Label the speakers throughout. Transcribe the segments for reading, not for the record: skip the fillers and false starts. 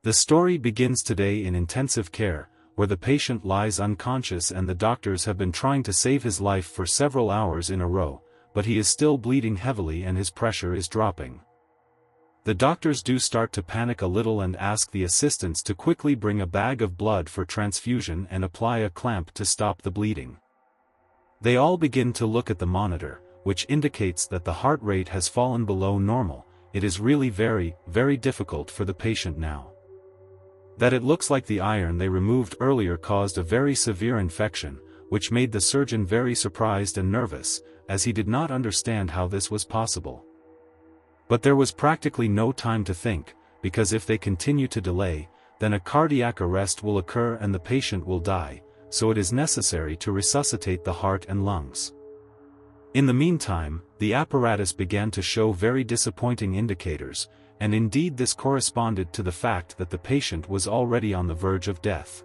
Speaker 1: The story begins today in intensive care, where the patient lies unconscious and the doctors have been trying to save his life for several hours in a row, but he is still bleeding heavily and his pressure is dropping. The doctors do start to panic a little and ask the assistants to quickly bring a bag of blood for transfusion and apply a clamp to stop the bleeding. They all begin to look at the monitor, which indicates that the heart rate has fallen below normal. It is really very, very difficult for the patient now. That it looks like the iron they removed earlier caused a very severe infection, which made the surgeon very surprised and nervous, as he did not understand how this was possible. But there was practically no time to think, because if they continue to delay, then a cardiac arrest will occur and the patient will die, so it is necessary to resuscitate the heart and lungs. In the meantime, the apparatus began to show very disappointing indicators, and indeed this corresponded to the fact that the patient was already on the verge of death.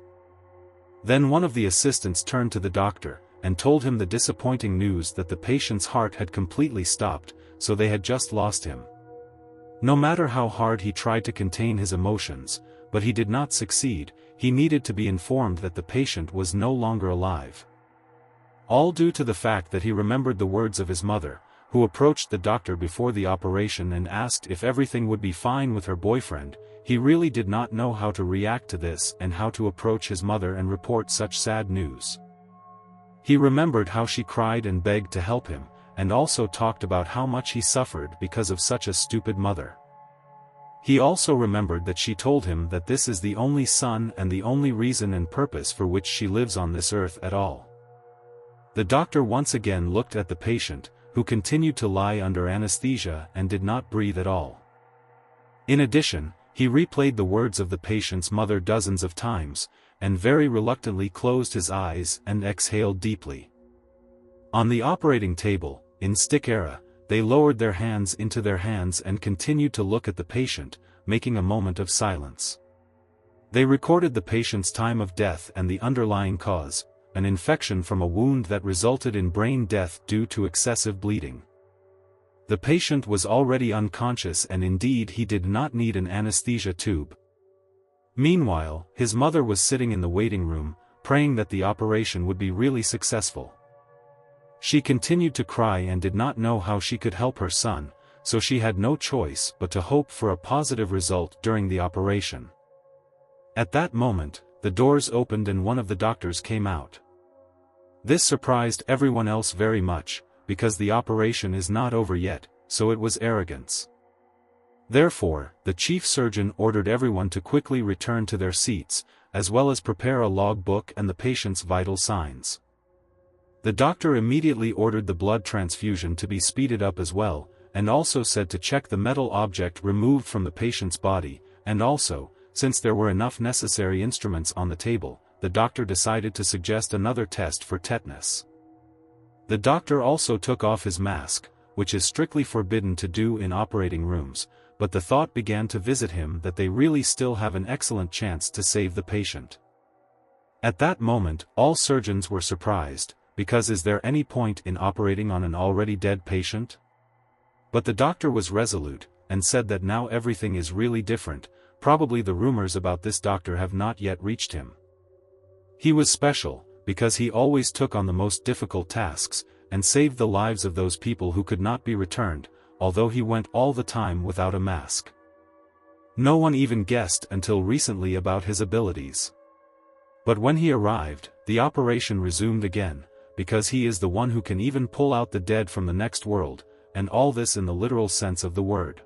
Speaker 1: Then one of the assistants turned to the doctor, and told him the disappointing news that the patient's heart had completely stopped, so they had just lost him. No matter how hard he tried to contain his emotions, but he did not succeed. He needed to be informed that the patient was no longer alive. All due to the fact that he remembered the words of his mother, who approached the doctor before the operation and asked if everything would be fine with her boyfriend. He really did not know how to react to this and how to approach his mother and report such sad news. He remembered how she cried and begged to help him, and also talked about how much he suffered because of such a stupid mother. He also remembered that she told him that this is the only son and the only reason and purpose for which she lives on this earth at all. The doctor once again looked at the patient, who continued to lie under anesthesia and did not breathe at all. In addition, he replayed the words of the patient's mother dozens of times, and very reluctantly closed his eyes and exhaled deeply. On the operating table, in stick era, they lowered their hands into their hands and continued to look at the patient, making a moment of silence. They recorded the patient's time of death and the underlying cause, an infection from a wound that resulted in brain death due to excessive bleeding. The patient was already unconscious and indeed he did not need an anesthesia tube. Meanwhile, his mother was sitting in the waiting room, praying that the operation would be really successful. She continued to cry and did not know how she could help her son, so she had no choice but to hope for a positive result during the operation. At that moment, the doors opened and one of the doctors came out. This surprised everyone else very much, because the operation is not over yet, so it was arrogance. Therefore, the chief surgeon ordered everyone to quickly return to their seats, as well as prepare a log book and the patient's vital signs. The doctor immediately ordered the blood transfusion to be speeded up as well, and also said to check the metal object removed from the patient's body, and also, since there were enough necessary instruments on the table, the doctor decided to suggest another test for tetanus. The doctor also took off his mask, which is strictly forbidden to do in operating rooms, but the thought began to visit him that they really still have an excellent chance to save the patient. At that moment, all surgeons were surprised, because is there any point in operating on an already dead patient? But the doctor was resolute, and said that now everything is really different. Probably the rumors about this doctor have not yet reached him. He was special, because he always took on the most difficult tasks, and saved the lives of those people who could not be returned, although he went all the time without a mask. No one even guessed until recently about his abilities. But when he arrived, the operation resumed again, because he is the one who can even pull out the dead from the next world, and all this in the literal sense of the word.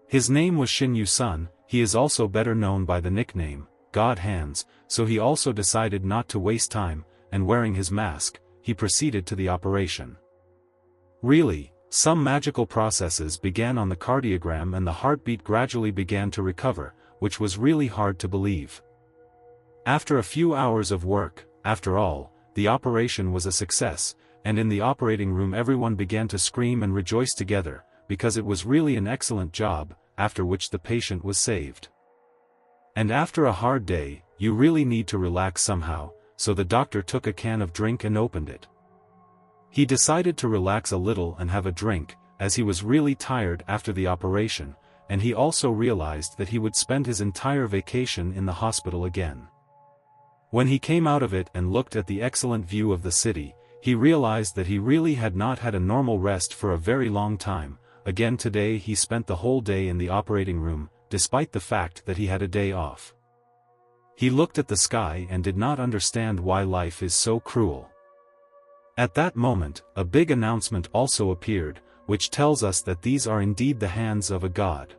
Speaker 1: His name was Shin Yu-sun. He is also better known by the nickname, God Hands, so he also decided not to waste time, and wearing his mask, he proceeded to the operation. Really, some magical processes began on the cardiogram and the heartbeat gradually began to recover, which was really hard to believe. After a few hours of work, after all, the operation was a success, and in the operating room everyone began to scream and rejoice together, because it was really an excellent job, after which the patient was saved. And after a hard day, you really need to relax somehow, so the doctor took a can of drink and opened it. He decided to relax a little and have a drink, as he was really tired after the operation, and he also realized that he would spend his entire vacation in the hospital again. When he came out of it and looked at the excellent view of the city, he realized that he really had not had a normal rest for a very long time. Again today he spent the whole day in the operating room, despite the fact that he had a day off. He looked at the sky and did not understand why life is so cruel. At that moment, a big announcement also appeared, which tells us that these are indeed the hands of a god.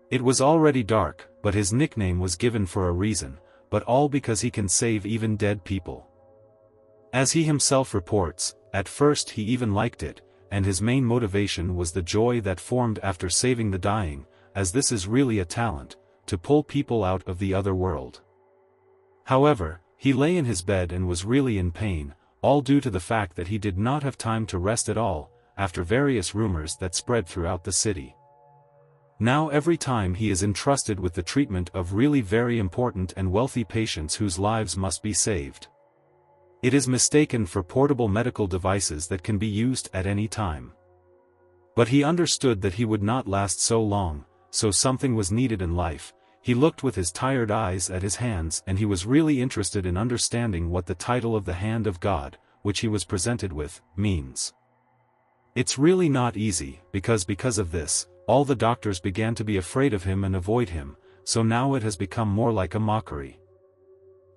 Speaker 1: It was already dark, but his nickname was given for a reason, but all because he can save even dead people. As he himself reports, at first he even liked it, and his main motivation was the joy that formed after saving the dying, as this is really a talent, to pull people out of the other world. However, he lay in his bed and was really in pain, all due to the fact that he did not have time to rest at all, after various rumors that spread throughout the city. Now every time he is entrusted with the treatment of really very important and wealthy patients whose lives must be saved. It is mistaken for portable medical devices that can be used at any time. But he understood that he would not last so long, so something was needed in life. He looked with his tired eyes at his hands and he was really interested in understanding what the title of the Hand of God, which he was presented with, means. It's really not easy, because of this, all the doctors began to be afraid of him and avoid him, so now it has become more like a mockery.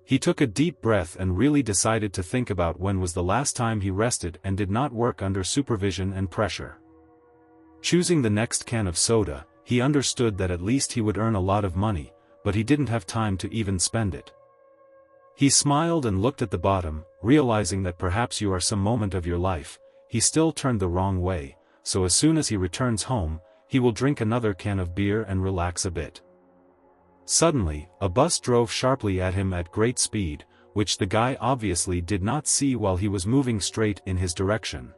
Speaker 1: He took a deep breath and really decided to think about when was the last time he rested and did not work under supervision and pressure. Choosing the next can of soda, he understood that at least he would earn a lot of money, but he didn't have time to even spend it. He smiled and looked at the bottom, realizing that perhaps you are some moment of your life. He still turned the wrong way, so as soon as he returns home, he will drink another can of beer and relax a bit. Suddenly, a bus drove sharply at him at great speed, which the guy obviously did not see while he was moving straight in his direction.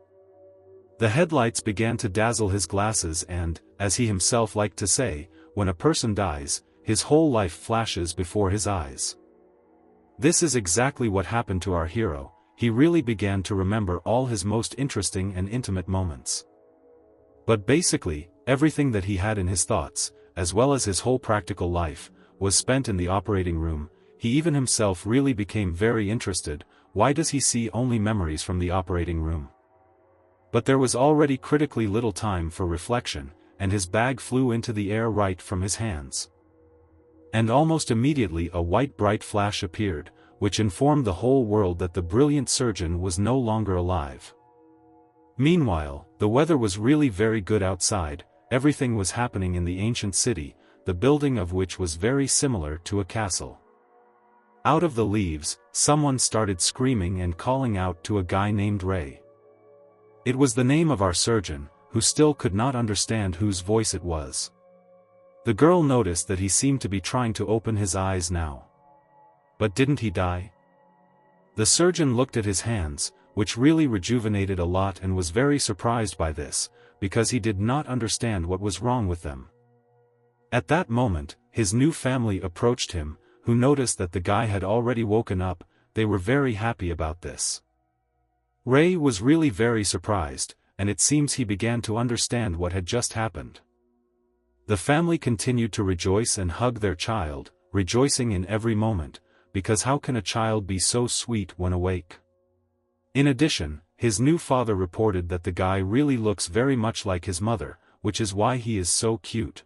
Speaker 1: The headlights began to dazzle his glasses and, as he himself liked to say, when a person dies, his whole life flashes before his eyes. This is exactly what happened to our hero. He really began to remember all his most interesting and intimate moments. But basically, everything that he had in his thoughts, as well as his whole practical life, was spent in the operating room. He even himself really became very interested. Why does he see only memories from the operating room? But there was already critically little time for reflection, and his bag flew into the air right from his hands. And almost immediately a white bright flash appeared, which informed the whole world that the brilliant surgeon was no longer alive. Meanwhile, the weather was really very good outside. Everything was happening in the ancient city, the building of which was very similar to a castle. Out of the leaves, someone started screaming and calling out to a guy named Ray. It was the name of our surgeon, who still could not understand whose voice it was. The girl noticed that he seemed to be trying to open his eyes now. But didn't he die? The surgeon looked at his hands, which really rejuvenated a lot, and was very surprised by this, because he did not understand what was wrong with them. At that moment, his new family approached him, who noticed that the guy had already woken up. They were very happy about this. Ray was really very surprised, and it seems he began to understand what had just happened. The family continued to rejoice and hug their child, rejoicing in every moment, because how can a child be so sweet when awake? In addition, his new father reported that the guy really looks very much like his mother, which is why he is so cute.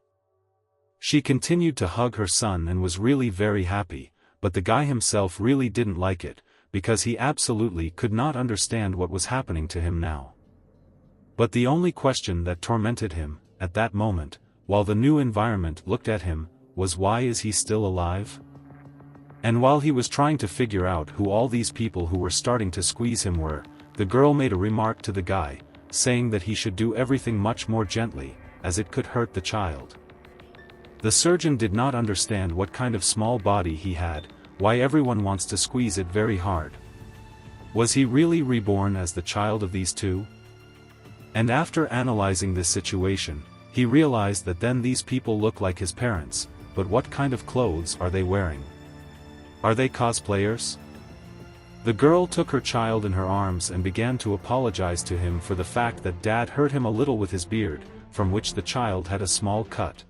Speaker 1: She continued to hug her son and was really very happy, but the guy himself really didn't like it, because he absolutely could not understand what was happening to him now. But the only question that tormented him, at that moment, while the new environment looked at him, was why is he still alive? And while he was trying to figure out who all these people who were starting to squeeze him were, the girl made a remark to the guy, saying that he should do everything much more gently, as it could hurt the child. The surgeon did not understand what kind of small body he had, why everyone wants to squeeze it very hard. Was he really reborn as the child of these two? And after analyzing this situation, he realized that then these people look like his parents, but what kind of clothes are they wearing? Are they cosplayers? The girl took her child in her arms and began to apologize to him for the fact that dad hurt him a little with his beard, from which the child had a small cut.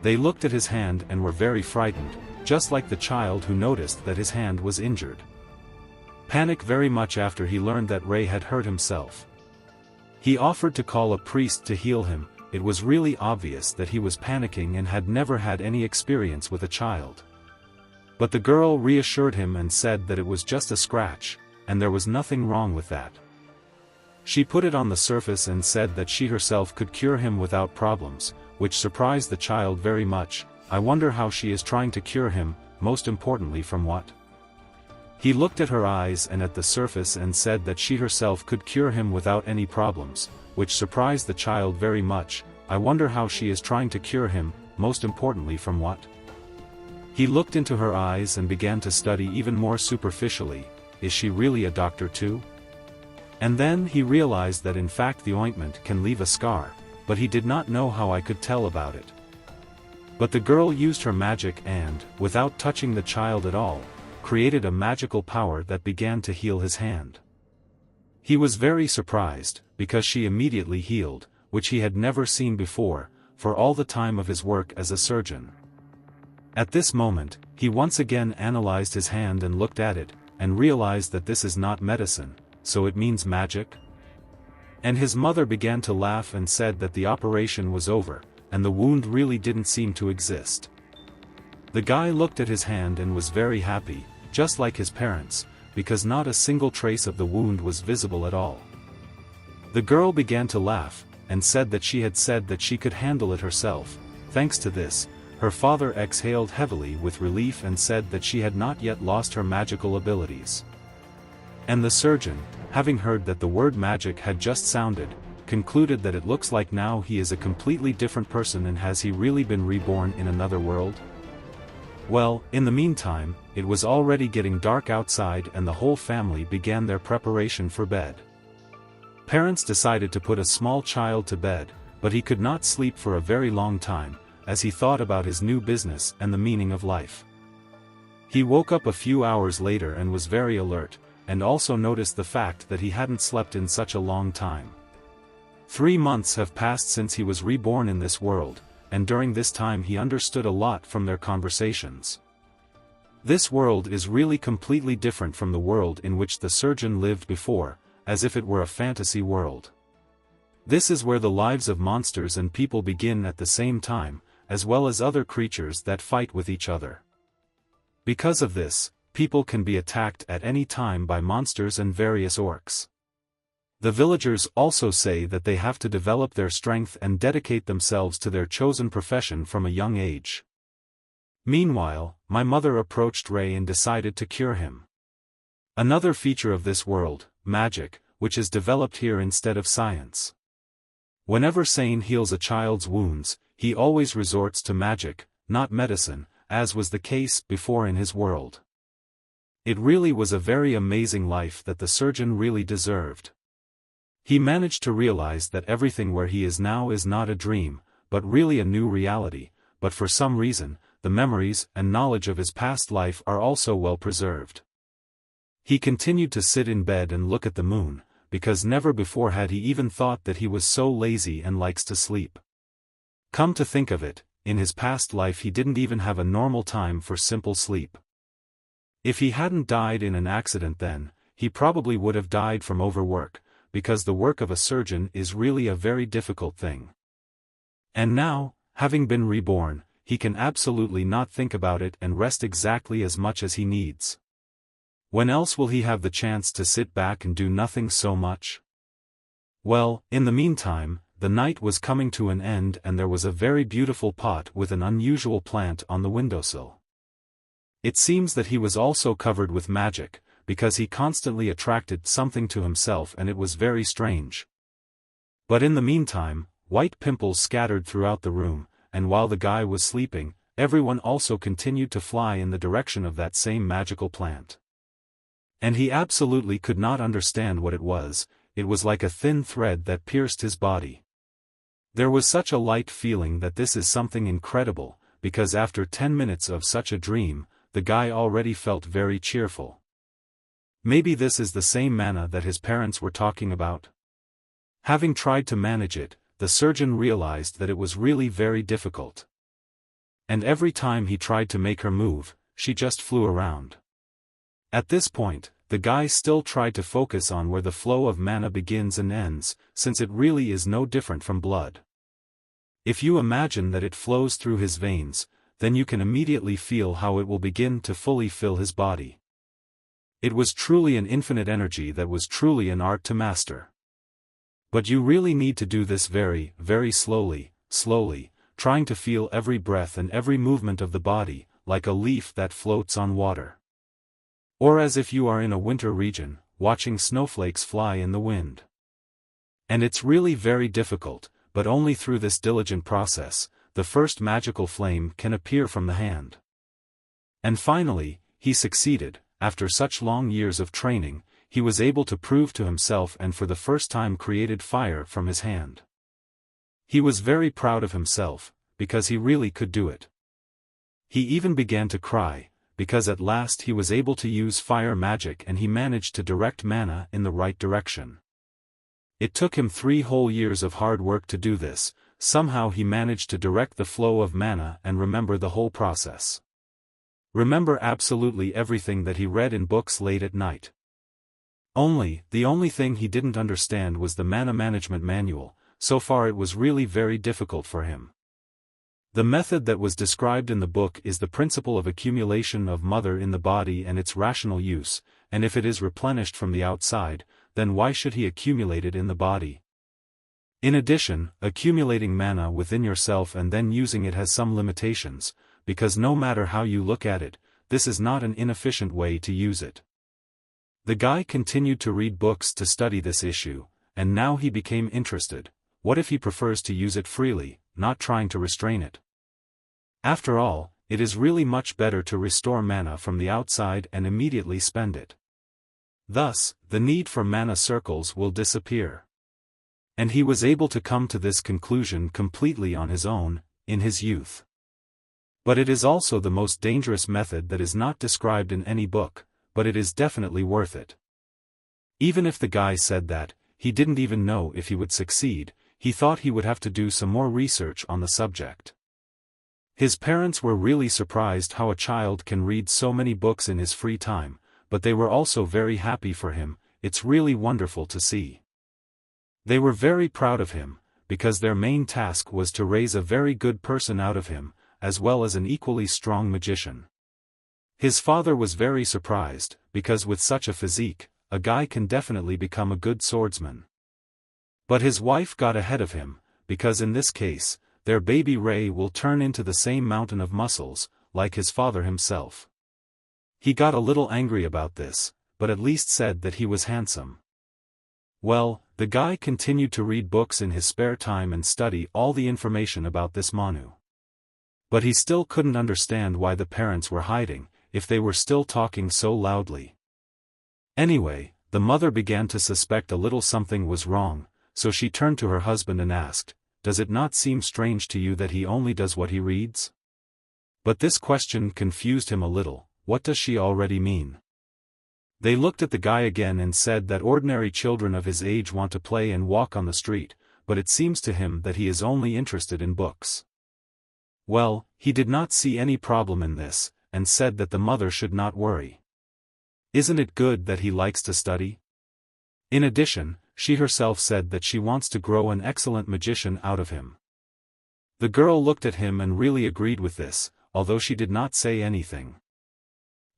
Speaker 1: They looked at his hand and were very frightened, just like the child who noticed that his hand was injured. Panic very much after he learned that Ray had hurt himself. He offered to call a priest to heal him. It was really obvious that he was panicking and had never had any experience with a child. But the girl reassured him and said that it was just a scratch, and there was nothing wrong with that. She put it on the surface and said that she herself could cure him without problems, which surprised the child very much. I wonder how she is trying to cure him, most importantly from what? He looked at her eyes and at the surface and said that she herself could cure him without any problems, which surprised the child very much. I wonder how she is trying to cure him, most importantly from what? He looked into her eyes and began to study even more superficially. Is she really a doctor too? And then he realized that in fact the ointment can leave a scar, but he did not know how I could tell about it. But the girl used her magic and, without touching the child at all, created a magical power that began to heal his hand. He was very surprised, because she immediately healed, which he had never seen before, for all the time of his work as a surgeon. At this moment, he once again analyzed his hand and looked at it, and realized that this is not medicine, so it means magic? And his mother began to laugh and said that the operation was over, and the wound really didn't seem to exist. The guy looked at his hand and was very happy, just like his parents, because not a single trace of the wound was visible at all. The girl began to laugh, and said that she had said that she could handle it herself. Thanks to this, her father exhaled heavily with relief and said that she had not yet lost her magical abilities. And the surgeon, having heard that the word magic had just sounded, concluded that it looks like now he is a completely different person, and has he really been reborn in another world? Well, in the meantime, it was already getting dark outside and the whole family began their preparation for bed. Parents decided to put a small child to bed, but he could not sleep for a very long time, as he thought about his new business and the meaning of life. He woke up a few hours later and was very alert, and also noticed the fact that he hadn't slept in such a long time. 3 months have passed since he was reborn in this world, and during this time he understood a lot from their conversations. This world is really completely different from the world in which the surgeon lived before, as if it were a fantasy world. This is where the lives of monsters and people begin at the same time, as well as other creatures that fight with each other. Because of this, people can be attacked at any time by monsters and various orcs. The villagers also say that they have to develop their strength and dedicate themselves to their chosen profession from a young age. Meanwhile, my mother approached Ray and decided to cure him. Another feature of this world, magic, which is developed here instead of science. Whenever Sane heals a child's wounds, he always resorts to magic, not medicine, as was the case before in his world. It really was a very amazing life that the surgeon really deserved. He managed to realize that everything where he is now is not a dream, but really a new reality, but for some reason, the memories and knowledge of his past life are also well preserved. He continued to sit in bed and look at the moon, because never before had he even thought that he was so lazy and likes to sleep. Come to think of it, in his past life he didn't even have a normal time for simple sleep. If he hadn't died in an accident then, he probably would have died from overwork, because the work of a surgeon is really a very difficult thing. And now, having been reborn, he can absolutely not think about it and rest exactly as much as he needs. When else will he have the chance to sit back and do nothing so much? Well, in the meantime, the night was coming to an end and there was a very beautiful pot with an unusual plant on the windowsill. It seems that he was also covered with magic, because he constantly attracted something to himself, and it was very strange. But in the meantime, white pimples scattered throughout the room, and while the guy was sleeping, everyone also continued to fly in the direction of that same magical plant. And he absolutely could not understand what it was like a thin thread that pierced his body. There was such a light feeling that this is something incredible, because after 10 minutes of such a dream, the guy already felt very cheerful. Maybe this is the same manna that his parents were talking about. Having tried to manage it, the surgeon realized that it was really very difficult. And every time he tried to make her move, she just flew around. At this point, the guy still tried to focus on where the flow of mana begins and ends, since it really is no different from blood. If you imagine that it flows through his veins, then you can immediately feel how it will begin to fully fill his body. It was truly an infinite energy that was truly an art to master. But you really need to do this very, very slowly, trying to feel every breath and every movement of the body, like a leaf that floats on water. Or as if you are in a winter region, watching snowflakes fly in the wind. And it's really very difficult, but only through this diligent process, the first magical flame can appear from the hand. And finally, he succeeded. After such long years of training, he was able to prove to himself and for the first time created fire from his hand. He was very proud of himself, because he really could do it. He even began to cry, because at last he was able to use fire magic and he managed to direct mana in the right direction. It took him 3 whole years of hard work to do this. Somehow he managed to direct the flow of mana and remember the whole process. Remember absolutely everything that he read in books late at night. The only thing he didn't understand was the mana management manual. So far it was really very difficult for him. The method that was described in the book is the principle of accumulation of mother in the body and its rational use, and if it is replenished from the outside, then why should he accumulate it in the body? In addition, accumulating mana within yourself and then using it has some limitations, because no matter how you look at it, this is not an inefficient way to use it. The guy continued to read books to study this issue, and now he became interested. What if he prefers to use it freely, not trying to restrain it? After all, it is really much better to restore mana from the outside and immediately spend it. Thus, the need for mana circles will disappear. And he was able to come to this conclusion completely on his own, in his youth. But it is also the most dangerous method that is not described in any book, but it is definitely worth it. Even if the guy said that, he didn't even know if he would succeed, he thought he would have to do some more research on the subject. His parents were really surprised how a child can read so many books in his free time, but they were also very happy for him. It's really wonderful to see. They were very proud of him, because their main task was to raise a very good person out of him, as well as an equally strong magician. His father was very surprised, because with such a physique, a guy can definitely become a good swordsman. But his wife got ahead of him, because in this case, their baby Ray will turn into the same mountain of muscles, like his father himself. He got a little angry about this, but at least said that he was handsome. Well, the guy continued to read books in his spare time and study all the information about this Manu. But he still couldn't understand why the parents were hiding, if they were still talking so loudly. Anyway, the mother began to suspect a little something was wrong, so she turned to her husband and asked, "Does it not seem strange to you that he only does what he reads?" But this question confused him a little. What does she already mean? They looked at the guy again and said that ordinary children of his age want to play and walk on the street, but it seems to him that he is only interested in books. Well, he did not see any problem in this, and said that the mother should not worry. Isn't it good that he likes to study? In addition, she herself said that she wants to grow an excellent magician out of him. The girl looked at him and really agreed with this, although she did not say anything.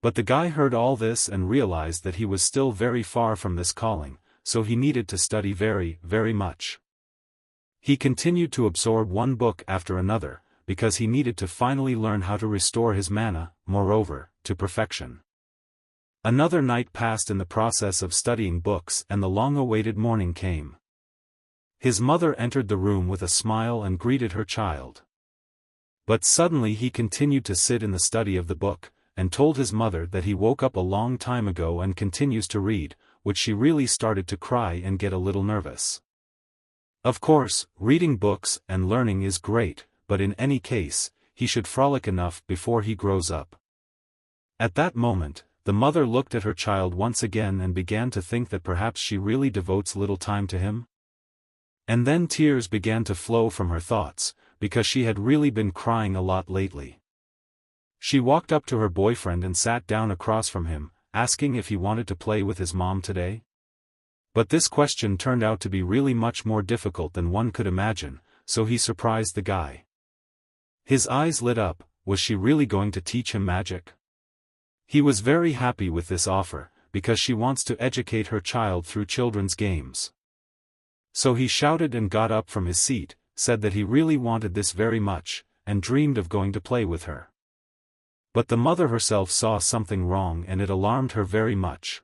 Speaker 1: But the guy heard all this and realized that he was still very far from this calling, so he needed to study very, very much. He continued to absorb one book after another, because he needed to finally learn how to restore his mana, moreover, to perfection. Another night passed in the process of studying books and the long-awaited morning came. His mother entered the room with a smile and greeted her child. But suddenly he continued to sit in the study of the book, and told his mother that he woke up a long time ago and continues to read, which she really started to cry and get a little nervous. Of course, reading books and learning is great, but in any case, he should frolic enough before he grows up. At that moment, the mother looked at her child once again and began to think that perhaps she really devotes little time to him. And then tears began to flow from her thoughts, because she had really been crying a lot lately. She walked up to her boyfriend and sat down across from him, asking if he wanted to play with his mom today. But this question turned out to be really much more difficult than one could imagine, so he surprised the guy. His eyes lit up. Was she really going to teach him magic? He was very happy with this offer, because she wants to educate her child through children's games. So he shouted and got up from his seat, said that he really wanted this very much, and dreamed of going to play with her. But the mother herself saw something wrong and it alarmed her very much.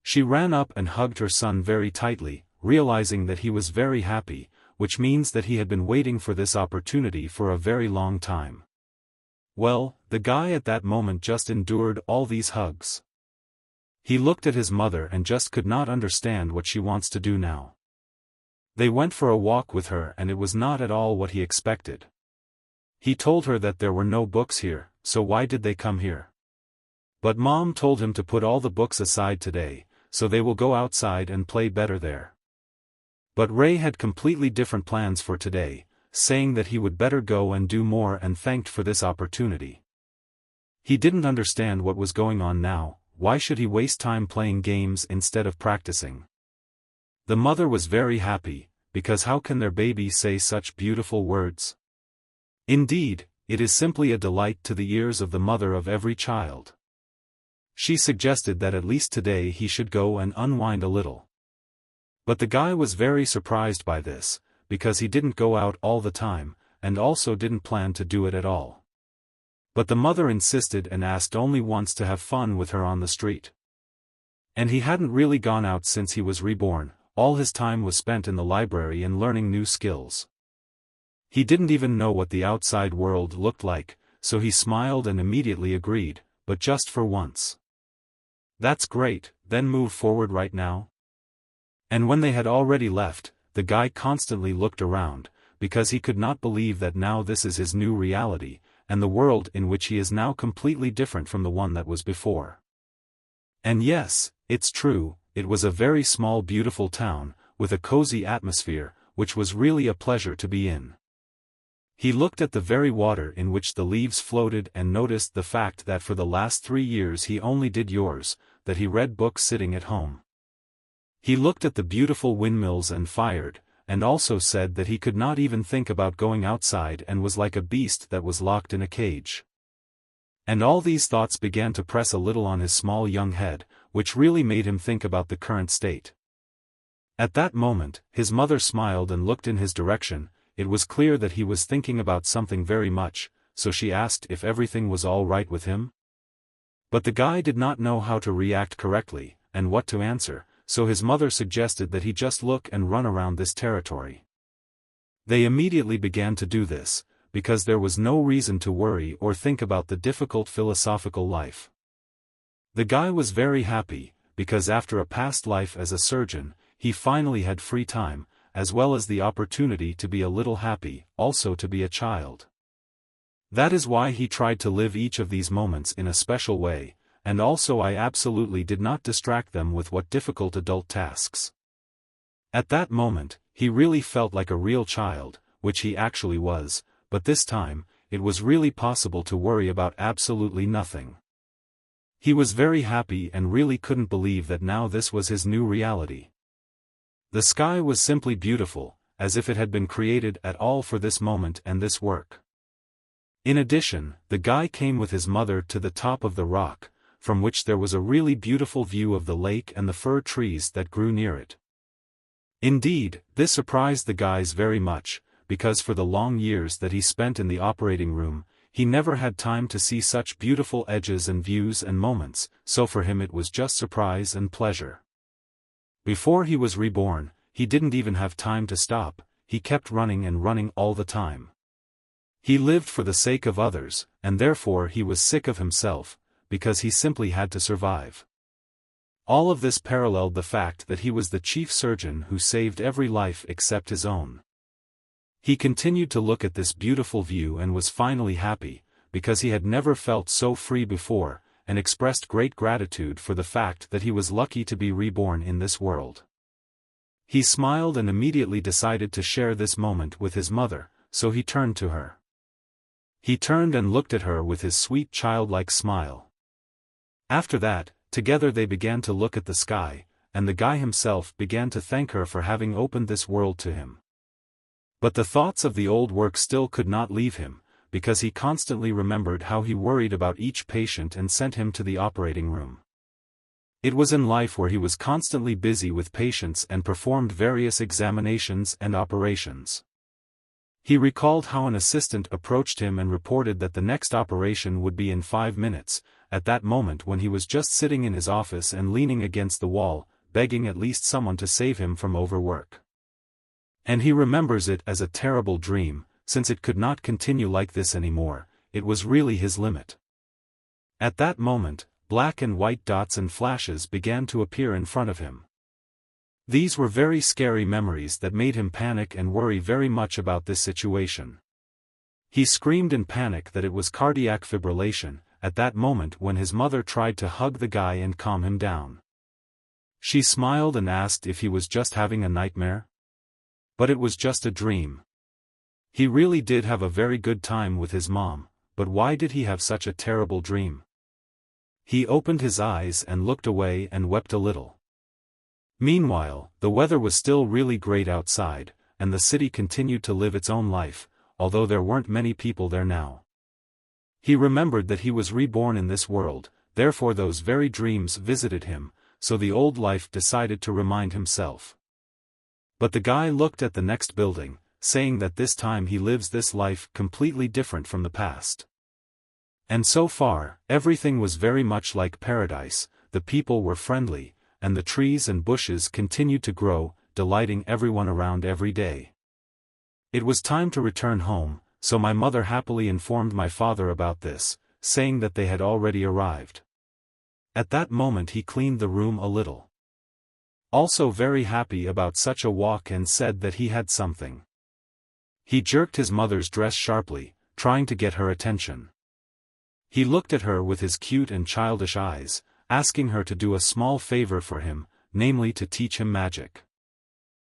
Speaker 1: She ran up and hugged her son very tightly, realizing that he was very happy, which means that he had been waiting for this opportunity for a very long time. Well, the guy at that moment just endured all these hugs. He looked at his mother and just could not understand what she wants to do now. They went for a walk with her and it was not at all what he expected. He told her that there were no books here, so why did they come here? But Mom told him to put all the books aside today, so they will go outside and play better there. But Ray had completely different plans for today, saying that he would better go and do more and thanked for this opportunity. He didn't understand what was going on now. Why should he waste time playing games instead of practicing? The mother was very happy, because how can their baby say such beautiful words? Indeed, it is simply a delight to the ears of the mother of every child. She suggested that at least today he should go and unwind a little. But the guy was very surprised by this, because he didn't go out all the time, and also didn't plan to do it at all. But the mother insisted and asked only once to have fun with her on the street. And he hadn't really gone out since he was reborn. All his time was spent in the library and learning new skills. He didn't even know what the outside world looked like, so he smiled and immediately agreed, but just for once. That's great, then move forward right now. And when they had already left, the guy constantly looked around, because he could not believe that now this is his new reality, and the world in which he is now completely different from the one that was before. And yes, it's true, it was a very small beautiful town, with a cozy atmosphere, which was really a pleasure to be in. He looked at the very water in which the leaves floated and noticed the fact that for the last 3 years he only did yours, that he read books sitting at home. He looked at the beautiful windmills and fired, and also said that he could not even think about going outside and was like a beast that was locked in a cage. And all these thoughts began to press a little on his small young head, which really made him think about the current state. At that moment, his mother smiled and looked in his direction. It was clear that he was thinking about something very much, so she asked if everything was all right with him. But the guy did not know how to react correctly, and what to answer, so his mother suggested that he just look and run around this territory. They immediately began to do this, because there was no reason to worry or think about the difficult philosophical life. The guy was very happy, because after a past life as a surgeon, he finally had free time, as well as the opportunity to be a little happy, also to be a child. That is why he tried to live each of these moments in a special way, and also I absolutely did not distract them with what difficult adult tasks. At that moment, he really felt like a real child, which he actually was, but this time, it was really possible to worry about absolutely nothing. He was very happy and really couldn't believe that now this was his new reality. The sky was simply beautiful, as if it had been created at all for this moment and this work. In addition, the guy came with his mother to the top of the rock, from which there was a really beautiful view of the lake and the fir trees that grew near it. Indeed, this surprised the guys very much, because for the long years that he spent in the operating room, he never had time to see such beautiful edges and views and moments, so for him it was just surprise and pleasure. Before he was reborn, he didn't even have time to stop, he kept running and running all the time. He lived for the sake of others, and therefore he was sick of himself, because he simply had to survive. All of this paralleled the fact that he was the chief surgeon who saved every life except his own. He continued to look at this beautiful view and was finally happy, because he had never felt so free before, and expressed great gratitude for the fact that he was lucky to be reborn in this world. He smiled and immediately decided to share this moment with his mother, so he turned to her. He turned and looked at her with his sweet childlike smile. After that, together they began to look at the sky, and the guy himself began to thank her for having opened this world to him. But the thoughts of the old work still could not leave him, because he constantly remembered how he worried about each patient and sent him to the operating room. It was in life where he was constantly busy with patients and performed various examinations and operations. He recalled how an assistant approached him and reported that the next operation would be in 5 minutes, at that moment when he was just sitting in his office and leaning against the wall, begging at least someone to save him from overwork. And he remembers it as a terrible dream, since it could not continue like this anymore. It was really his limit. At that moment, black and white dots and flashes began to appear in front of him. These were very scary memories that made him panic and worry very much about this situation. He screamed in panic that it was cardiac fibrillation, at that moment when his mother tried to hug the guy and calm him down. She smiled and asked if he was just having a nightmare. But it was just a dream. He really did have a very good time with his mom, but why did he have such a terrible dream? He opened his eyes and looked away and wept a little. Meanwhile, the weather was still really great outside, and the city continued to live its own life, although there weren't many people there now. He remembered that he was reborn in this world, therefore those very dreams visited him, so the old life decided to remind himself. But the guy looked at the next building, saying that this time he lives this life completely different from the past. And so far, everything was very much like paradise, the people were friendly, and the trees and bushes continued to grow, delighting everyone around every day. It was time to return home, so my mother happily informed my father about this, saying that they had already arrived. At that moment he cleaned the room a little. Also very happy about such a walk, and said that he had something. He jerked his mother's dress sharply, trying to get her attention. He looked at her with his cute and childish eyes, asking her to do a small favor for him, namely to teach him magic.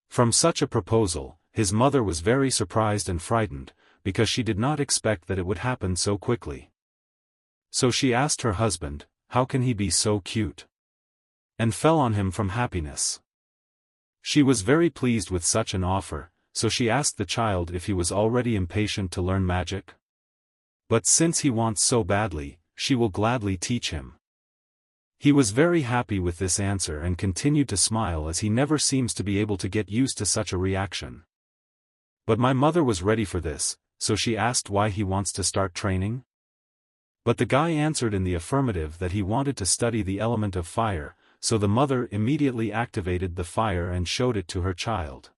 Speaker 1: From such a proposal, his mother was very surprised and frightened, because she did not expect that it would happen so quickly. So she asked her husband, how can he be so cute? And fell on him from happiness. She was very pleased with such an offer, so she asked the child if he was already impatient to learn magic. But since he wants so badly, she will gladly teach him. He was very happy with this answer and continued to smile, as he never seems to be able to get used to such a reaction. But my mother was ready for this, so she asked why he wants to start training. But the guy answered in the affirmative that he wanted to study the element of fire, so the mother immediately activated the fire and showed it to her child.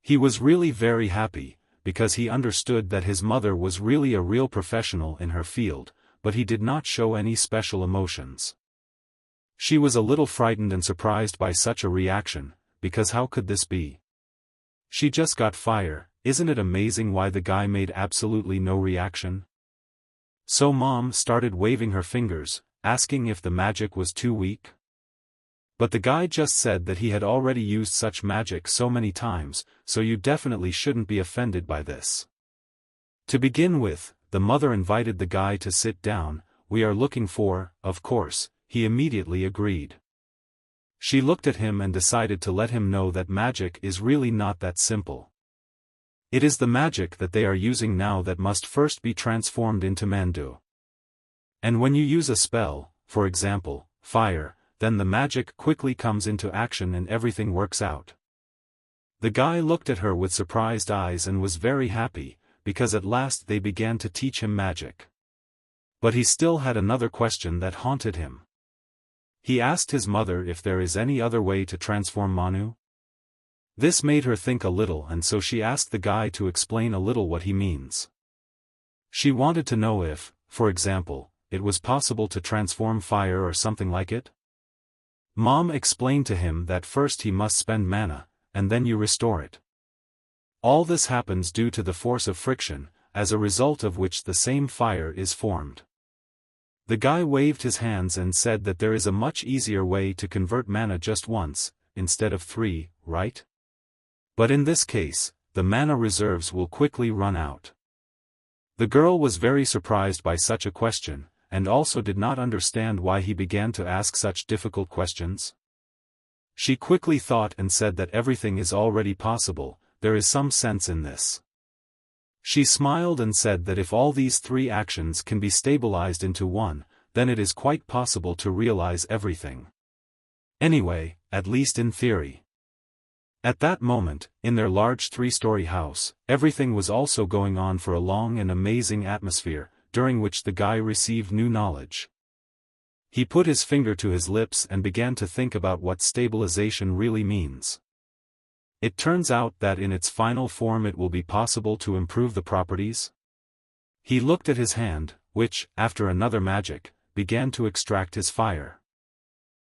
Speaker 1: He was really very happy, because he understood that his mother was really a real professional in her field, but he did not show any special emotions. She was a little frightened and surprised by such a reaction, because how could this be? She just got fire. Isn't it amazing why the guy made absolutely no reaction? So Mom started waving her fingers, asking if the magic was too weak. But the guy just said that he had already used such magic so many times, so you definitely shouldn't be offended by this. To begin with, the mother invited the guy to sit down. We are looking for, of course, he immediately agreed. She looked at him and decided to let him know that magic is really not that simple. It is the magic that they are using now that must first be transformed into Mandu. And when you use a spell, for example, fire, then the magic quickly comes into action and everything works out. The guy looked at her with surprised eyes and was very happy, because at last they began to teach him magic. But he still had another question that haunted him. He asked his mother if there is any other way to transform Manu. This made her think a little, and so she asked the guy to explain a little what he means. She wanted to know if, for example, it was possible to transform fire or something like it. Mom explained to him that first he must spend mana, and then you restore it. All this happens due to the force of friction, as a result of which the same fire is formed. The guy waved his hands and said that there is a much easier way to convert mana just once, instead of 3, right? But in this case, the mana reserves will quickly run out. The girl was very surprised by such a question, and also did not understand why he began to ask such difficult questions. She quickly thought and said that everything is already possible, there is some sense in this. She smiled and said that if all these 3 actions can be stabilized into one, then it is quite possible to realize everything. Anyway, at least in theory. At that moment, in their large 3-story house, everything was also going on for a long and amazing atmosphere, during which the guy received new knowledge. He put his finger to his lips and began to think about what stabilization really means. It turns out that in its final form it will be possible to improve the properties. He looked at his hand, which, after another magic, began to extract his fire.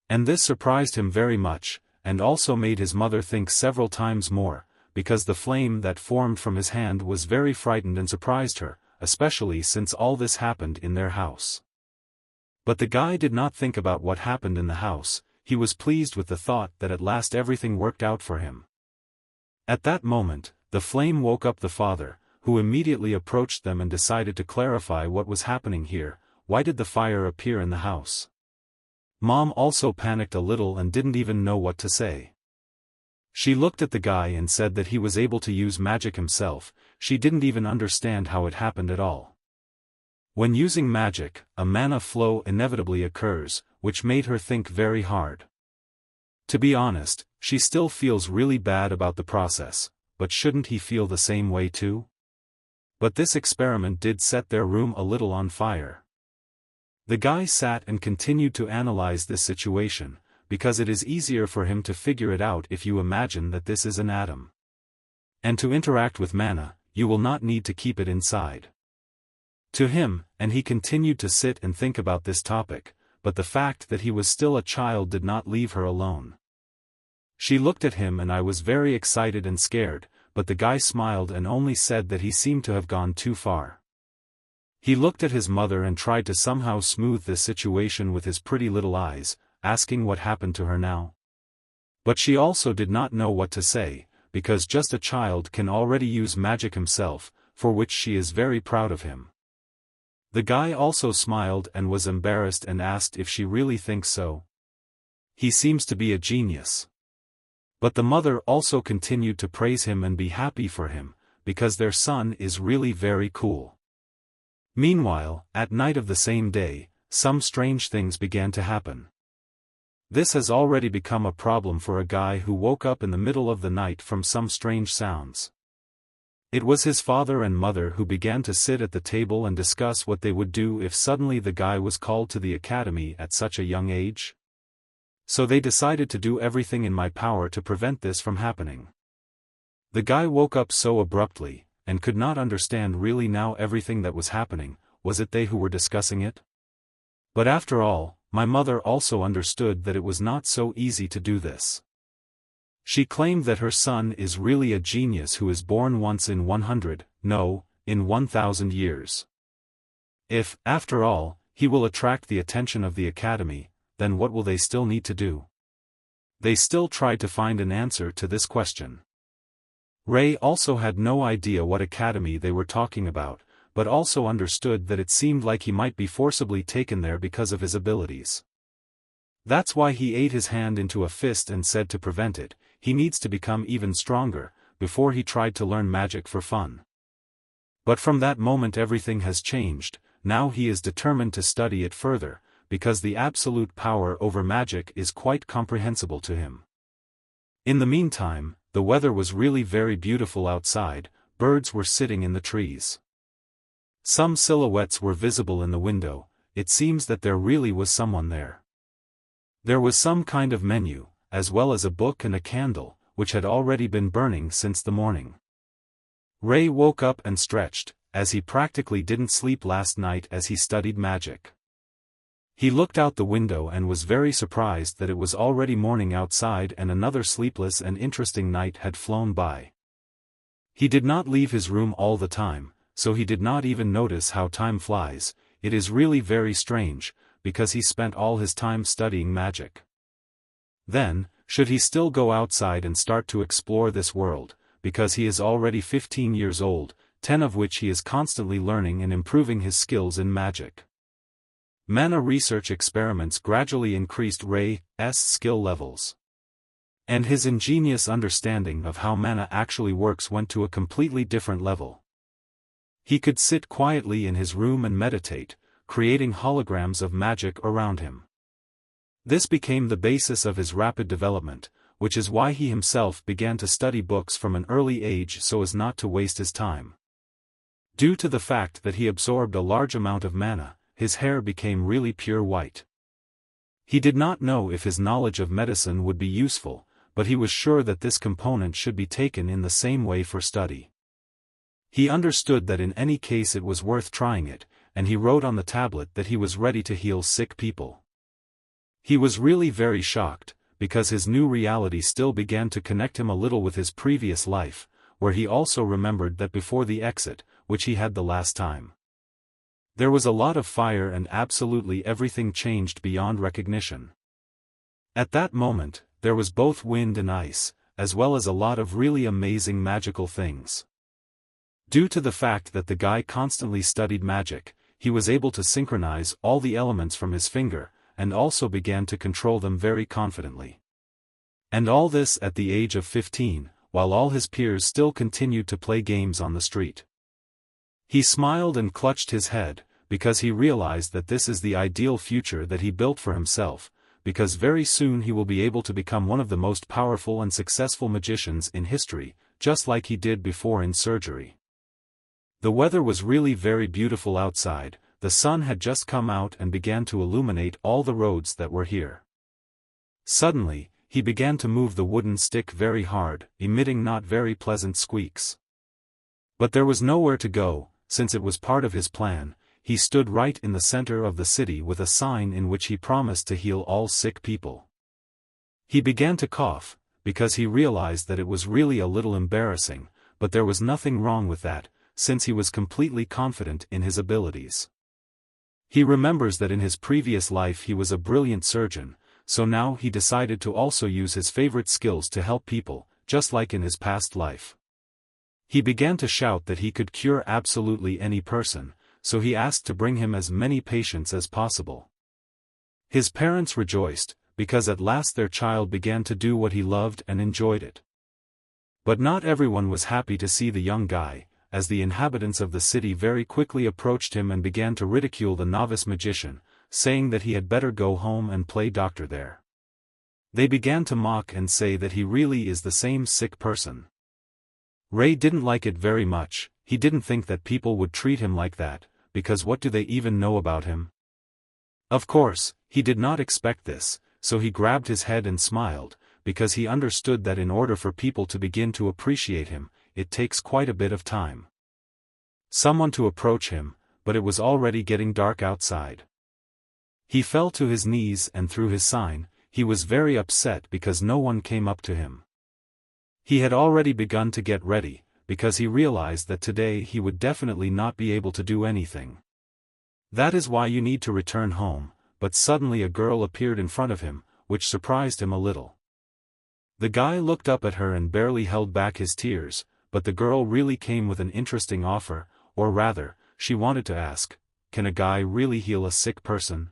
Speaker 1: And this surprised him very much, and also made his mother think several times more, because the flame that formed from his hand was very frightened and surprised her, especially since all this happened in their house. But the guy did not think about what happened in the house, he was pleased with the thought that at last everything worked out for him. At that moment, the flame woke up the father, who immediately approached them and decided to clarify what was happening here. Why did the fire appear in the house? Mom also panicked a little and didn't even know what to say. She looked at the guy and said that he was able to use magic himself, she didn't even understand how it happened at all. When using magic, a mana flow inevitably occurs, which made her think very hard. To be honest, she still feels really bad about the process, but shouldn't he feel the same way too? But this experiment did set their room a little on fire. The guy sat and continued to analyze this situation, because it is easier for him to figure it out if you imagine that this is an atom. And to interact with mana, you will not need to keep it inside. To him, and he continued to sit and think about this topic, but the fact that he was still a child did not leave her alone. She looked at him and I was very excited and scared, but the guy smiled and only said that he seemed to have gone too far. He looked at his mother and tried to somehow smooth this situation with his pretty little eyes, asking what happened to her now. But she also did not know what to say, because just a child can already use magic himself, for which she is very proud of him. The guy also smiled and was embarrassed and asked if she really thinks so. He seems to be a genius. But the mother also continued to praise him and be happy for him, because their son is really very cool. Meanwhile, at night of the same day, some strange things began to happen. This has already become a problem for a guy who woke up in the middle of the night from some strange sounds. It was his father and mother who began to sit at the table and discuss what they would do if suddenly the guy was called to the academy at such a young age. So they decided to do everything in my power to prevent this from happening. The guy woke up so abruptly, and could not understand really now everything that was happening. Was it they who were discussing it? But after all, my mother also understood that it was not so easy to do this. She claimed that her son is really a genius who is born once in 100, no, in 1,000 years. If, after all, he will attract the attention of the academy, then what will they still need to do? They still tried to find an answer to this question. Ray also had no idea what academy they were talking about, but also understood that it seemed like he might be forcibly taken there because of his abilities. That's why he ate his hand into a fist and said to prevent it, he needs to become even stronger, before he tried to learn magic for fun. But from that moment everything has changed, now he is determined to study it further, because the absolute power over magic is quite comprehensible to him. In the meantime, the weather was really very beautiful outside, birds were sitting in the trees. Some silhouettes were visible in the window, it seems that there really was someone there. There was some kind of menu, as well as a book and a candle, which had already been burning since the morning. Ray woke up and stretched, as he practically didn't sleep last night as he studied magic. He looked out the window and was very surprised that it was already morning outside and another sleepless and interesting night had flown by. He did not leave his room all the time, so he did not even notice how time flies. It is really very strange, because he spent all his time studying magic. Then, Should he still go outside and start to explore this world, because he is already 15 years old, 10 of which he is constantly learning and improving his skills in magic. Mana research experiments gradually increased Rei's skill levels. And his ingenious understanding of how mana actually works went to a completely different level. He could sit quietly in his room and meditate, creating holograms of magic around him. This became the basis of his rapid development, which is why he himself began to study books from an early age so as not to waste his time. Due to the fact that he absorbed a large amount of mana, his hair became really pure white. He did not know if his knowledge of medicine would be useful, but he was sure that this component should be taken in the same way for study. He understood that in any case it was worth trying it, and he wrote on the tablet that he was ready to heal sick people. He was really very shocked, because his new reality still began to connect him a little with his previous life, where he also remembered that before the exit, which he had the last time, there was a lot of fire and absolutely everything changed beyond recognition. At that moment, there was both wind and ice, as well as a lot of really amazing magical things. Due to the fact that the guy constantly studied magic, he was able to synchronize all the elements from his finger, and also began to control them very confidently. And all this at the age of 15, while all his peers still continued to play games on the street. He smiled and clutched his head, because he realized that this is the ideal future that he built for himself, because very soon he will be able to become one of the most powerful and successful magicians in history, just like he did before in surgery. The weather was really very beautiful outside. The sun had just come out and began to illuminate all the roads that were here. Suddenly, he began to move the wooden stick very hard, emitting not very pleasant squeaks. But there was nowhere to go, since it was part of his plan. He stood right in the center of the city with a sign in which he promised to heal all sick people. He began to cough, because he realized that it was really a little embarrassing, but there was nothing wrong with that, since he was completely confident in his abilities. He remembers that in his previous life he was a brilliant surgeon, so now he decided to also use his favorite skills to help people, just like in his past life. He began to shout that he could cure absolutely any person, so he asked to bring him as many patients as possible. His parents rejoiced, because at last their child began to do what he loved and enjoyed it. But not everyone was happy to see the young guy, as the inhabitants of the city very quickly approached him and began to ridicule the novice magician, saying that he had better go home and play doctor there. They began to mock and say that he really is the same sick person. Rei didn't like it very much. He didn't think that people would treat him like that, because what do they even know about him? Of course, he did not expect this, so he grabbed his head and smiled, because he understood that in order for people to begin to appreciate him, it takes quite a bit of time. Someone to approach him, but it was already getting dark outside. He fell to his knees and through his sign, he was very upset because no one came up to him. He had already begun to get ready, because he realized that today he would definitely not be able to do anything. That is why you need to return home, but suddenly a girl appeared in front of him, which surprised him a little. The guy looked up at her and barely held back his tears, but the girl really came with an interesting offer, or rather, she wanted to ask, can a guy really heal a sick person?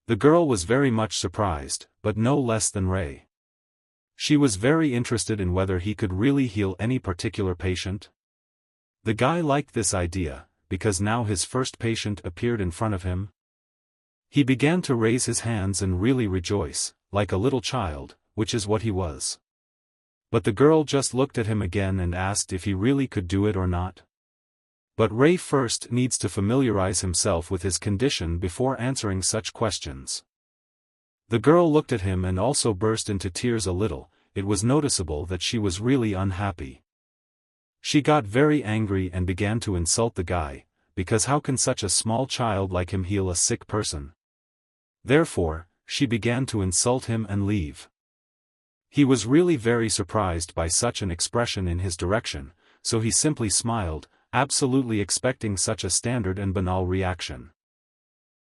Speaker 1: The girl was very much surprised, but no less than Rei. She was very interested in whether he could really heal any particular patient. The guy liked this idea, because now his first patient appeared in front of him. He began to raise his hands and really rejoice, like a little child, which is what he was. But the girl just looked at him again and asked if he really could do it or not. But Rei first needs to familiarize himself with his condition before answering such questions. The girl looked at him and also burst into tears a little. It was noticeable that she was really unhappy. She got very angry and began to insult the guy, because how can such a small child like him heal a sick person? Therefore, she began to insult him and leave. He was really very surprised by such an expression in his direction, so he simply smiled, absolutely expecting such a standard and banal reaction.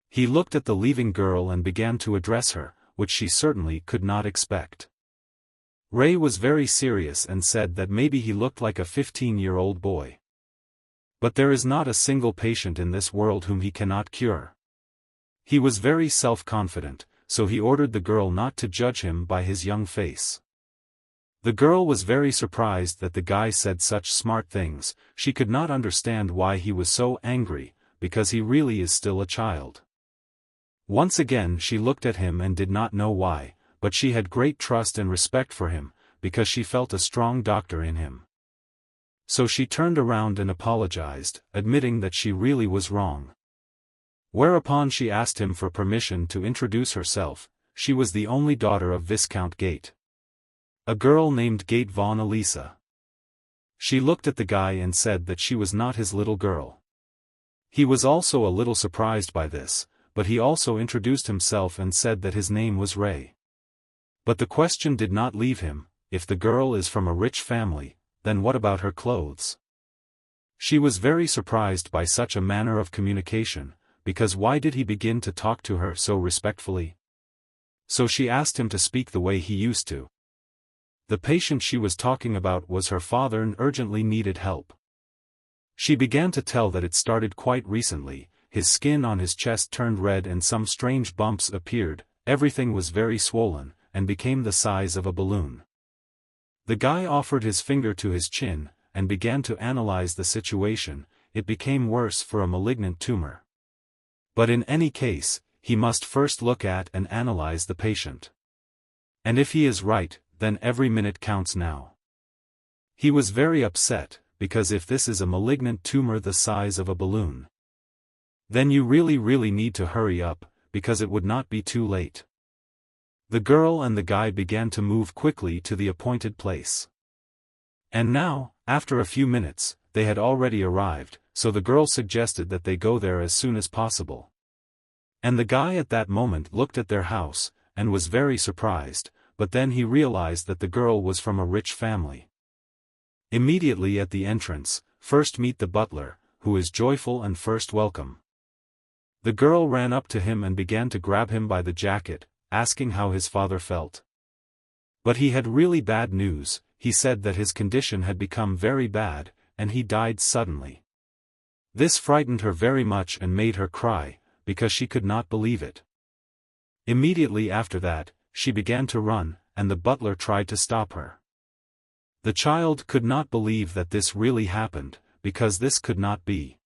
Speaker 1: He looked at the leaving girl and began to address her, which she certainly could not expect. Ray was very serious and said that maybe he looked like a 15-year-old boy. But there is not a single patient in this world whom he cannot cure. He was very self-confident, so he ordered the girl not to judge him by his young face. The girl was very surprised that the guy said such smart things. She could not understand why he was so angry, because he really is still a child. Once again she looked at him and did not know why, but she had great trust and respect for him, because she felt a strong doctor in him. So she turned around and apologized, admitting that she really was wrong. Whereupon she asked him for permission to introduce herself. She was the only daughter of Viscount Gate, a girl named Gate von Elisa. She looked at the guy and said that she was not his little girl. He was also a little surprised by this, but he also introduced himself and said that his name was Ray. But the question did not leave him: if the girl is from a rich family, then what about her clothes? She was very surprised by such a manner of communication, because why did he begin to talk to her so respectfully? So she asked him to speak the way he used to. The patient she was talking about was her father and urgently needed help. She began to tell that it started quite recently. His skin on his chest turned red and some strange bumps appeared. Everything was very swollen, and became the size of a balloon. The guy offered his finger to his chin, and began to analyze the situation. It became worse for a malignant tumor. But in any case, he must first look at and analyze the patient. And if he is right, then every minute counts now. He was very upset, because if this is a malignant tumor the size of a balloon, then you really need to hurry up, because it would not be too late. The girl and the guy began to move quickly to the appointed place. And now, after a few minutes, they had already arrived, so the girl suggested that they go there as soon as possible. And the guy at that moment looked at their house, and was very surprised, but then he realized that the girl was from a rich family. Immediately at the entrance, first meet the butler, who is joyful and first welcome. The girl ran up to him and began to grab him by the jacket, asking how his father felt. But he had really bad news. He said that his condition had become very bad, and he died suddenly. This frightened her very much and made her cry, because she could not believe it. Immediately after that, she began to run, and the butler tried to stop her. The child could not believe that this really happened, because this could not be.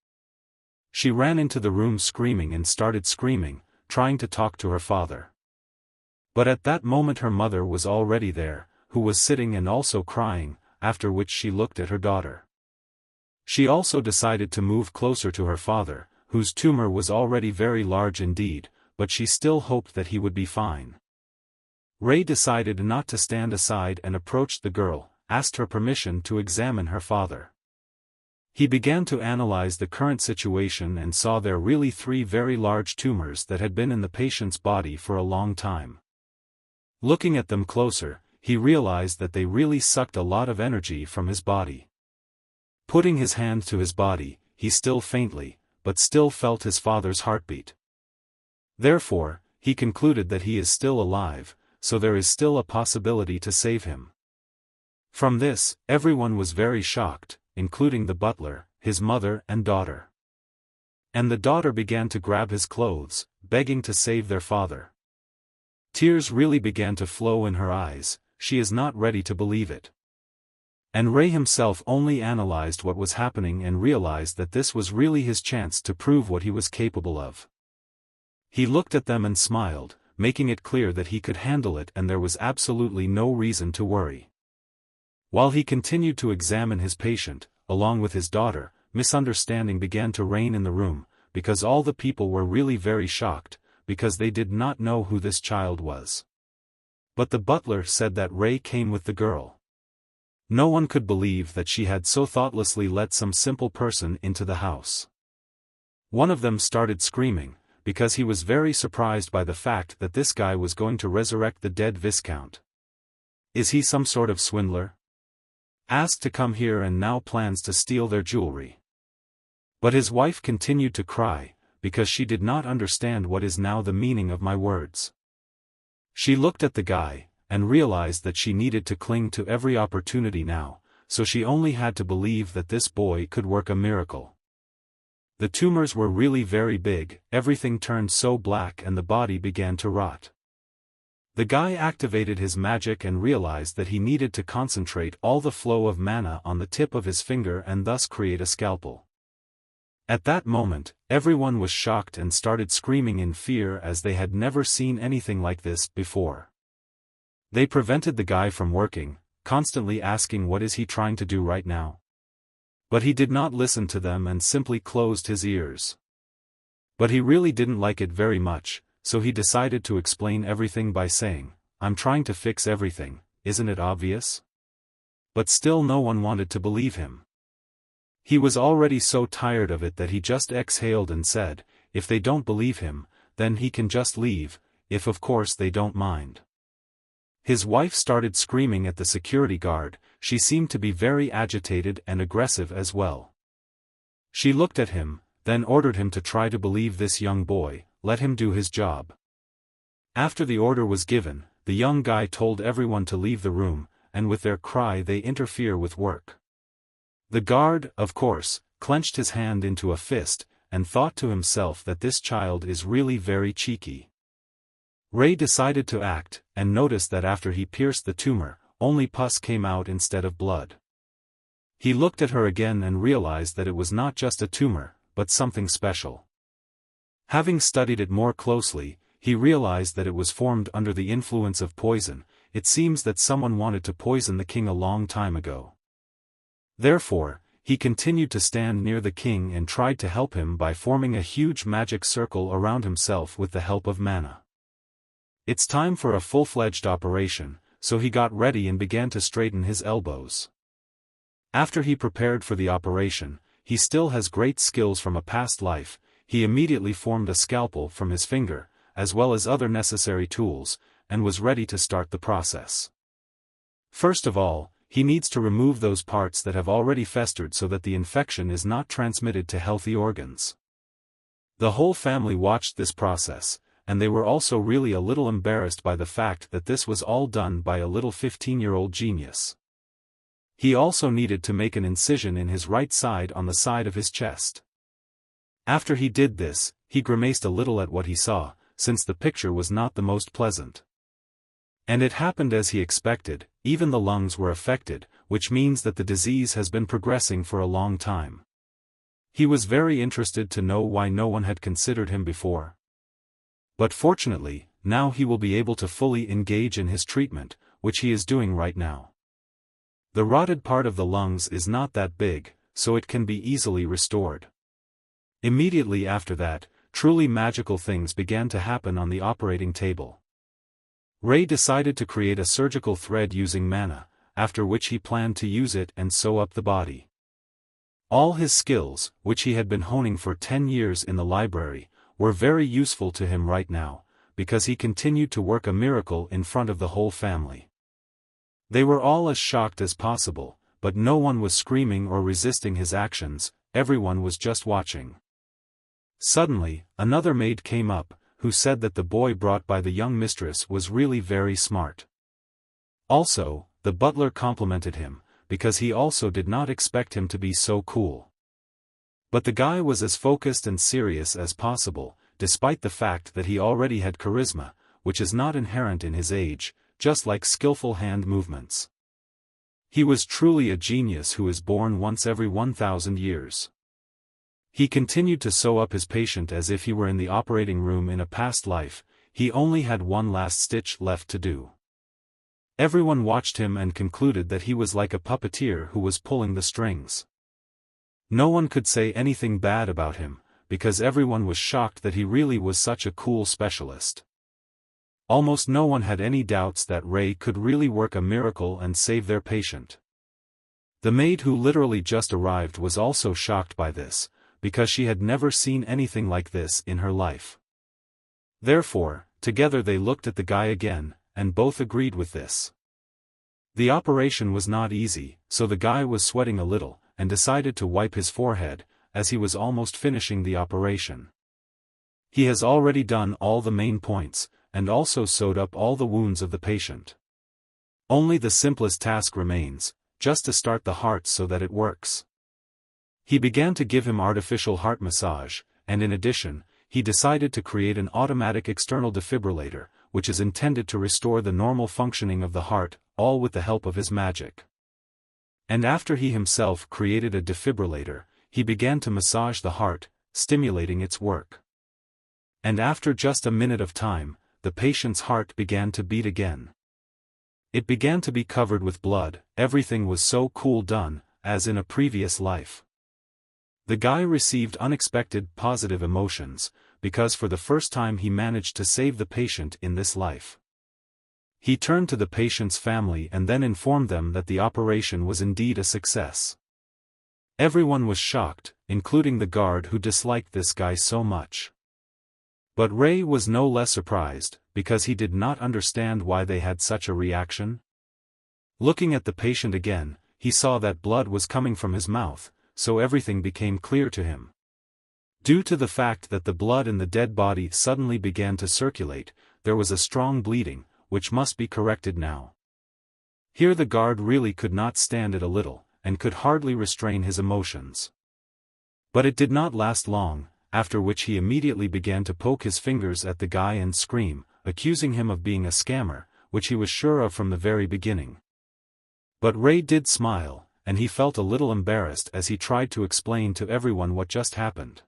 Speaker 1: She ran into the room screaming and started screaming, trying to talk to her father. But at that moment her mother was already there, who was sitting and also crying, after which she looked at her daughter. She also decided to move closer to her father, whose tumor was already very large indeed, but she still hoped that he would be fine. Ray decided not to stand aside and approached the girl, asked her permission to examine her father. He began to analyze the current situation and saw there really 3 very large tumors that had been in the patient's body for a long time. Looking at them closer, he realized that they really sucked a lot of energy from his body. Putting his hand to his body, he still faintly, but still felt his father's heartbeat. Therefore, he concluded that he is still alive, so there is still a possibility to save him. From this, everyone was very shocked, including the butler, his mother and daughter. And the daughter began to grab his clothes, begging to save their father. Tears really began to flow in her eyes. She is not ready to believe it. And Ray himself only analyzed what was happening and realized that this was really his chance to prove what he was capable of. He looked at them and smiled, making it clear that he could handle it and there was absolutely no reason to worry. While he continued to examine his patient, along with his daughter, misunderstanding began to reign in the room, because all the people were really very shocked, because they did not know who this child was. But the butler said that Ray came with the girl. No one could believe that she had so thoughtlessly let some simple person into the house. One of them started screaming, because he was very surprised by the fact that this guy was going to resurrect the dead Viscount. Is he some sort of swindler? Asked to come here and now plans to steal their jewelry. But his wife continued to cry, because she did not understand what is now the meaning of my words. She looked at the guy, and realized that she needed to cling to every opportunity now, so she only had to believe that this boy could work a miracle. The tumors were really very big, everything turned so black and the body began to rot. The guy activated his magic and realized that he needed to concentrate all the flow of mana on the tip of his finger and thus create a scalpel. At that moment, everyone was shocked and started screaming in fear as they had never seen anything like this before. They prevented the guy from working, constantly asking what is he trying to do right now. But he did not listen to them and simply closed his ears. But he really didn't like it very much, so he decided to explain everything by saying, "I'm trying to fix everything, isn't it obvious?" But still no one wanted to believe him. He was already so tired of it that he just exhaled and said, if they don't believe him, then he can just leave, if of course they don't mind. His wife started screaming at the security guard. She seemed to be very agitated and aggressive as well. She looked at him, then ordered him to try to believe this young boy, let him do his job. After the order was given, the young guy told everyone to leave the room, and with their cry they interfere with work. The guard, of course, clenched his hand into a fist, and thought to himself that this child is really very cheeky. Ray decided to act, and noticed that after he pierced the tumor, only pus came out instead of blood. He looked at her again and realized that it was not just a tumor, but something special. Having studied it more closely, he realized that it was formed under the influence of poison. It seems that someone wanted to poison the king a long time ago. Therefore, he continued to stand near the king and tried to help him by forming a huge magic circle around himself with the help of mana. It's time for a full-fledged operation, so he got ready and began to straighten his elbows. After he prepared for the operation, he still has great skills from a past life. He immediately formed a scalpel from his finger, as well as other necessary tools, and was ready to start the process. First of all, he needs to remove those parts that have already festered so that the infection is not transmitted to healthy organs. The whole family watched this process, and they were also really a little embarrassed by the fact that this was all done by a little 15-year-old genius. He also needed to make an incision in his right side on the side of his chest. After he did this, he grimaced a little at what he saw, since the picture was not the most pleasant. And it happened as he expected, even the lungs were affected, which means that the disease has been progressing for a long time. He was very interested to know why no one had considered him before. But fortunately, now he will be able to fully engage in his treatment, which he is doing right now. The rotted part of the lungs is not that big, so it can be easily restored. Immediately after that, truly magical things began to happen on the operating table. Ray decided to create a surgical thread using mana, after which he planned to use it and sew up the body. All his skills, which he had been honing for 10 years in the library, were very useful to him right now, because he continued to work a miracle in front of the whole family. They were all as shocked as possible, but no one was screaming or resisting his actions, everyone was just watching. Suddenly, another maid came up, who said that the boy brought by the young mistress was really very smart. Also, the butler complimented him, because he also did not expect him to be so cool. But the guy was as focused and serious as possible, despite the fact that he already had charisma, which is not inherent in his age, just like skillful hand movements. He was truly a genius who is born once every 1,000 years. He continued to sew up his patient as if he were in the operating room in a past life. He only had one last stitch left to do. Everyone watched him and concluded that he was like a puppeteer who was pulling the strings. No one could say anything bad about him, because everyone was shocked that he really was such a cool specialist. Almost no one had any doubts that Ray could really work a miracle and save their patient. The maid who literally just arrived was also shocked by this, because she had never seen anything like this in her life. Therefore, together they looked at the guy again, and both agreed with this. The operation was not easy, so the guy was sweating a little, and decided to wipe his forehead, as he was almost finishing the operation. He has already done all the main points, and also sewed up all the wounds of the patient. Only the simplest task remains, just to start the heart so that it works. He began to give him artificial heart massage, and in addition, he decided to create an automatic external defibrillator, which is intended to restore the normal functioning of the heart, all with the help of his magic. And after he himself created a defibrillator, he began to massage the heart, stimulating its work. And after just a minute of time, the patient's heart began to beat again. It began to be covered with blood, everything was so cool done, as in a previous life. The guy received unexpected positive emotions, because for the first time he managed to save the patient in this life. He turned to the patient's family and then informed them that the operation was indeed a success. Everyone was shocked, including the guard who disliked this guy so much. But Ray was no less surprised, because he did not understand why they had such a reaction. Looking at the patient again, he saw that blood was coming from his mouth, so everything became clear to him. Due to the fact that the blood in the dead body suddenly began to circulate, there was a strong bleeding, which must be corrected now. Here the guard really could not stand it a little, and could hardly restrain his emotions. But it did not last long, after which he immediately began to poke his fingers at the guy and scream, accusing him of being a scammer, which he was sure of from the very beginning. But Ray did smile, and he felt a little embarrassed as he tried to explain to everyone what just happened.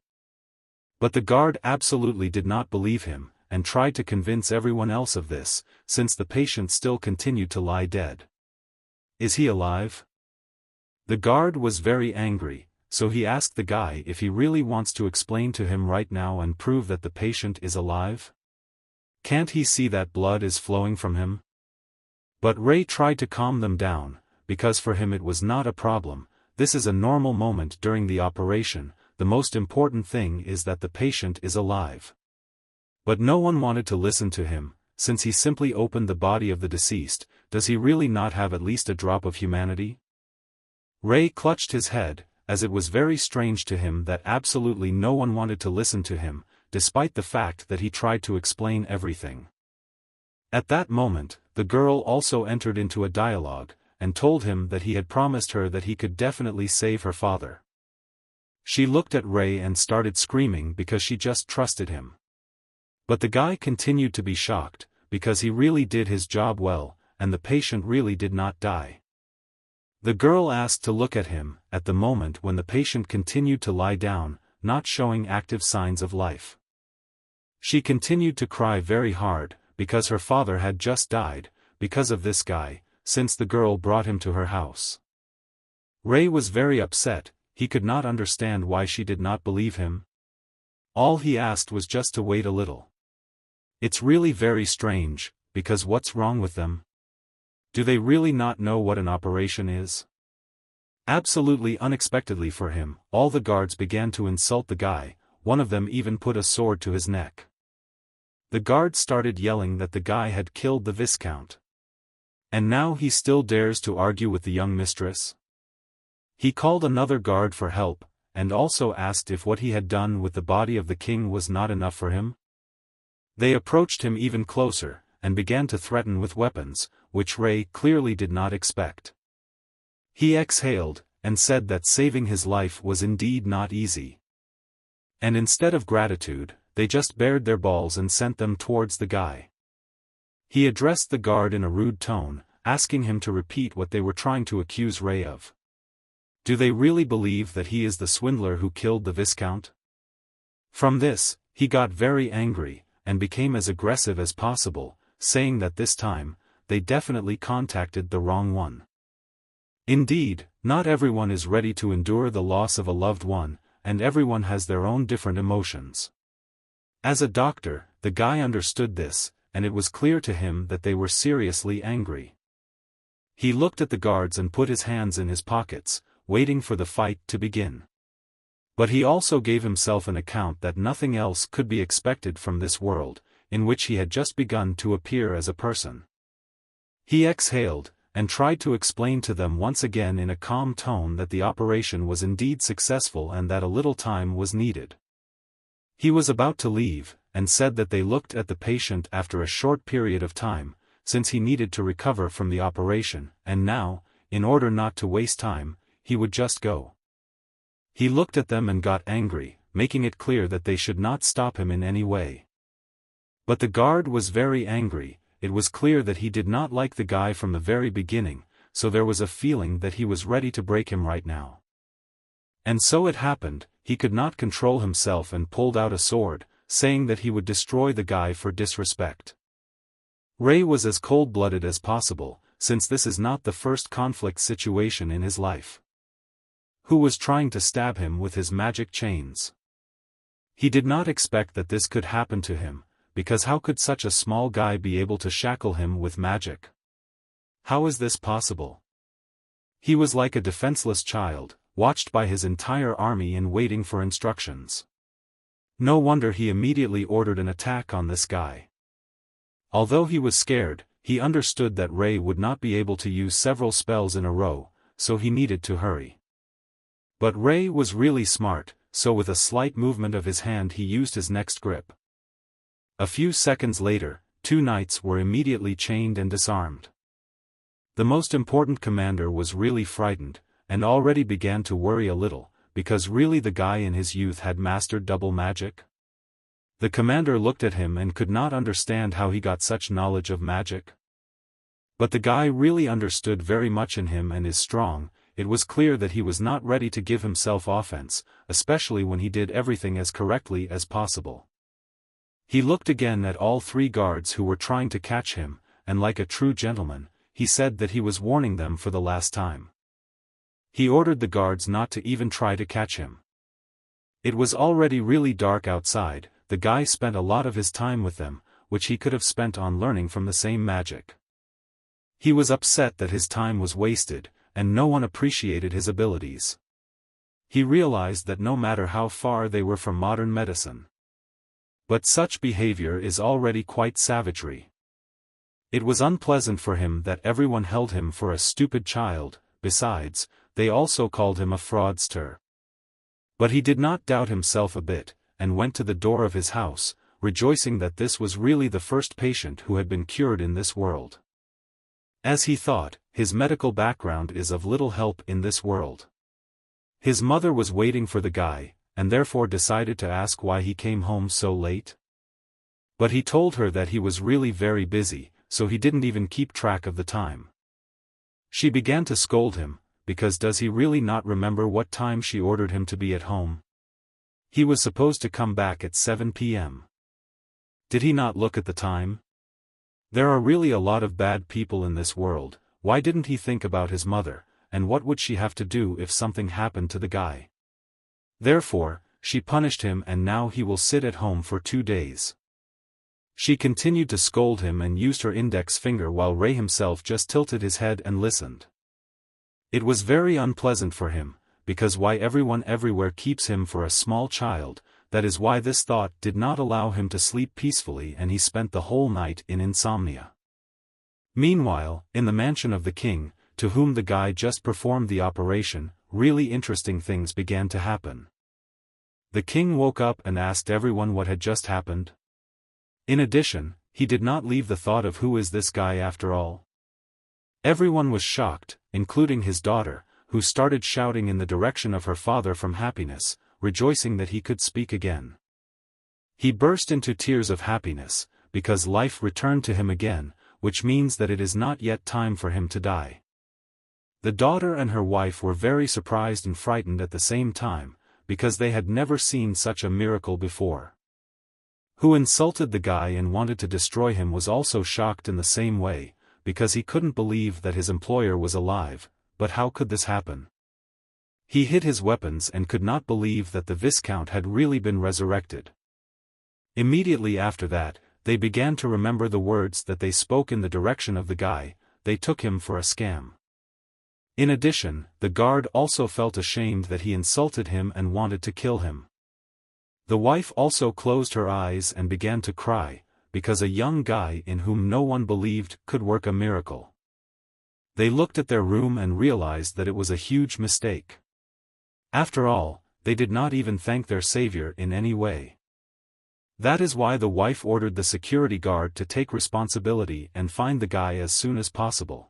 Speaker 1: But the guard absolutely did not believe him, and tried to convince everyone else of this, since the patient still continued to lie dead. Is he alive? The guard was very angry, so he asked the guy if he really wants to explain to him right now and prove that the patient is alive. Can't he see that blood is flowing from him? But Ray tried to calm them down, because for him it was not a problem. This is a normal moment during the operation, the most important thing is that the patient is alive. But no one wanted to listen to him, since he simply opened the body of the deceased. Does he really not have at least a drop of humanity? Ray clutched his head, as it was very strange to him that absolutely no one wanted to listen to him, despite the fact that he tried to explain everything. At that moment, the girl also entered into a dialogue, and told him that he had promised her that he could definitely save her father. She looked at Ray and started screaming because she just trusted him. But the guy continued to be shocked, because he really did his job well, and the patient really did not die. The girl asked to look at him, at the moment when the patient continued to lie down, not showing active signs of life. She continued to cry very hard, because her father had just died, because of this guy, since the girl brought him to her house. Ray was very upset, he could not understand why she did not believe him. All he asked was just to wait a little. It's really very strange, because what's wrong with them? Do they really not know what an operation is? Absolutely unexpectedly for him, all the guards began to insult the guy, one of them even put a sword to his neck. The guard started yelling that the guy had killed the Viscount. And now he still dares to argue with the young mistress? He called another guard for help, and also asked if what he had done with the body of the king was not enough for him. They approached him even closer, and began to threaten with weapons, which Ray clearly did not expect. He exhaled, and said that saving his life was indeed not easy. And instead of gratitude, they just bared their balls and sent them towards the guy. He addressed the guard in a rude tone, asking him to repeat what they were trying to accuse Ray of. Do they really believe that he is the swindler who killed the Viscount? From this, he got very angry, and became as aggressive as possible, saying that this time, they definitely contacted the wrong one. Indeed, not everyone is ready to endure the loss of a loved one, and everyone has their own different emotions. As a doctor, the guy understood this, and it was clear to him that they were seriously angry. He looked at the guards and put his hands in his pockets, waiting for the fight to begin. But he also gave himself an account that nothing else could be expected from this world, in which he had just begun to appear as a person. He exhaled, and tried to explain to them once again in a calm tone that the operation was indeed successful and that a little time was needed. He was about to leave, and said that they looked at the patient after a short period of time, since he needed to recover from the operation, and now, in order not to waste time, he would just go. He looked at them and got angry, making it clear that they should not stop him in any way. But the guard was very angry. It was clear that he did not like the guy from the very beginning, so there was a feeling that he was ready to break him right now. And so it happened, he could not control himself and pulled out a sword, saying that he would destroy the guy for disrespect. Rei was as cold-blooded as possible, since this is not the first conflict situation in his life. Who was trying to stab him with his magic chains? He did not expect that this could happen to him, because how could such a small guy be able to shackle him with magic? How is this possible? He was like a defenseless child, watched by his entire army and waiting for instructions. No wonder he immediately ordered an attack on this guy. Although he was scared, he understood that Rei would not be able to use several spells in a row, so he needed to hurry. But Rei was really smart, so with a slight movement of his hand he used his next grip. A few seconds later, 2 knights were immediately chained and disarmed. The most important commander was really frightened, and already began to worry a little, because really the guy in his youth had mastered double magic? The commander looked at him and could not understand how he got such knowledge of magic. But the guy really understood very much in him and is strong. It was clear that he was not ready to give himself offense, especially when he did everything as correctly as possible. He looked again at all 3 guards who were trying to catch him, and like a true gentleman, he said that he was warning them for the last time. He ordered the guards not to even try to catch him. It was already really dark outside. The guy spent a lot of his time with them, which he could have spent on learning from the same magic. He was upset that his time was wasted, and no one appreciated his abilities. He realized that no matter how far they were from modern medicine. But such behavior is already quite savagery. It was unpleasant for him that everyone held him for a stupid child. Besides, they also called him a fraudster. But he did not doubt himself a bit, and went to the door of his house, rejoicing that this was really the first patient who had been cured in this world. As he thought, his medical background is of little help in this world. His mother was waiting for the guy, and therefore decided to ask why he came home so late. But he told her that he was really very busy, so he didn't even keep track of the time. She began to scold him, because does he really not remember what time she ordered him to be at home? He was supposed to come back at 7 p.m. Did he not look at the time? There are really a lot of bad people in this world. Why didn't he think about his mother, and what would she have to do if something happened to the guy? Therefore, she punished him and now he will sit at home for 2 days. She continued to scold him and used her index finger while Rei himself just tilted his head and listened. It was very unpleasant for him, because why everyone everywhere keeps him for a small child. That is why this thought did not allow him to sleep peacefully and he spent the whole night in insomnia. Meanwhile, in the mansion of the king, to whom the guy just performed the operation, really interesting things began to happen. The king woke up and asked everyone what had just happened. In addition, he did not leave the thought of who is this guy after all. Everyone was shocked, including his daughter, who started shouting in the direction of her father from happiness, rejoicing that he could speak again. He burst into tears of happiness, because life returned to him again, which means that it is not yet time for him to die. The daughter and her wife were very surprised and frightened at the same time, because they had never seen such a miracle before. Who insulted the guy and wanted to destroy him was also shocked in the same way, because he couldn't believe that his employer was alive. But how could this happen? He hid his weapons and could not believe that the Viscount had really been resurrected. Immediately after that, they began to remember the words that they spoke in the direction of the guy. They took him for a scam. In addition, the guard also felt ashamed that he insulted him and wanted to kill him. The wife also closed her eyes and began to cry, because a young guy in whom no one believed could work a miracle. They looked at their room and realized that it was a huge mistake. After all, they did not even thank their savior in any way. That is why the wife ordered the security guard to take responsibility and find the guy as soon as possible.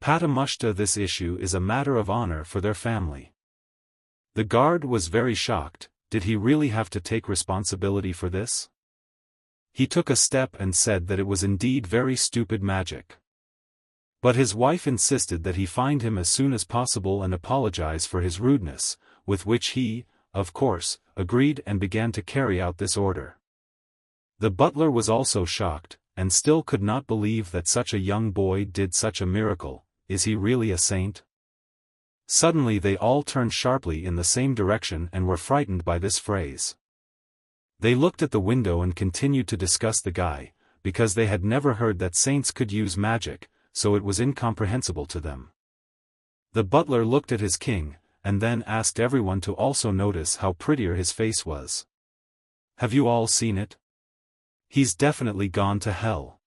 Speaker 1: Patamushta, this issue is a matter of honor for their family. The guard was very shocked. Did he really have to take responsibility for this? He took a step and said that it was indeed very stupid magic. But his wife insisted that he find him as soon as possible and apologize for his rudeness, with which he, of course, agreed and began to carry out this order. The butler was also shocked, and still could not believe that such a young boy did such a miracle. Is he really a saint? Suddenly they all turned sharply in the same direction and were frightened by this phrase. They looked at the window and continued to discuss the guy, because they had never heard that saints could use magic, so it was incomprehensible to them. The butler looked at his king, and then asked everyone to also notice how prettier his face was. Have you all seen it? He's definitely gone to hell.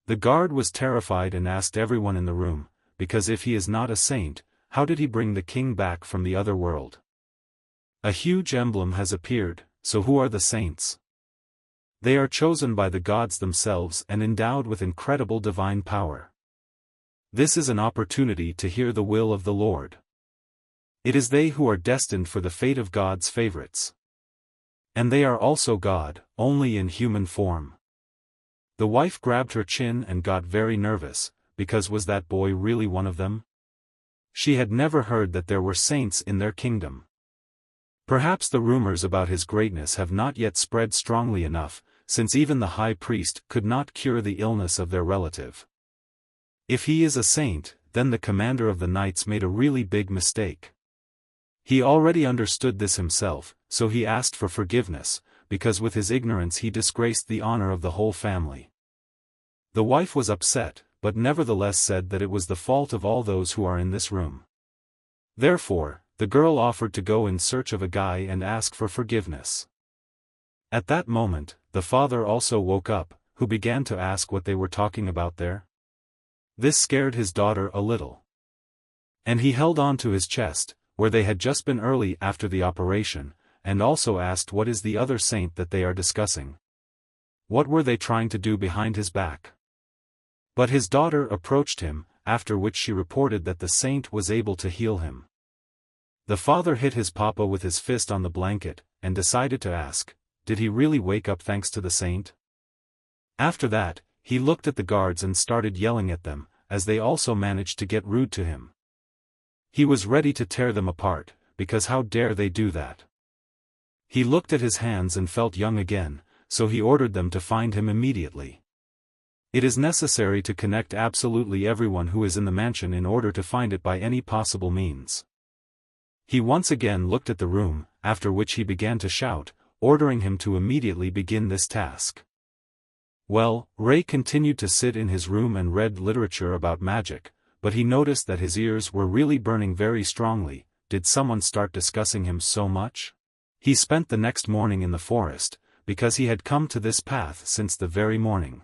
Speaker 1: The guard was terrified and asked everyone in the room, because if he is not a saint, how did he bring the king back from the other world? A huge emblem has appeared, so who are the saints? They are chosen by the gods themselves and endowed with incredible divine power. This is an opportunity to hear the will of the Lord. It is they who are destined for the fate of God's favorites. And they are also God, only in human form. The wife grabbed her chin and got very nervous, because was that boy really one of them? She had never heard that there were saints in their kingdom. Perhaps the rumors about his greatness have not yet spread strongly enough, since even the high priest could not cure the illness of their relative. If he is a saint, then the commander of the knights made a really big mistake. He already understood this himself, so he asked for forgiveness, because with his ignorance he disgraced the honor of the whole family. The wife was upset, but nevertheless said that it was the fault of all those who are in this room. Therefore, the girl offered to go in search of a guy and ask for forgiveness. At that moment, the father also woke up, who began to ask what they were talking about there. This scared his daughter a little. And he held on to his chest, where they had just been early after the operation, and also asked what is the other saint that they are discussing. What were they trying to do behind his back? But his daughter approached him, after which she reported that the saint was able to heal him. The father hit his papa with his fist on the blanket, and decided to ask, did he really wake up thanks to the saint? After that, he looked at the guards and started yelling at them, as they also managed to get rude to him. He was ready to tear them apart, because how dare they do that? He looked at his hands and felt young again, so he ordered them to find him immediately. It is necessary to connect absolutely everyone who is in the mansion in order to find it by any possible means. He once again looked at the room, after which he began to shout, ordering him to immediately begin this task. Well, Ray continued to sit in his room and read literature about magic, but he noticed that his ears were really burning very strongly. Did someone start discussing him so much? He spent the next morning in the forest, because he had come to this path since the very morning.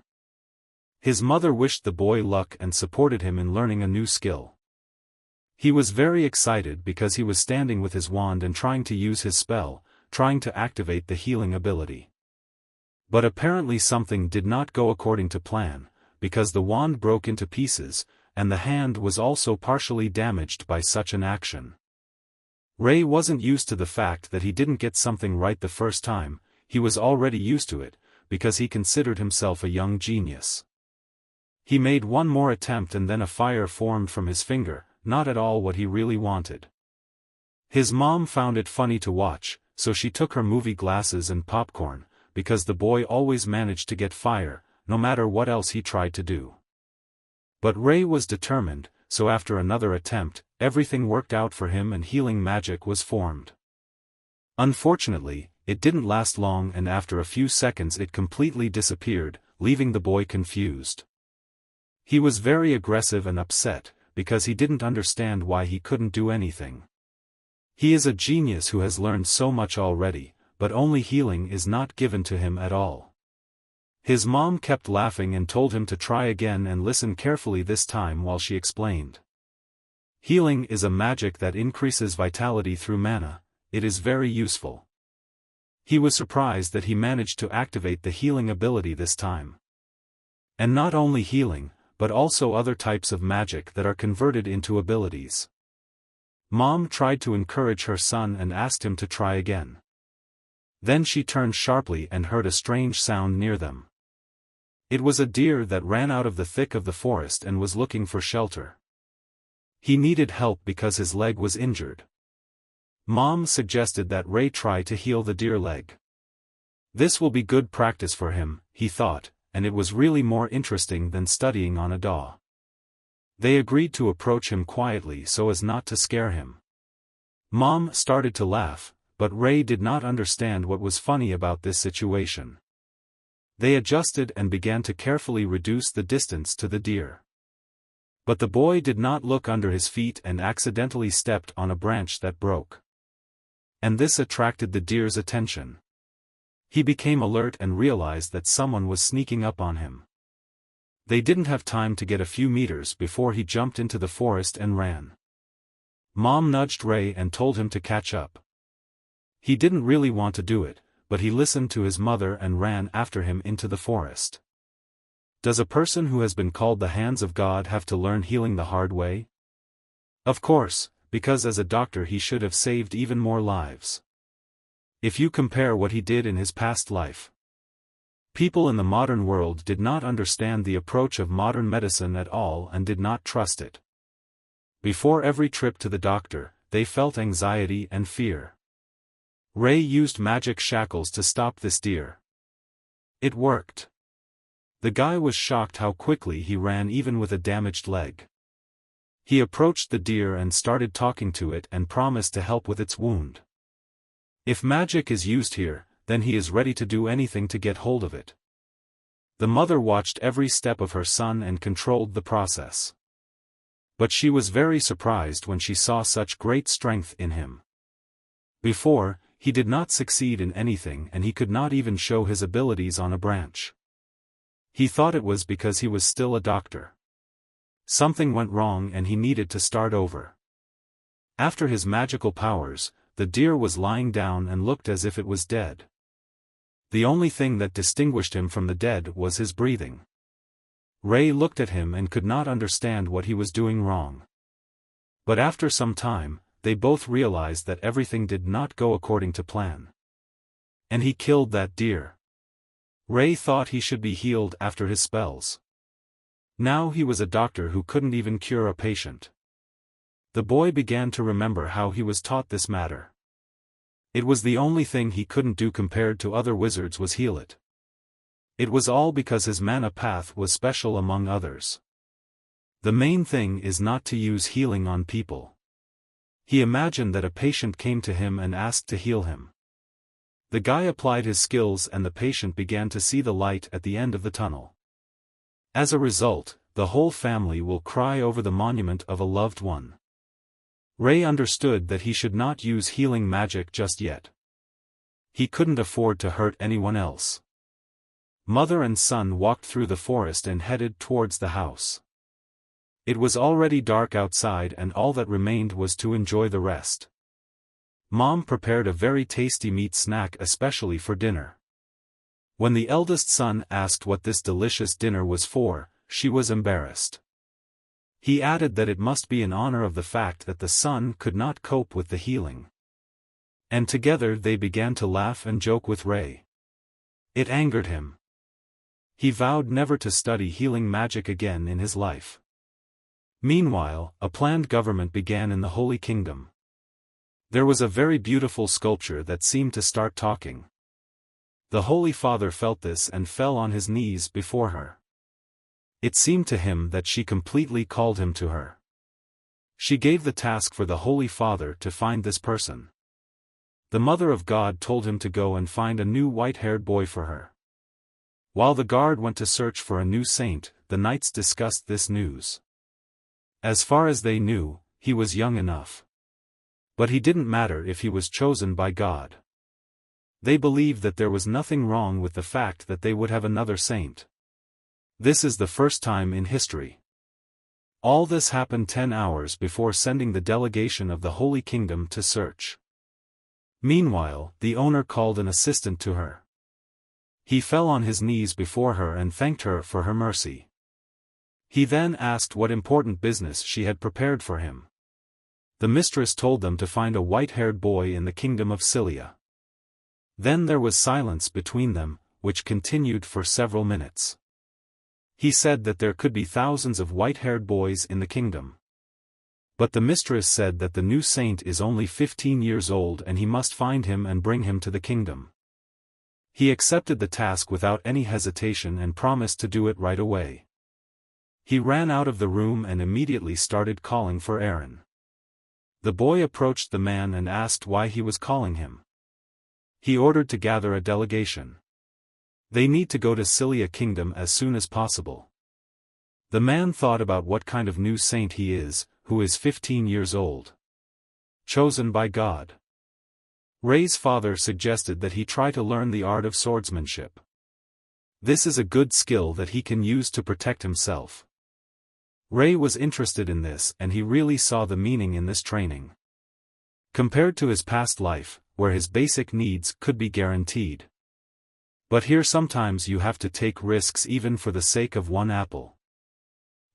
Speaker 1: His mother wished the boy luck and supported him in learning a new skill. He was very excited because he was standing with his wand and trying to use his spell, trying to activate the healing ability. But apparently something did not go according to plan, because the wand broke into pieces, and the hand was also partially damaged by such an action. Ray wasn't used to the fact that he didn't get something right the first time. He was already used to it, because he considered himself a young genius. He made one more attempt and then a fire formed from his finger, not at all what he really wanted. His mom found it funny to watch, so she took her movie glasses and popcorn, because the boy always managed to get fire, no matter what else he tried to do. But Ray was determined, so after another attempt, everything worked out for him and healing magic was formed. Unfortunately, it didn't last long and after a few seconds it completely disappeared, leaving the boy confused. He was very aggressive and upset, because he didn't understand why he couldn't do anything. He is a genius who has learned so much already, but only healing is not given to him at all. His mom kept laughing and told him to try again and listen carefully this time while she explained. Healing is a magic that increases vitality through mana. It is very useful. He was surprised that he managed to activate the healing ability this time. And not only healing, but also other types of magic that are converted into abilities. Mom tried to encourage her son and asked him to try again. Then she turned sharply and heard a strange sound near them. It was a deer that ran out of the thick of the forest and was looking for shelter. He needed help because his leg was injured. Mom suggested that Ray try to heal the deer leg. This will be good practice for him, he thought, and it was really more interesting than studying on a DAW. They agreed to approach him quietly so as not to scare him. Mom started to laugh, but Ray did not understand what was funny about this situation. They adjusted and began to carefully reduce the distance to the deer. But the boy did not look under his feet and accidentally stepped on a branch that broke. And this attracted the deer's attention. He became alert and realized that someone was sneaking up on him. They didn't have time to get a few meters before he jumped into the forest and ran. Mom nudged Ray and told him to catch up. He didn't really want to do it, but he listened to his mother and ran after him into the forest. Does a person who has been called the hands of God have to learn healing the hard way? Of course, because as a doctor he should have saved even more lives. If you compare what he did in his past life. People in the modern world did not understand the approach of modern medicine at all and did not trust it. Before every trip to the doctor, they felt anxiety and fear. Ray used magic shackles to stop this deer. It worked. The guy was shocked how quickly he ran even with a damaged leg. He approached the deer and started talking to it and promised to help with its wound. If magic is used here, then he is ready to do anything to get hold of it. The mother watched every step of her son and controlled the process. But she was very surprised when she saw such great strength in him. Before, he did not succeed in anything and he could not even show his abilities on a branch. He thought it was because he was still a doctor. Something went wrong and he needed to start over. After his magical powers, the deer was lying down and looked as if it was dead. The only thing that distinguished him from the dead was his breathing. Ray looked at him and could not understand what he was doing wrong. But after some time, they both realized that everything did not go according to plan. And he killed that deer. Ray thought he should be healed after his spells. Now he was a doctor who couldn't even cure a patient. The boy began to remember how he was taught this matter. It was the only thing he couldn't do compared to other wizards was heal it. It was all because his mana path was special among others. The main thing is not to use healing on people. He imagined that a patient came to him and asked to heal him. The guy applied his skills and the patient began to see the light at the end of the tunnel. As a result, the whole family will cry over the monument of a loved one. Ray understood that he should not use healing magic just yet. He couldn't afford to hurt anyone else. Mother and son walked through the forest and headed towards the house. It was already dark outside and all that remained was to enjoy the rest. Mom prepared a very tasty meat snack especially for dinner. When the eldest son asked what this delicious dinner was for, she was embarrassed. He added that it must be in honor of the fact that the son could not cope with the healing. And together they began to laugh and joke with Ray. It angered him. He vowed never to study healing magic again in his life. Meanwhile, a planned government began in the Holy Kingdom. There was a very beautiful sculpture that seemed to start talking. The Holy Father felt this and fell on his knees before her. It seemed to him that she completely called him to her. She gave the task for the Holy Father to find this person. The Mother of God told him to go and find a new white-haired boy for her. While the guard went to search for a new saint, the knights discussed this news. As far as they knew, he was young enough. But he didn't matter if he was chosen by God. They believed that there was nothing wrong with the fact that they would have another saint. This is the first time in history. All this happened 10 hours before sending the delegation of the Holy Kingdom to search. Meanwhile, the owner called an assistant to her. He fell on his knees before her and thanked her for her mercy. He then asked what important business she had prepared for him. The mistress told them to find a white-haired boy in the kingdom of Cilia. Then there was silence between them, which continued for several minutes. He said that there could be thousands of white-haired boys in the kingdom. But the mistress said that the new saint is only 15 years old and he must find him and bring him to the kingdom. He accepted the task without any hesitation and promised to do it right away. He ran out of the room and immediately started calling for Aaron. The boy approached the man and asked why he was calling him. He ordered to gather a delegation. They need to go to Cilia Kingdom as soon as possible. The man thought about what kind of new saint he is, who is 15 years old. Chosen by God. Rei's father suggested that he try to learn the art of swordsmanship. This is a good skill that he can use to protect himself. Rei was interested in this and he really saw the meaning in this training. Compared to his past life, where his basic needs could be guaranteed. But here sometimes you have to take risks even for the sake of one apple.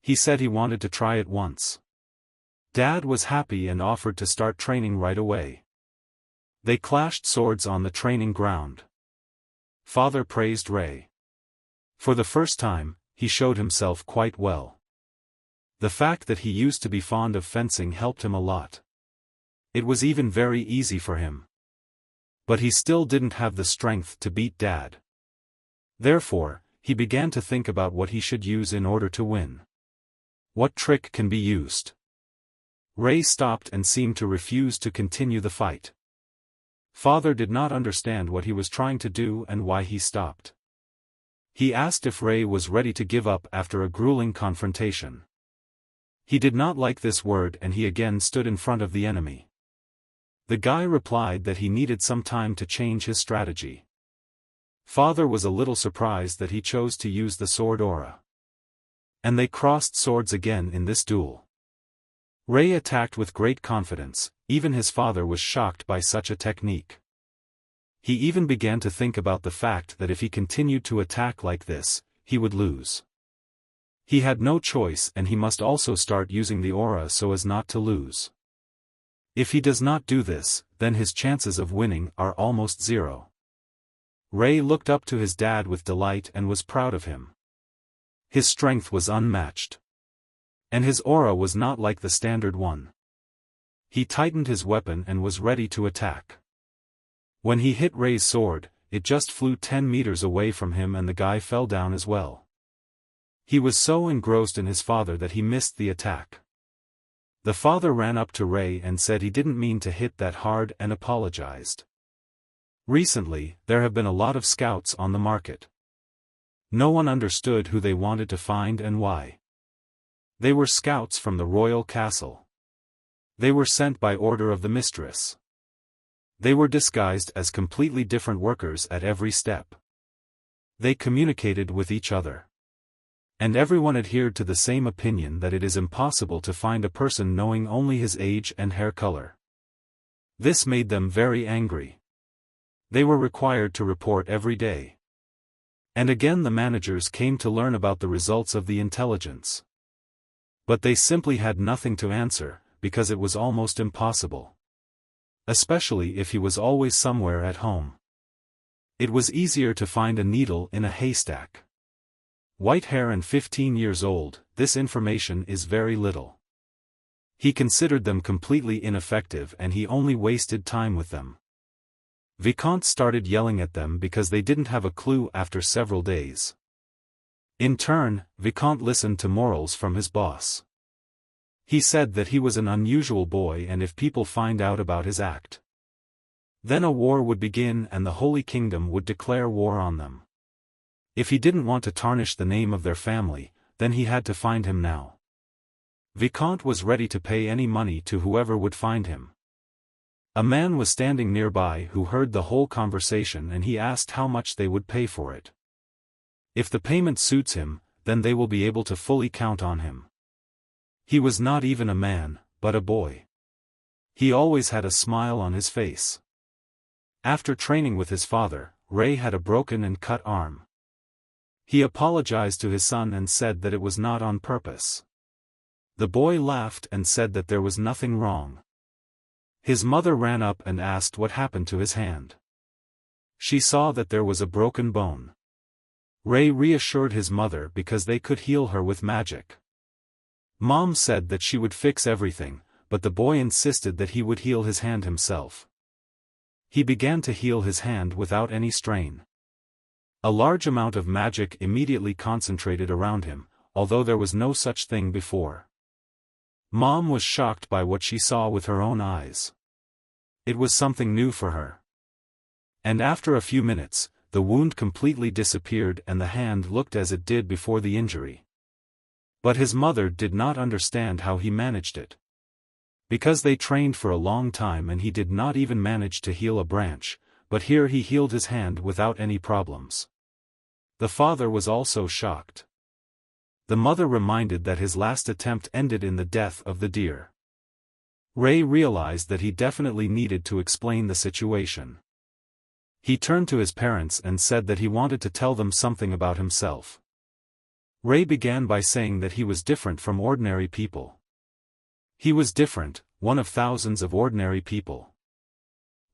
Speaker 1: He said he wanted to try it once. Dad was happy and offered to start training right away. They clashed swords on the training ground. Father praised Rei. For the first time, he showed himself quite well. The fact that he used to be fond of fencing helped him a lot. It was even very easy for him. But he still didn't have the strength to beat Dad. Therefore, he began to think about what he should use in order to win. What trick can be used? Rei stopped and seemed to refuse to continue the fight. Father did not understand what he was trying to do and why he stopped. He asked if Rei was ready to give up after a grueling confrontation. He did not like this word and he again stood in front of the enemy. The guy replied that he needed some time to change his strategy. Father was a little surprised that he chose to use the sword aura. And they crossed swords again in this duel. Rei attacked with great confidence, even his father was shocked by such a technique. He even began to think about the fact that if he continued to attack like this, he would lose. He had no choice and he must also start using the aura so as not to lose. If he does not do this, then his chances of winning are almost zero. Rei looked up to his dad with delight and was proud of him. His strength was unmatched. And his aura was not like the standard one. He tightened his weapon and was ready to attack. When he hit Rei's sword, it just flew 10 meters away from him and the guy fell down as well. He was so engrossed in his father that he missed the attack. The father ran up to Rei and said he didn't mean to hit that hard and apologized. Recently, there have been a lot of scouts on the market. No one understood who they wanted to find and why. They were scouts from the royal castle. They were sent by order of the mistress. They were disguised as completely different workers at every step. They communicated with each other. And everyone adhered to the same opinion that it is impossible to find a person knowing only his age and hair color. This made them very angry. They were required to report every day. And again the managers came to learn about the results of the intelligence. But they simply had nothing to answer, because it was almost impossible. Especially if he was always somewhere at home. It was easier to find a needle in a haystack. White hair and 15 years old, this information is very little. He considered them completely ineffective and he only wasted time with them. Vicomte started yelling at them because they didn't have a clue after several days. In turn, Vicomte listened to morals from his boss. He said that he was an unusual boy and if people find out about his act, then a war would begin and the Holy Kingdom would declare war on them. If he didn't want to tarnish the name of their family, then he had to find him now. Vicomte was ready to pay any money to whoever would find him. A man was standing nearby who heard the whole conversation and he asked how much they would pay for it. If the payment suits him, then they will be able to fully count on him. He was not even a man, but a boy. He always had a smile on his face. After training with his father, Ray had a broken and cut arm. He apologized to his son and said that it was not on purpose. The boy laughed and said that there was nothing wrong. His mother ran up and asked what happened to his hand. She saw that there was a broken bone. Ray reassured his mother because they could heal her with magic. Mom said that she would fix everything, but the boy insisted that he would heal his hand himself. He began to heal his hand without any strain. A large amount of magic immediately concentrated around him, although there was no such thing before. Mom was shocked by what she saw with her own eyes. It was something new for her. And after a few minutes, the wound completely disappeared and the hand looked as it did before the injury. But his mother did not understand how he managed it. Because they trained for a long time and he did not even manage to heal a branch, but here he healed his hand without any problems. The father was also shocked. The mother reminded that his last attempt ended in the death of the deer. Ray realized that he definitely needed to explain the situation. He turned to his parents and said that he wanted to tell them something about himself. Ray began by saying that he was different from ordinary people. He was different, one of thousands of ordinary people.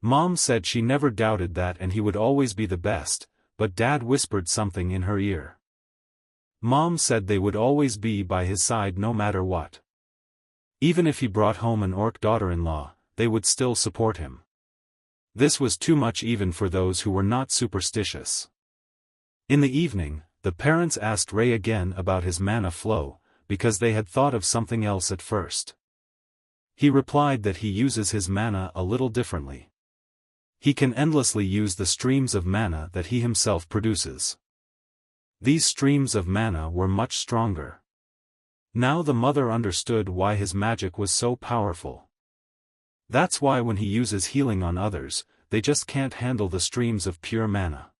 Speaker 1: Mom said she never doubted that and he would always be the best, but Dad whispered something in her ear. Mom said they would always be by his side no matter what. Even if he brought home an orc daughter-in-law, they would still support him. This was too much even for those who were not superstitious. In the evening, the parents asked Ray again about his mana flow, because they had thought of something else at first. He replied that he uses his mana a little differently. He can endlessly use the streams of mana that he himself produces. These streams of mana were much stronger. Now the mother understood why his magic was so powerful. That's why when he uses healing on others, they just can't handle the streams of pure mana.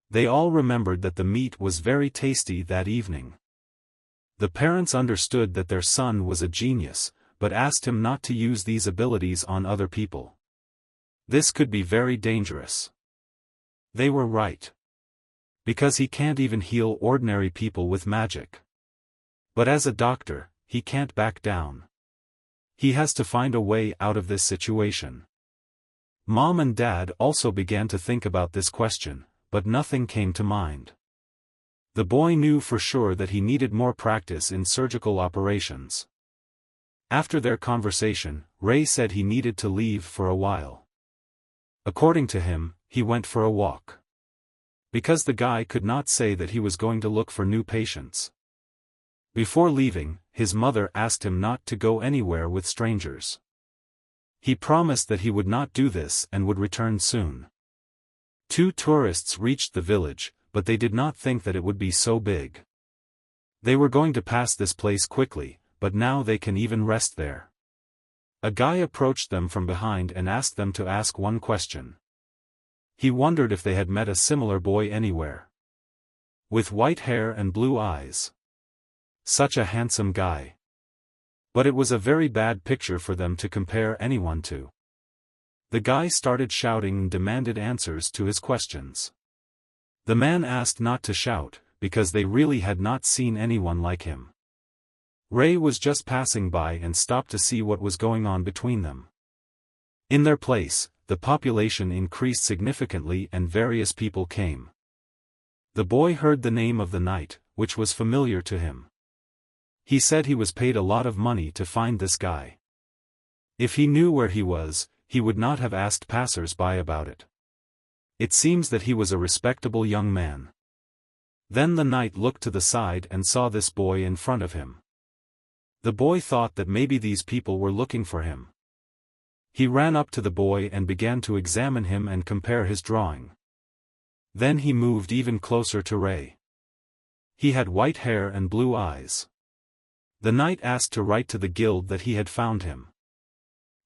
Speaker 1: They all remembered that the meat was very tasty that evening. The parents understood that their son was a genius, but asked him not to use these abilities on other people. This could be very dangerous. They were right. Because he can't even heal ordinary people with magic. But as a doctor, he can't back down. He has to find a way out of this situation. Mom and Dad also began to think about this question, but nothing came to mind. The boy knew for sure that he needed more practice in surgical operations. After their conversation, Ray said he needed to leave for a while. According to him, he went for a walk. Because the guy could not say that he was going to look for new patients. Before leaving, his mother asked him not to go anywhere with strangers. He promised that he would not do this and would return soon. 2 tourists reached the village, but they did not think that it would be so big. They were going to pass this place quickly, but now they can even rest there. A guy approached them from behind and asked them to ask one question. He wondered if they had met a similar boy anywhere. With white hair and blue eyes. Such a handsome guy. But it was a very bad picture for them to compare anyone to. The guy started shouting and demanded answers to his questions. The man asked not to shout, because they really had not seen anyone like him. Ray was just passing by and stopped to see what was going on between them. In their place, the population increased significantly and various people came. The boy heard the name of the knight, which was familiar to him. He said he was paid a lot of money to find this guy. If he knew where he was, he would not have asked passers-by about it. It seems that he was a respectable young man. Then the knight looked to the side and saw this boy in front of him. The boy thought that maybe these people were looking for him. He ran up to the boy and began to examine him and compare his drawing. Then he moved even closer to Ray. He had white hair and blue eyes. The knight asked to write to the guild that he had found him.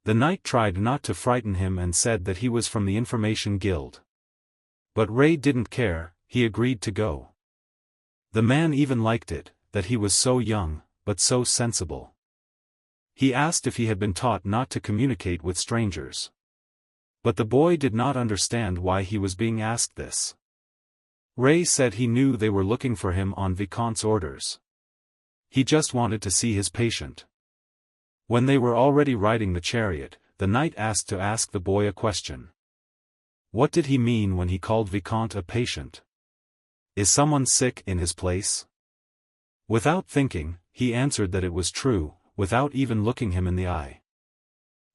Speaker 1: The knight tried not to frighten him and said that he was from the Information Guild. But Ray didn't care, he agreed to go. The man even liked it, that he was so young, but so sensible. He asked if he had been taught not to communicate with strangers. But the boy did not understand why he was being asked this. Ray said he knew they were looking for him on Vicomte's orders. He just wanted to see his patient. When they were already riding the chariot, the knight asked the boy a question. What did he mean when he called Vicomte a patient? Is someone sick in his place? Without thinking, he answered that it was true, without even looking him in the eye.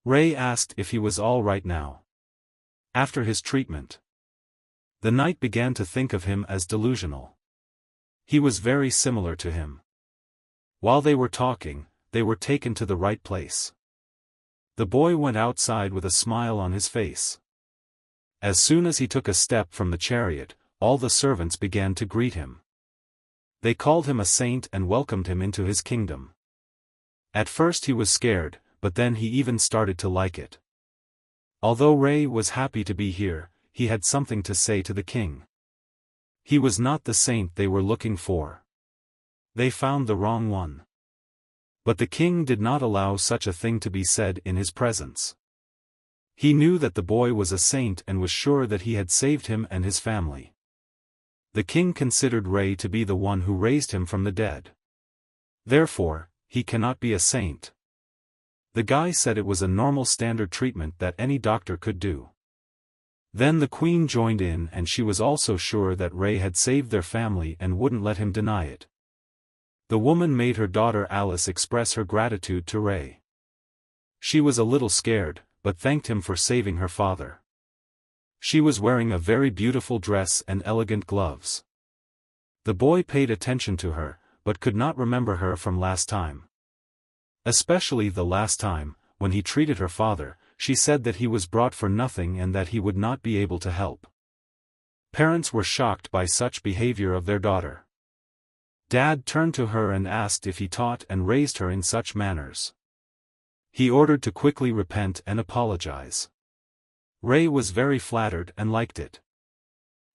Speaker 1: Ray asked if he was all right now. After his treatment. The knight began to think of him as delusional. He was very similar to him. While they were talking, they were taken to the right place. The boy went outside with a smile on his face. As soon as he took a step from the chariot, all the servants began to greet him. They called him a saint and welcomed him into his kingdom. At first he was scared, but then he even started to like it. Although Ray was happy to be here, he had something to say to the king. He was not the saint they were looking for. They found the wrong one. But the king did not allow such a thing to be said in his presence. He knew that the boy was a saint and was sure that he had saved him and his family. The king considered Ray to be the one who raised him from the dead. Therefore, he cannot be a saint. The guy said it was a normal standard treatment that any doctor could do. Then the queen joined in and she was also sure that Ray had saved their family and wouldn't let him deny it. The woman made her daughter Alice express her gratitude to Ray. She was a little scared, but thanked him for saving her father. She was wearing a very beautiful dress and elegant gloves. The boy paid attention to her, but could not remember her from last time. Especially the last time, when he treated her father, she said that he was brought for nothing and that he would not be able to help. Parents were shocked by such behavior of their daughter. Dad turned to her and asked if he taught and raised her in such manners. He ordered to quickly repent and apologize. Ray was very flattered and liked it.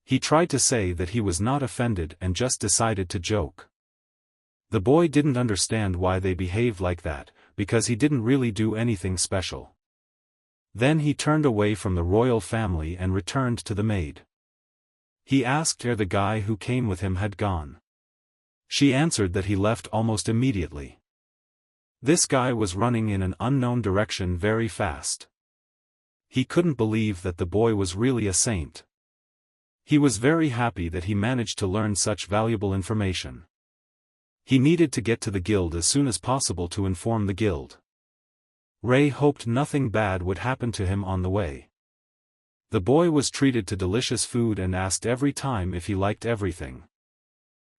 Speaker 1: He tried to say that he was not offended and just decided to joke. The boy didn't understand why they behaved like that, because he didn't really do anything special. Then he turned away from the royal family and returned to the maid. He asked where the guy who came with him had gone. She answered that he left almost immediately. This guy was running in an unknown direction very fast. He couldn't believe that the boy was really a saint. He was very happy that he managed to learn such valuable information. He needed to get to the guild as soon as possible to inform the guild. Ray hoped nothing bad would happen to him on the way. The boy was treated to delicious food and asked every time if he liked everything.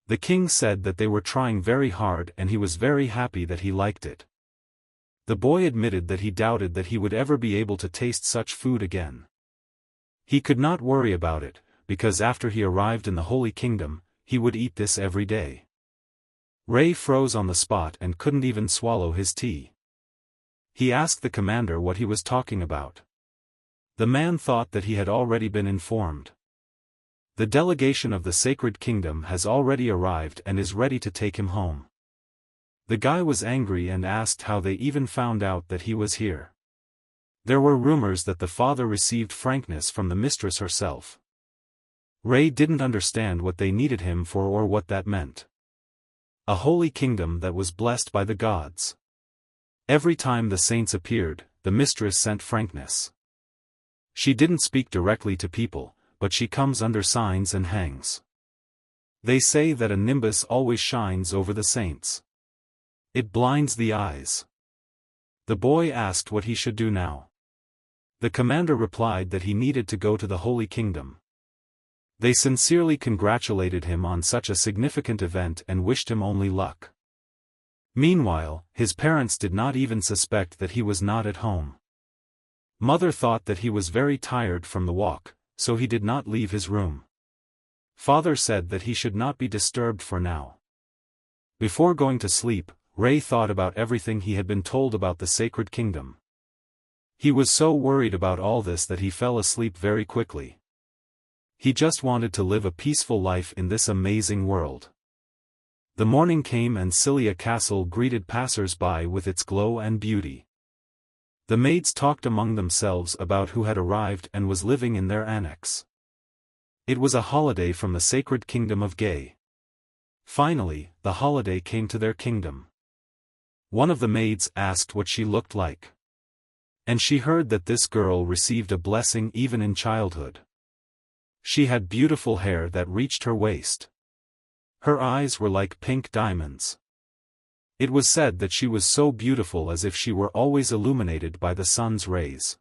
Speaker 1: The king said that they were trying very hard and he was very happy that he liked it. The boy admitted that he doubted that he would ever be able to taste such food again. He could not worry about it, because after he arrived in the Holy Kingdom, he would eat this every day. Ray froze on the spot and couldn't even swallow his tea. He asked the commander what he was talking about. The man thought that he had already been informed. The delegation of the Sacred Kingdom has already arrived and is ready to take him home. The guy was angry and asked how they even found out that he was here. There were rumors that the father received frankness from the mistress herself. Ray didn't understand what they needed him for or what that meant. A holy kingdom that was blessed by the gods. Every time the saints appeared, the mistress sent frankness. She didn't speak directly to people, but she comes under signs and hangs. They say that a nimbus always shines over the saints. It blinds the eyes. The boy asked what he should do now. The commander replied that he needed to go to the Holy Kingdom. They sincerely congratulated him on such a significant event and wished him only luck. Meanwhile, his parents did not even suspect that he was not at home. Mother thought that he was very tired from the walk, so he did not leave his room. Father said that he should not be disturbed for now. Before going to sleep, Ray thought about everything he had been told about the Sacred Kingdom. He was so worried about all this that he fell asleep very quickly. He just wanted to live a peaceful life in this amazing world. The morning came and Cilia Castle greeted passers-by with its glow and beauty. The maids talked among themselves about who had arrived and was living in their annex. It was a holiday from the sacred kingdom of Gay. Finally, the holiday came to their kingdom. One of the maids asked what she looked like. And she heard that this girl received a blessing even in childhood. She had beautiful hair that reached her waist. Her eyes were like pink diamonds. It was said that she was so beautiful as if she were always illuminated by the sun's rays.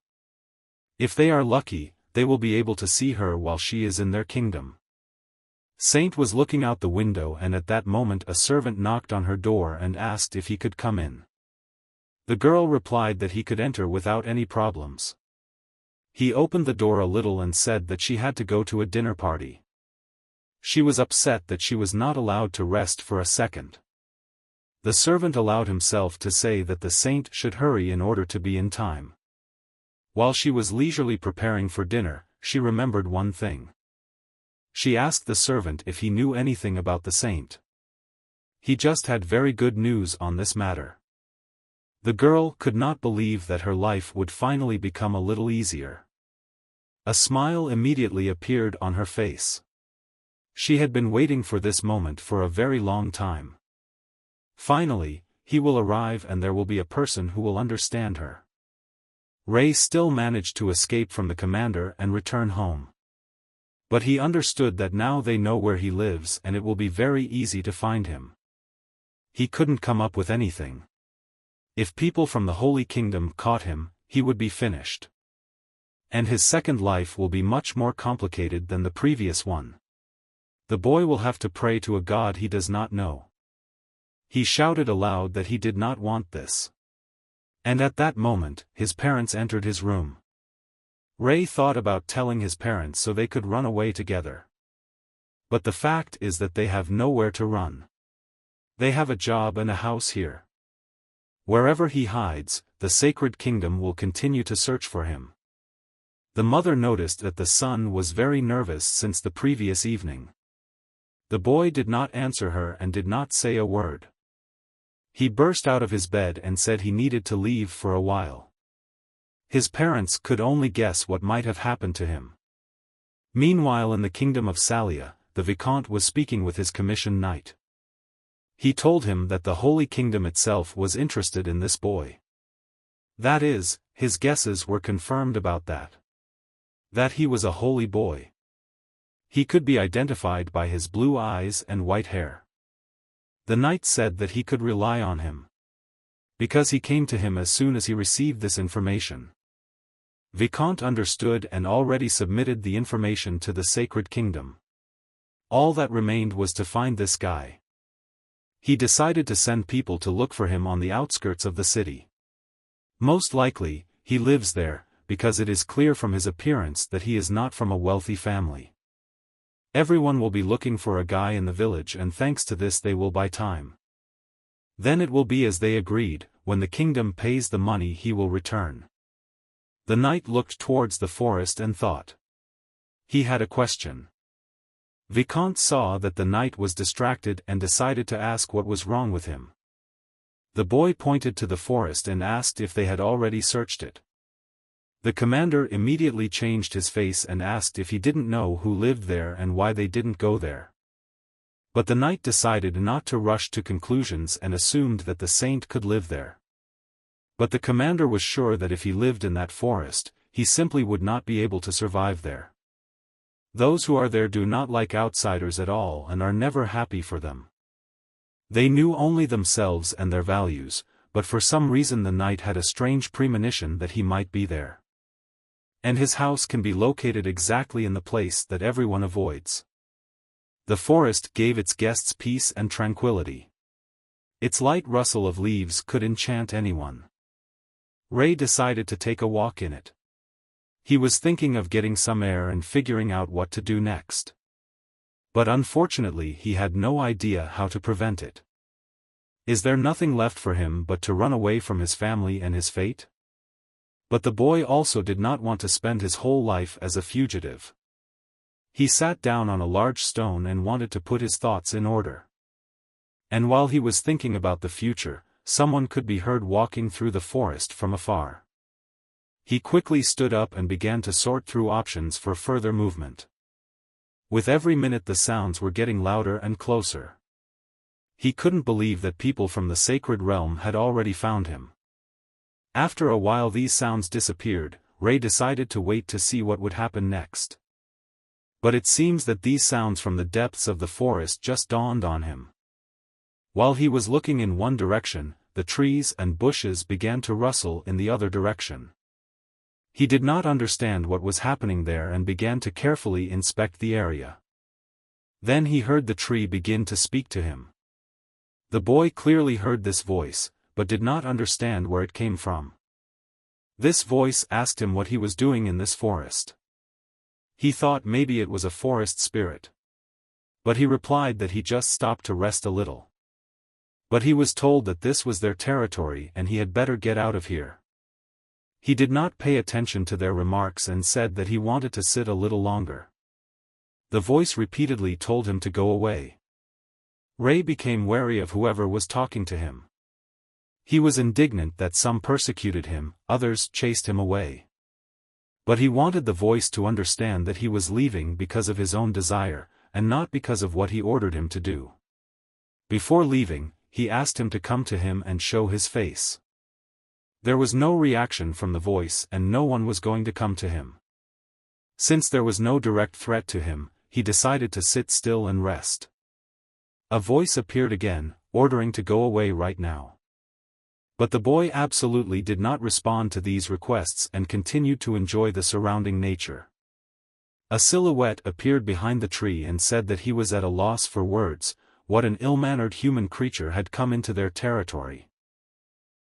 Speaker 1: If they are lucky, they will be able to see her while she is in their kingdom. Saint was looking out the window, and at that moment a servant knocked on her door and asked if he could come in. The girl replied that he could enter without any problems. He opened the door a little and said that she had to go to a dinner party. She was upset that she was not allowed to rest for a second. The servant allowed himself to say that the saint should hurry in order to be in time. While she was leisurely preparing for dinner, she remembered one thing. She asked the servant if he knew anything about the saint. He just had very good news on this matter. The girl could not believe that her life would finally become a little easier. A smile immediately appeared on her face. She had been waiting for this moment for a very long time. Finally, he will arrive and there will be a person who will understand her. Ray still managed to escape from the commander and return home. But he understood that now they know where he lives and it will be very easy to find him. He couldn't come up with anything. If people from the Holy Kingdom caught him, he would be finished. And his second life will be much more complicated than the previous one. The boy will have to pray to a god he does not know. He shouted aloud that he did not want this. And at that moment, his parents entered his room. Ray thought about telling his parents so they could run away together. But the fact is that they have nowhere to run. They have a job and a house here. Wherever he hides, the sacred kingdom will continue to search for him. The mother noticed that the son was very nervous since the previous evening. The boy did not answer her and did not say a word. He burst out of his bed and said he needed to leave for a while. His parents could only guess what might have happened to him. Meanwhile, in the kingdom of Salia, the Vicomte was speaking with his commissioned knight. He told him that the Holy Kingdom itself was interested in this boy. That is, his guesses were confirmed about that. That he was a holy boy. He could be identified by his blue eyes and white hair. The knight said that he could rely on him. Because he came to him as soon as he received this information. Vicomte understood and already submitted the information to the sacred kingdom. All that remained was to find this guy. He decided to send people to look for him on the outskirts of the city. Most likely, he lives there, because it is clear from his appearance that he is not from a wealthy family. Everyone will be looking for a guy in the village, and thanks to this they will buy time. Then it will be as they agreed, when the kingdom pays the money he will return. The knight looked towards the forest and thought. He had a question. Vicomte saw that the knight was distracted and decided to ask what was wrong with him. The boy pointed to the forest and asked if they had already searched it. The commander immediately changed his face and asked if he didn't know who lived there and why they didn't go there. But the knight decided not to rush to conclusions and assumed that the saint could live there. But the commander was sure that if he lived in that forest, he simply would not be able to survive there. Those who are there do not like outsiders at all and are never happy for them. They knew only themselves and their values, but for some reason the knight had a strange premonition that he might be there. And his house can be located exactly in the place that everyone avoids. The forest gave its guests peace and tranquility. Its light rustle of leaves could enchant anyone. Ray decided to take a walk in it. He was thinking of getting some air and figuring out what to do next. But unfortunately he had no idea how to prevent it. Is there nothing left for him but to run away from his family and his fate? But the boy also did not want to spend his whole life as a fugitive. He sat down on a large stone and wanted to put his thoughts in order. And while he was thinking about the future, someone could be heard walking through the forest from afar. He quickly stood up and began to sort through options for further movement. With every minute the sounds were getting louder and closer. He couldn't believe that people from the sacred realm had already found him. After a while these sounds disappeared. Ray decided to wait to see what would happen next. But it seems that these sounds from the depths of the forest just dawned on him. While he was looking in one direction, the trees and bushes began to rustle in the other direction. He did not understand what was happening there and began to carefully inspect the area. Then he heard the tree begin to speak to him. The boy clearly heard this voice, but did not understand where it came from. This voice asked him what he was doing in this forest. He thought maybe it was a forest spirit. But he replied that he just stopped to rest a little. But he was told that this was their territory and he had better get out of here. He did not pay attention to their remarks and said that he wanted to sit a little longer. The voice repeatedly told him to go away. Ray became wary of whoever was talking to him. He was indignant that some persecuted him, others chased him away. But he wanted the voice to understand that he was leaving because of his own desire, and not because of what he ordered him to do. Before leaving, he asked him to come to him and show his face. There was no reaction from the voice and no one was going to come to him. Since there was no direct threat to him, he decided to sit still and rest. A voice appeared again, ordering to go away right now. But the boy absolutely did not respond to these requests and continued to enjoy the surrounding nature. A silhouette appeared behind the tree and said that he was at a loss for words. What an ill-mannered human creature had come into their territory.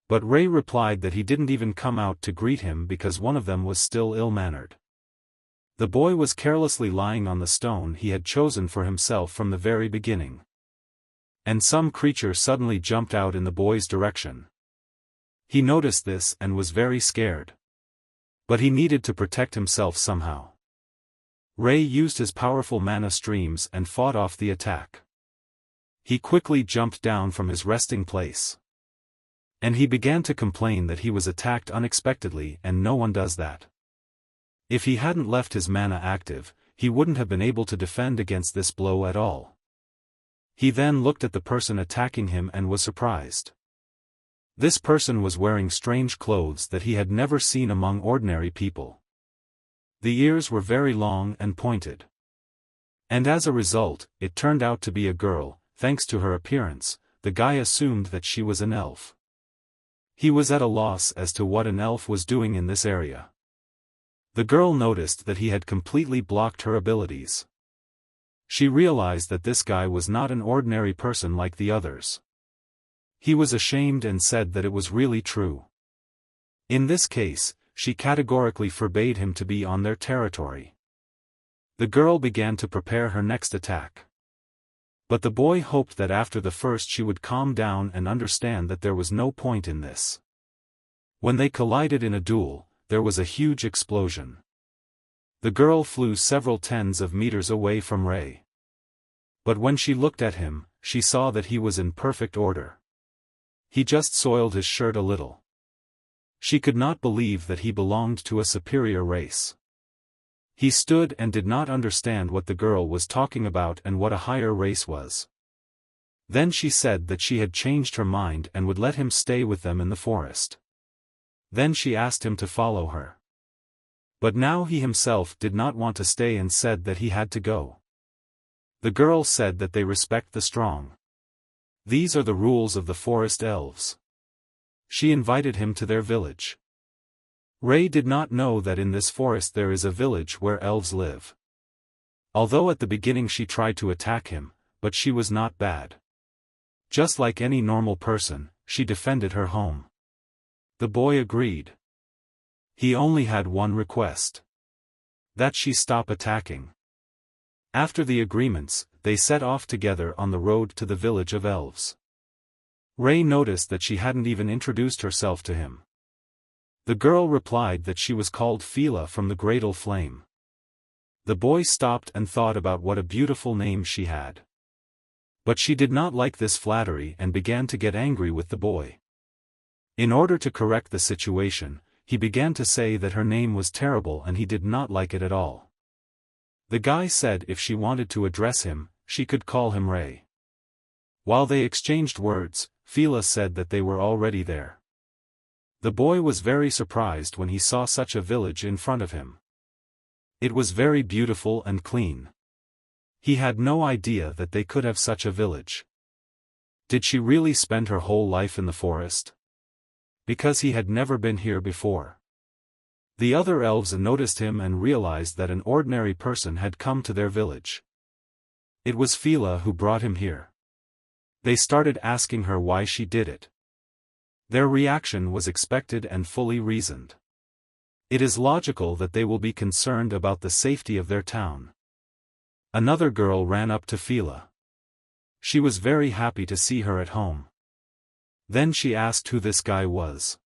Speaker 1: But Ray replied that he didn't even come out to greet him because one of them was still ill-mannered. The boy was carelessly lying on the stone he had chosen for himself from the very beginning. And some creature suddenly jumped out in the boy's direction. He noticed this and was very scared. But he needed to protect himself somehow. Ray used his powerful mana streams and fought off the attack. He quickly jumped down from his resting place. And he began to complain that he was attacked unexpectedly and no one does that. If he hadn't left his mana active, he wouldn't have been able to defend against this blow at all. He then looked at the person attacking him and was surprised. This person was wearing strange clothes that he had never seen among ordinary people. The ears were very long and pointed. And as a result, it turned out to be a girl. Thanks to her appearance, the guy assumed that she was an elf. He was at a loss as to what an elf was doing in this area. The girl noticed that he had completely blocked her abilities. She realized that this guy was not an ordinary person like the others. He was ashamed and said that it was really true. In this case, she categorically forbade him to be on their territory. The girl began to prepare her next attack. But the boy hoped that after the first she would calm down and understand that there was no point in this. When they collided in a duel, there was a huge explosion. The girl flew several tens of meters away from Ray. But when she looked at him, she saw that he was in perfect order. He just soiled his shirt a little. She could not believe that he belonged to a superior race. He stood and did not understand what the girl was talking about and what a higher race was. Then she said that she had changed her mind and would let him stay with them in the forest. Then she asked him to follow her. But now he himself did not want to stay and said that he had to go. The girl said that they respect the strong. These are the rules of the forest elves. She invited him to their village. Ray did not know that in this forest there is a village where elves live. Although at the beginning she tried to attack him, but she was not bad. Just like any normal person, she defended her home. The boy agreed. He only had one request. That she stop attacking. After the agreements, they set off together on the road to the village of elves. Ray noticed that she hadn't even introduced herself to him. The girl replied that she was called Fila from the Gradle Flame. The boy stopped and thought about what a beautiful name she had. But she did not like this flattery and began to get angry with the boy. In order to correct the situation, he began to say that her name was terrible and he did not like it at all. The guy said if she wanted to address him, she could call him Ray. While they exchanged words, Fila said that they were already there. The boy was very surprised when he saw such a village in front of him. It was very beautiful and clean. He had no idea that they could have such a village. Did she really spend her whole life in the forest? Because he had never been here before. The other elves noticed him and realized that an ordinary person had come to their village. It was Fila who brought him here. They started asking her why she did it. Their reaction was expected and fully reasoned. It is logical that they will be concerned about the safety of their town. Another girl ran up to Fila. She was very happy to see her at home. Then she asked who this guy was.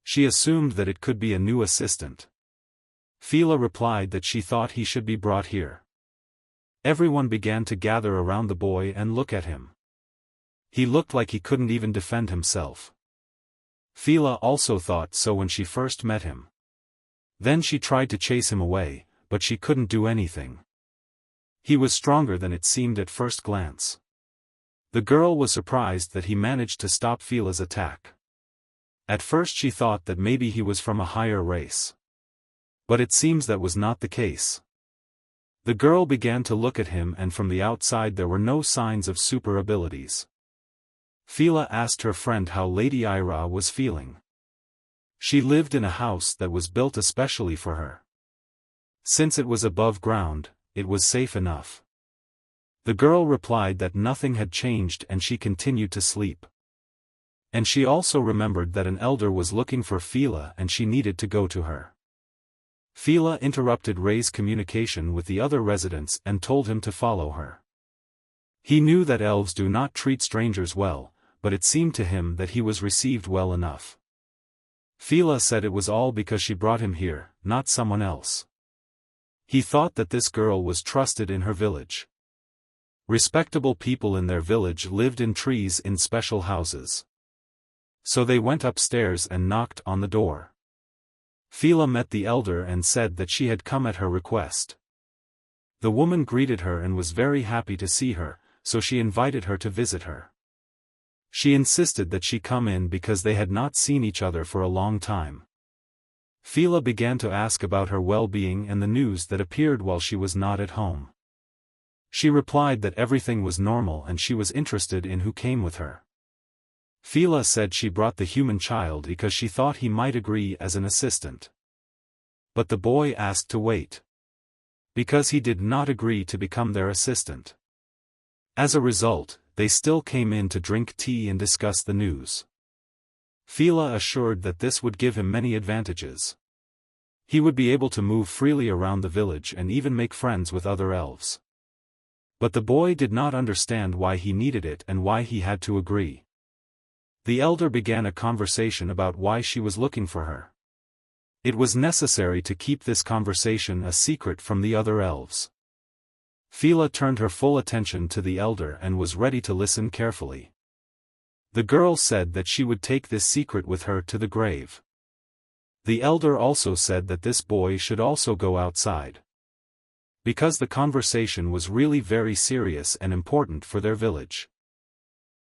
Speaker 1: She assumed that it could be a new assistant. Fila replied that she thought he should be brought here. Everyone began to gather around the boy and look at him. He looked like he couldn't even defend himself. Fila also thought so when she first met him. Then she tried to chase him away, but she couldn't do anything. He was stronger than it seemed at first glance. The girl was surprised that he managed to stop Fila's attack. At first she thought that maybe he was from a higher race. But it seems that was not the case. The girl began to look at him and from the outside there were no signs of super abilities. Fila asked her friend how Lady Ira was feeling. She lived in a house that was built especially for her. Since it was above ground, it was safe enough. The girl replied that nothing had changed and she continued to sleep. And she also remembered that an elder was looking for Fila and she needed to go to her. Fila interrupted Ray's communication with the other residents and told him to follow her. He knew that elves do not treat strangers well, but it seemed to him that he was received well enough. Fila said it was all because she brought him here, not someone else. He thought that this girl was trusted in her village. Respectable people in their village lived in trees in special houses. So they went upstairs and knocked on the door. Fila met the elder and said that she had come at her request. The woman greeted her and was very happy to see her, so she invited her to visit her. She insisted that she come in because they had not seen each other for a long time. Fila began to ask about her well-being and the news that appeared while she was not at home. She replied that everything was normal and she was interested in who came with her. Fila said she brought the human child because she thought he might agree as an assistant. But the boy asked to wait. Because he did not agree to become their assistant. As a result, they still came in to drink tea and discuss the news. Fila assured that this would give him many advantages. He would be able to move freely around the village and even make friends with other elves. But the boy did not understand why he needed it and why he had to agree. The elder began a conversation about why she was looking for her. It was necessary to keep this conversation a secret from the other elves. Fila turned her full attention to the elder and was ready to listen carefully. The girl said that she would take this secret with her to the grave. The elder also said that this boy should also go outside. Because the conversation was really very serious and important for their village.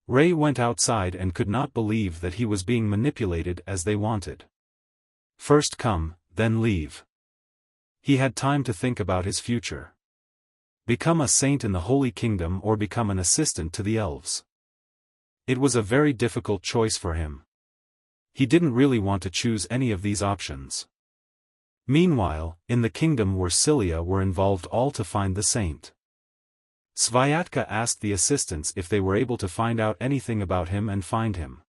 Speaker 1: Ray went outside and could not believe that he was being manipulated as they wanted. First come, then leave. He had time to think about his future. Become a saint in the Holy Kingdom or become an assistant to the elves. It was a very difficult choice for him. He didn't really want to choose any of these options. Meanwhile, in the kingdom where Cilia were involved all to find the saint. Svayatka asked the assistants if they were able to find out anything about him and find him.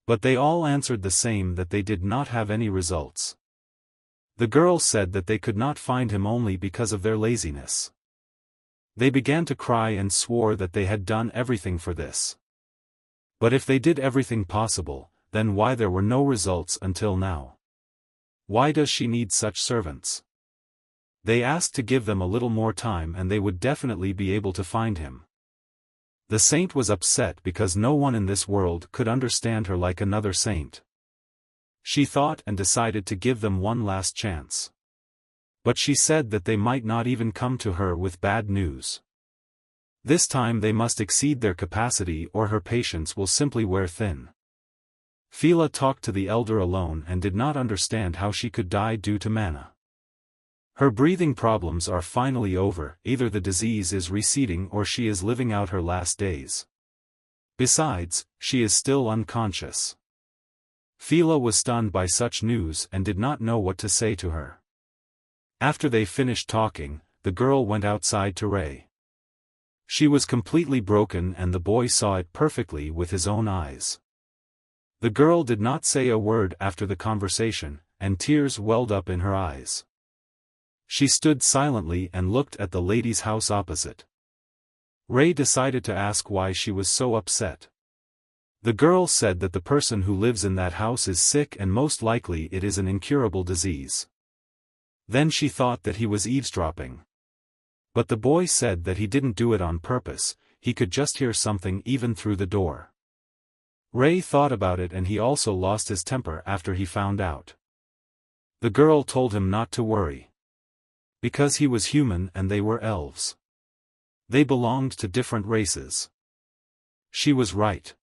Speaker 1: But they all answered the same, that they did not have any results. The girls said that they could not find him only because of their laziness. They began to cry and swore that they had done everything for this. But if they did everything possible, then why there were no results until now? Why does she need such servants? They asked to give them a little more time and they would definitely be able to find him. The saint was upset because no one in this world could understand her like another saint. She thought and decided to give them one last chance. But she said that they might not even come to her with bad news. This time they must exceed their capacity or her patience will simply wear thin. Phila talked to the elder alone and did not understand how she could die due to mana. Her breathing problems are finally over, either the disease is receding or she is living out her last days. Besides, she is still unconscious. Phila was stunned by such news and did not know what to say to her. After they finished talking, the girl went outside to Ray. She was completely broken and the boy saw it perfectly with his own eyes. The girl did not say a word after the conversation, and tears welled up in her eyes. She stood silently and looked at the lady's house opposite. Ray decided to ask why she was so upset. The girl said that the person who lives in that house is sick and most likely it is an incurable disease. Then she thought that he was eavesdropping. But the boy said that he didn't do it on purpose, he could just hear something even through the door. Ray thought about it and he also lost his temper after he found out. The girl told him not to worry. Because he was human and they were elves. They belonged to different races. She was right.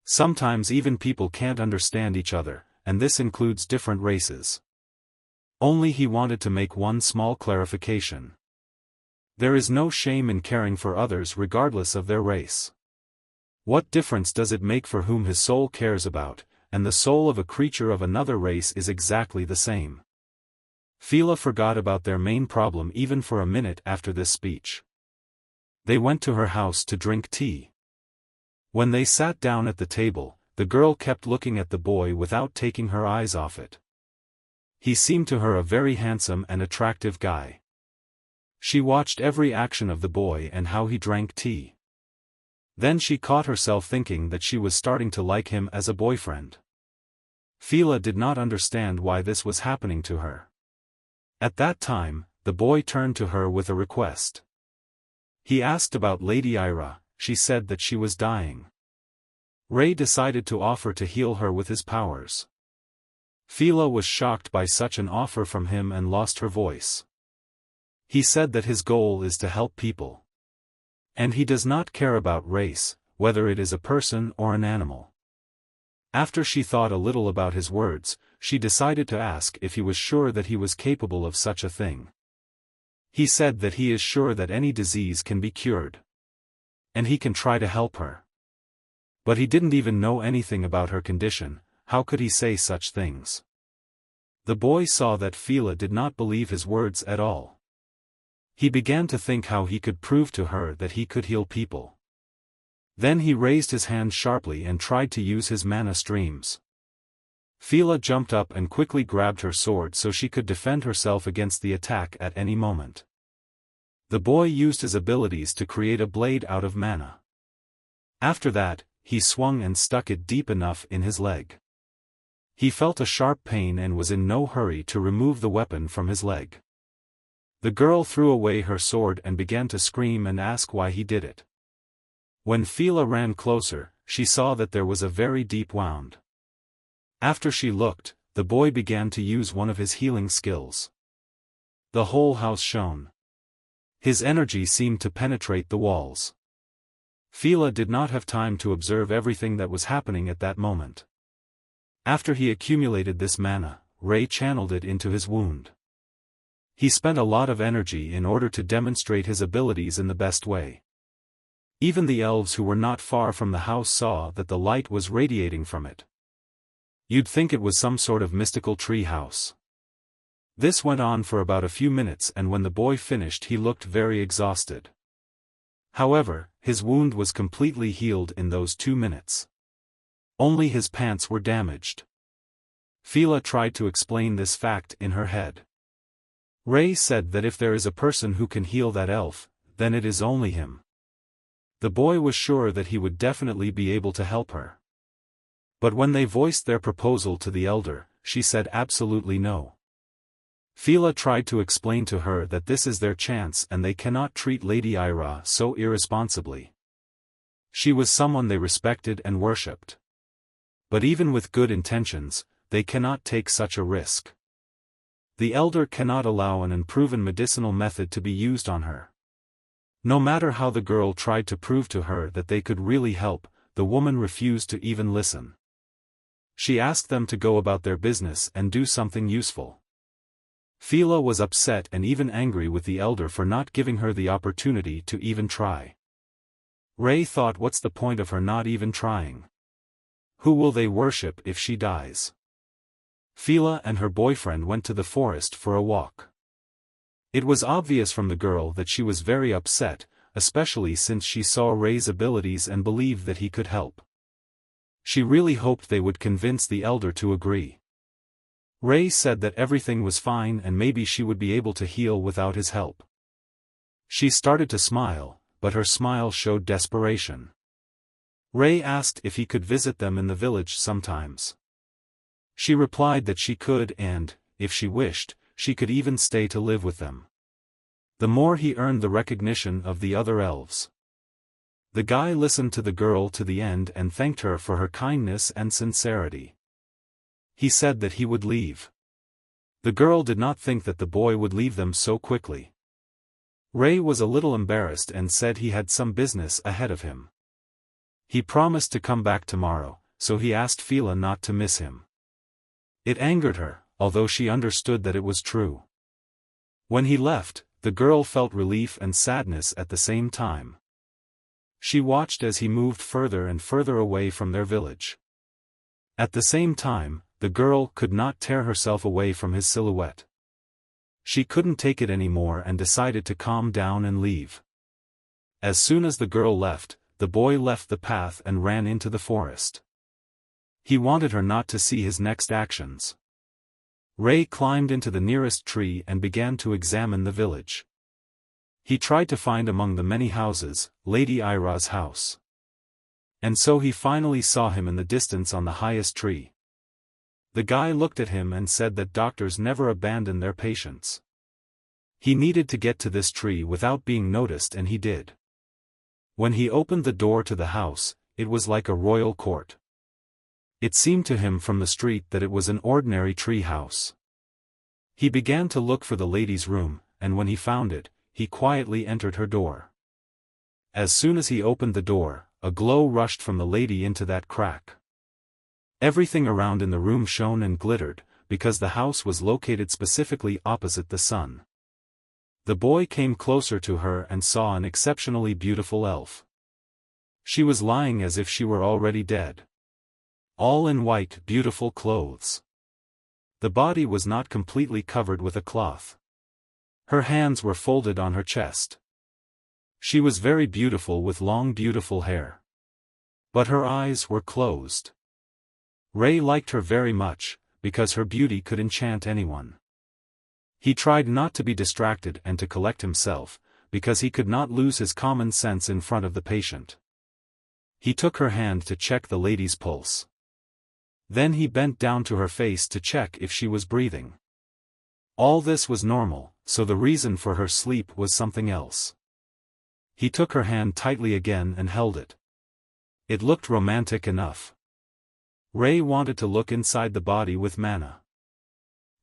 Speaker 1: Sometimes even people can't understand each other, and this includes different races. Only he wanted to make one small clarification. There is no shame in caring for others regardless of their race. What difference does it make for whom his soul cares about, and the soul of a creature of another race is exactly the same. Phila forgot about their main problem even for a minute after this speech. They went to her house to drink tea. When they sat down at the table, the girl kept looking at the boy without taking her eyes off it. He seemed to her a very handsome and attractive guy. She watched every action of the boy and how he drank tea. Then she caught herself thinking that she was starting to like him as a boyfriend. Phila did not understand why this was happening to her. At that time, the boy turned to her with a request. He asked about Lady Ira. She said that she was dying. Ray decided to offer to heal her with his powers. Phila was shocked by such an offer from him and lost her voice. He said that his goal is to help people. And he does not care about race, whether it is a person or an animal. After she thought a little about his words, she decided to ask if he was sure that he was capable of such a thing. He said that he is sure that any disease can be cured. And he can try to help her. But he didn't even know anything about her condition, how could he say such things? The boy saw that Phila did not believe his words at all. He began to think how he could prove to her that he could heal people. Then he raised his hand sharply and tried to use his mana streams. Phila jumped up and quickly grabbed her sword so she could defend herself against the attack at any moment. The boy used his abilities to create a blade out of mana. After that, he swung and stuck it deep enough in his leg. He felt a sharp pain and was in no hurry to remove the weapon from his leg. The girl threw away her sword and began to scream and ask why he did it. When Phila ran closer, she saw that there was a very deep wound. After she looked, the boy began to use one of his healing skills. The whole house shone. His energy seemed to penetrate the walls. Phila did not have time to observe everything that was happening at that moment. After he accumulated this mana, Ray channeled it into his wound. He spent a lot of energy in order to demonstrate his abilities in the best way. Even the elves who were not far from the house saw that the light was radiating from it. You'd think it was some sort of mystical tree house. This went on for about a few minutes and when the boy finished he looked very exhausted. However, his wound was completely healed in those 2 minutes. Only his pants were damaged. Phila tried to explain this fact in her head. Ray said that if there is a person who can heal that elf, then it is only him. The boy was sure that he would definitely be able to help her. But when they voiced their proposal to the elder, she said absolutely no. Phila tried to explain to her that this is their chance and they cannot treat Lady Ira so irresponsibly. She was someone they respected and worshipped. But even with good intentions, they cannot take such a risk. The elder cannot allow an unproven medicinal method to be used on her. No matter how the girl tried to prove to her that they could really help, the woman refused to even listen. She asked them to go about their business and do something useful. Phila was upset and even angry with the elder for not giving her the opportunity to even try. Ray thought, what's the point of her not even trying? Who will they worship if she dies? Phila and her boyfriend went to the forest for a walk. It was obvious from the girl that she was very upset, especially since she saw Ray's abilities and believed that he could help. She really hoped they would convince the elder to agree. Ray said that everything was fine and maybe she would be able to heal without his help. She started to smile, but her smile showed desperation. Ray asked if he could visit them in the village sometimes. She replied that she could and, if she wished, she could even stay to live with them. The more he earned the recognition of the other elves. The guy listened to the girl to the end and thanked her for her kindness and sincerity. He said that he would leave. The girl did not think that the boy would leave them so quickly. Ray was a little embarrassed and said he had some business ahead of him. He promised to come back tomorrow, so he asked Phila not to miss him. It angered her, although she understood that it was true. When he left, the girl felt relief and sadness at the same time. She watched as he moved further and further away from their village. At the same time, the girl could not tear herself away from his silhouette. She couldn't take it anymore and decided to calm down and leave. As soon as the girl left, the boy left the path and ran into the forest. He wanted her not to see his next actions. Ray climbed into the nearest tree and began to examine the village. He tried to find among the many houses, Lady Ira's house. And so he finally saw him in the distance on the highest tree. The guy looked at him and said that doctors never abandon their patients. He needed to get to this tree without being noticed, and he did. When he opened the door to the house, it was like a royal court. It seemed to him from the street that it was an ordinary tree house. He began to look for the lady's room, and when he found it, he quietly entered her door. As soon as he opened the door, a glow rushed from the lady into that crack. Everything around in the room shone and glittered, because the house was located specifically opposite the sun. The boy came closer to her and saw an exceptionally beautiful elf. She was lying as if she were already dead. All in white, beautiful clothes. The body was not completely covered with a cloth. Her hands were folded on her chest. She was very beautiful with long beautiful hair. But her eyes were closed. Ray liked her very much, because her beauty could enchant anyone. He tried not to be distracted and to collect himself, because he could not lose his common sense in front of the patient. He took her hand to check the lady's pulse. Then he bent down to her face to check if she was breathing. All this was normal, so the reason for her sleep was something else. He took her hand tightly again and held it. It looked romantic enough. Ray wanted to look inside the body with Mana.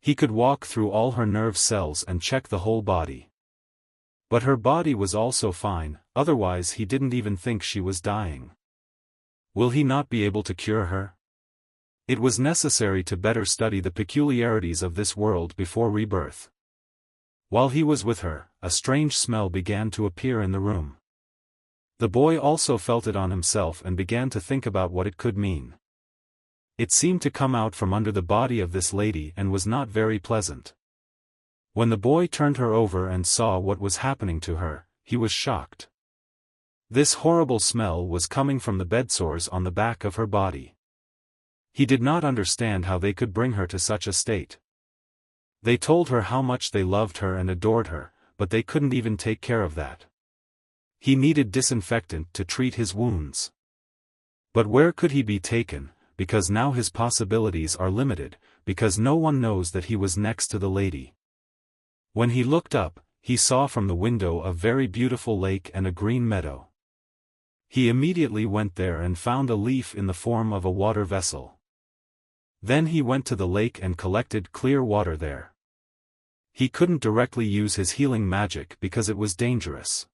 Speaker 1: He could walk through all her nerve cells and check the whole body. But her body was also fine, otherwise he didn't even think she was dying. Will he not be able to cure her? It was necessary to better study the peculiarities of this world before rebirth. While he was with her, a strange smell began to appear in the room. The boy also felt it on himself and began to think about what it could mean. It seemed to come out from under the body of this lady and was not very pleasant. When the boy turned her over and saw what was happening to her, he was shocked. This horrible smell was coming from the bedsores on the back of her body. He did not understand how they could bring her to such a state. They told her how much they loved her and adored her, but they couldn't even take care of that. He needed disinfectant to treat his wounds. But where could he be taken, because now his possibilities are limited, because no one knows that he was next to the lady. When he looked up, he saw from the window a very beautiful lake and a green meadow. He immediately went there and found a leaf in the form of a water vessel. Then he went to the lake and collected clear water there. He couldn't directly use his healing magic because it was dangerous.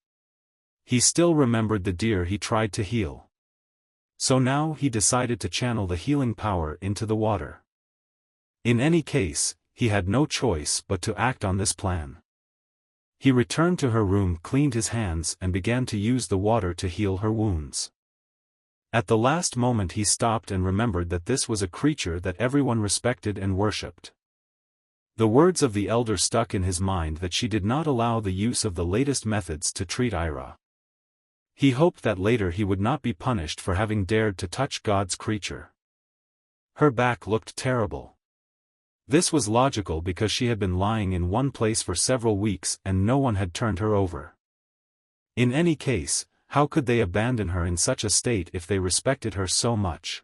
Speaker 1: He still remembered the deer he tried to heal. So now he decided to channel the healing power into the water. In any case, he had no choice but to act on this plan. He returned to her room, cleaned his hands, and began to use the water to heal her wounds. At the last moment he stopped and remembered that this was a creature that everyone respected and worshipped. The words of the elder stuck in his mind that she did not allow the use of the latest methods to treat Ira. He hoped that later he would not be punished for having dared to touch God's creature. Her back looked terrible. This was logical because she had been lying in one place for several weeks and no one had turned her over. In any case, how could they abandon her in such a state if they respected her so much?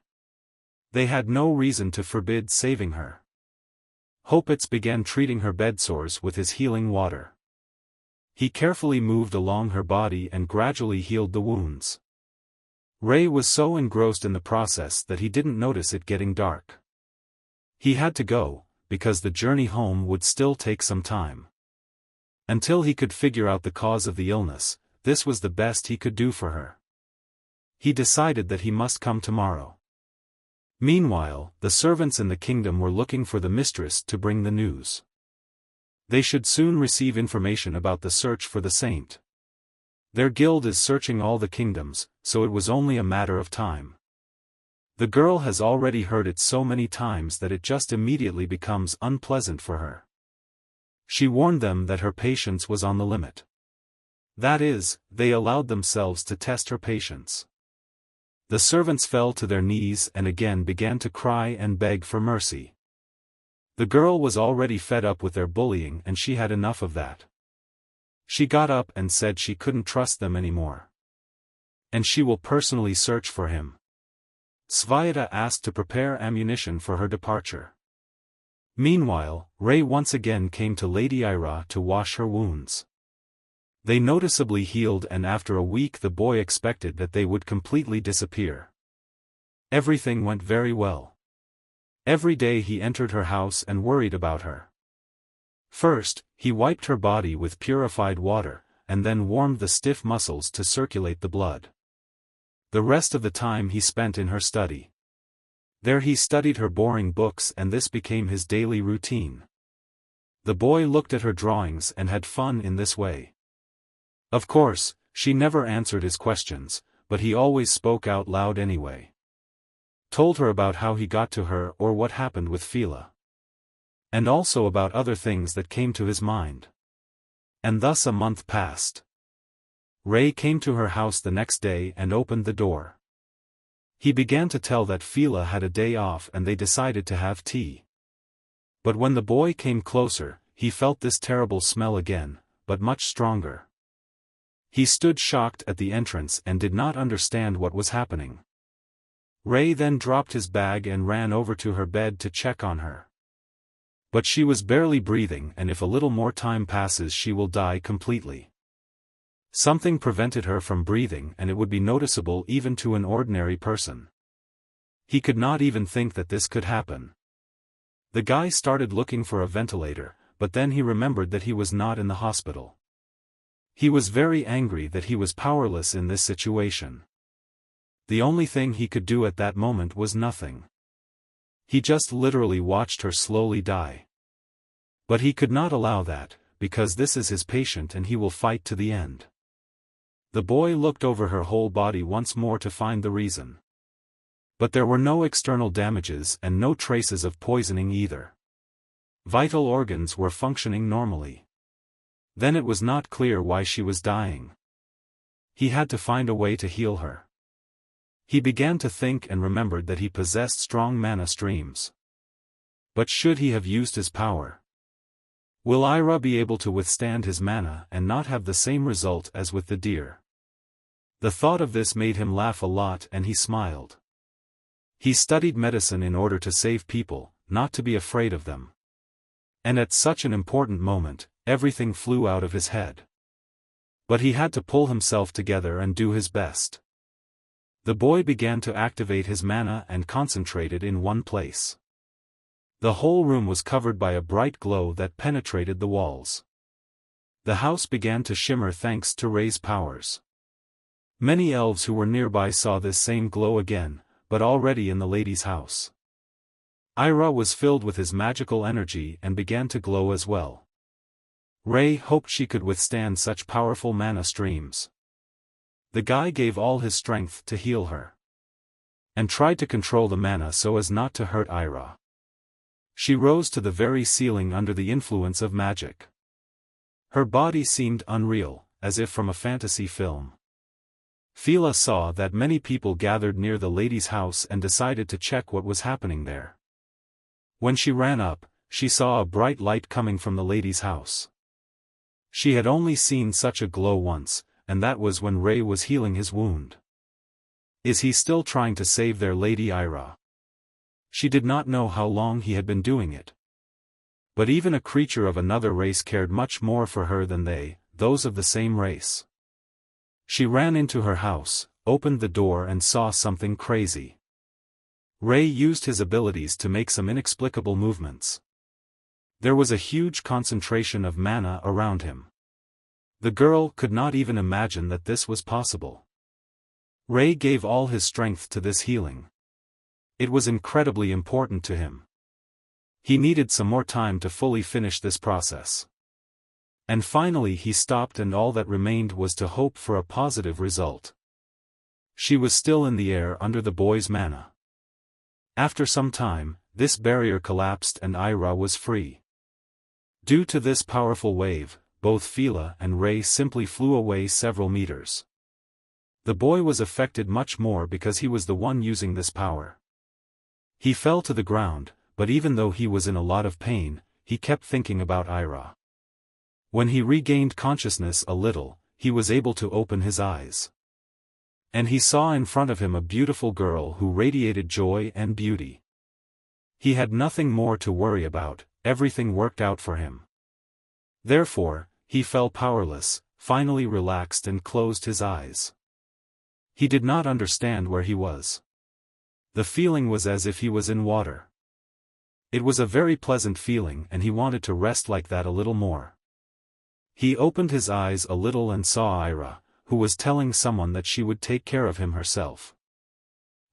Speaker 1: They had no reason to forbid saving her. Hopitz began treating her bedsores with his healing water. He carefully moved along her body and gradually healed the wounds. Ray was so engrossed in the process that he didn't notice it getting dark. He had to go, because the journey home would still take some time. Until he could figure out the cause of the illness, this was the best he could do for her. He decided that he must come tomorrow. Meanwhile, the servants in the kingdom were looking for the mistress to bring the news. They should soon receive information about the search for the saint. Their guild is searching all the kingdoms, so it was only a matter of time. The girl has already heard it so many times that it just immediately becomes unpleasant for her. She warned them that her patience was on the limit. That is, they allowed themselves to test her patience. The servants fell to their knees and again began to cry and beg for mercy. The girl was already fed up with their bullying and she had enough of that. She got up and said she couldn't trust them anymore. And she will personally search for him. Svayata asked to prepare ammunition for her departure. Meanwhile, Ray once again came to Lady Ira to wash her wounds. They noticeably healed and after a week the boy expected that they would completely disappear. Everything went very well. Every day he entered her house and worried about her. First, he wiped her body with purified water, and then warmed the stiff muscles to circulate the blood. The rest of the time he spent in her study. There he studied her boring books and this became his daily routine. The boy looked at her drawings and had fun in this way. Of course, she never answered his questions, but he always spoke out loud anyway. Told her about how he got to her or what happened with Fila. And also about other things that came to his mind. And thus a month passed. Ray came to her house the next day and opened the door. He began to tell that Fila had a day off and they decided to have tea. But when the boy came closer, he felt this terrible smell again, but much stronger. He stood shocked at the entrance and did not understand what was happening. Ray then dropped his bag and ran over to her bed to check on her. But she was barely breathing and if a little more time passes she will die completely. Something prevented her from breathing and it would be noticeable even to an ordinary person. He could not even think that this could happen. The guy started looking for a ventilator, but then he remembered that he was not in the hospital. He was very angry that he was powerless in this situation. The only thing he could do at that moment was nothing. He just literally watched her slowly die. But he could not allow that, because this is his patient and he will fight to the end. The boy looked over her whole body once more to find the reason. But there were no external damages and no traces of poisoning either. Vital organs were functioning normally. Then it was not clear why she was dying. He had to find a way to heal her. He began to think and remembered that he possessed strong mana streams. But should he have used his power? Will Ira be able to withstand his mana and not have the same result as with the deer? The thought of this made him laugh a lot and he smiled. He studied medicine in order to save people, not to be afraid of them. And at such an important moment, everything flew out of his head. But he had to pull himself together and do his best. The boy began to activate his mana and concentrate it in one place. The whole room was covered by a bright glow that penetrated the walls. The house began to shimmer thanks to Rei's powers. Many elves who were nearby saw this same glow again, but already in the lady's house. Ira was filled with his magical energy and began to glow as well. Rei hoped she could withstand such powerful mana streams. The guy gave all his strength to heal her, and tried to control the mana so as not to hurt Ira. She rose to the very ceiling under the influence of magic. Her body seemed unreal, as if from a fantasy film. Fila saw that many people gathered near the lady's house and decided to check what was happening there. When she ran up, she saw a bright light coming from the lady's house. She had only seen such a glow once, and that was when Rei was healing his wound. Is he still trying to save their Lady Ira? She did not know how long he had been doing it. But even a creature of another race cared much more for her than they, those of the same race. She ran into her house, opened the door and saw something crazy. Rei used his abilities to make some inexplicable movements. There was a huge concentration of mana around him. The girl could not even imagine that this was possible. Rei gave all his strength to this healing. It was incredibly important to him. He needed some more time to fully finish this process. And finally he stopped, and all that remained was to hope for a positive result. She was still in the air under the boy's mana. After some time, this barrier collapsed and Ira was free. Due to this powerful wave, both Fila and Rei simply flew away several meters. The boy was affected much more because he was the one using this power. He fell to the ground, but even though he was in a lot of pain, he kept thinking about Ira. When he regained consciousness a little, he was able to open his eyes. And he saw in front of him a beautiful girl who radiated joy and beauty. He had nothing more to worry about, everything worked out for him. Therefore, he fell powerless, finally relaxed and closed his eyes. He did not understand where he was. The feeling was as if he was in water. It was a very pleasant feeling and he wanted to rest like that a little more. He opened his eyes a little and saw Ira, who was telling someone that she would take care of him herself.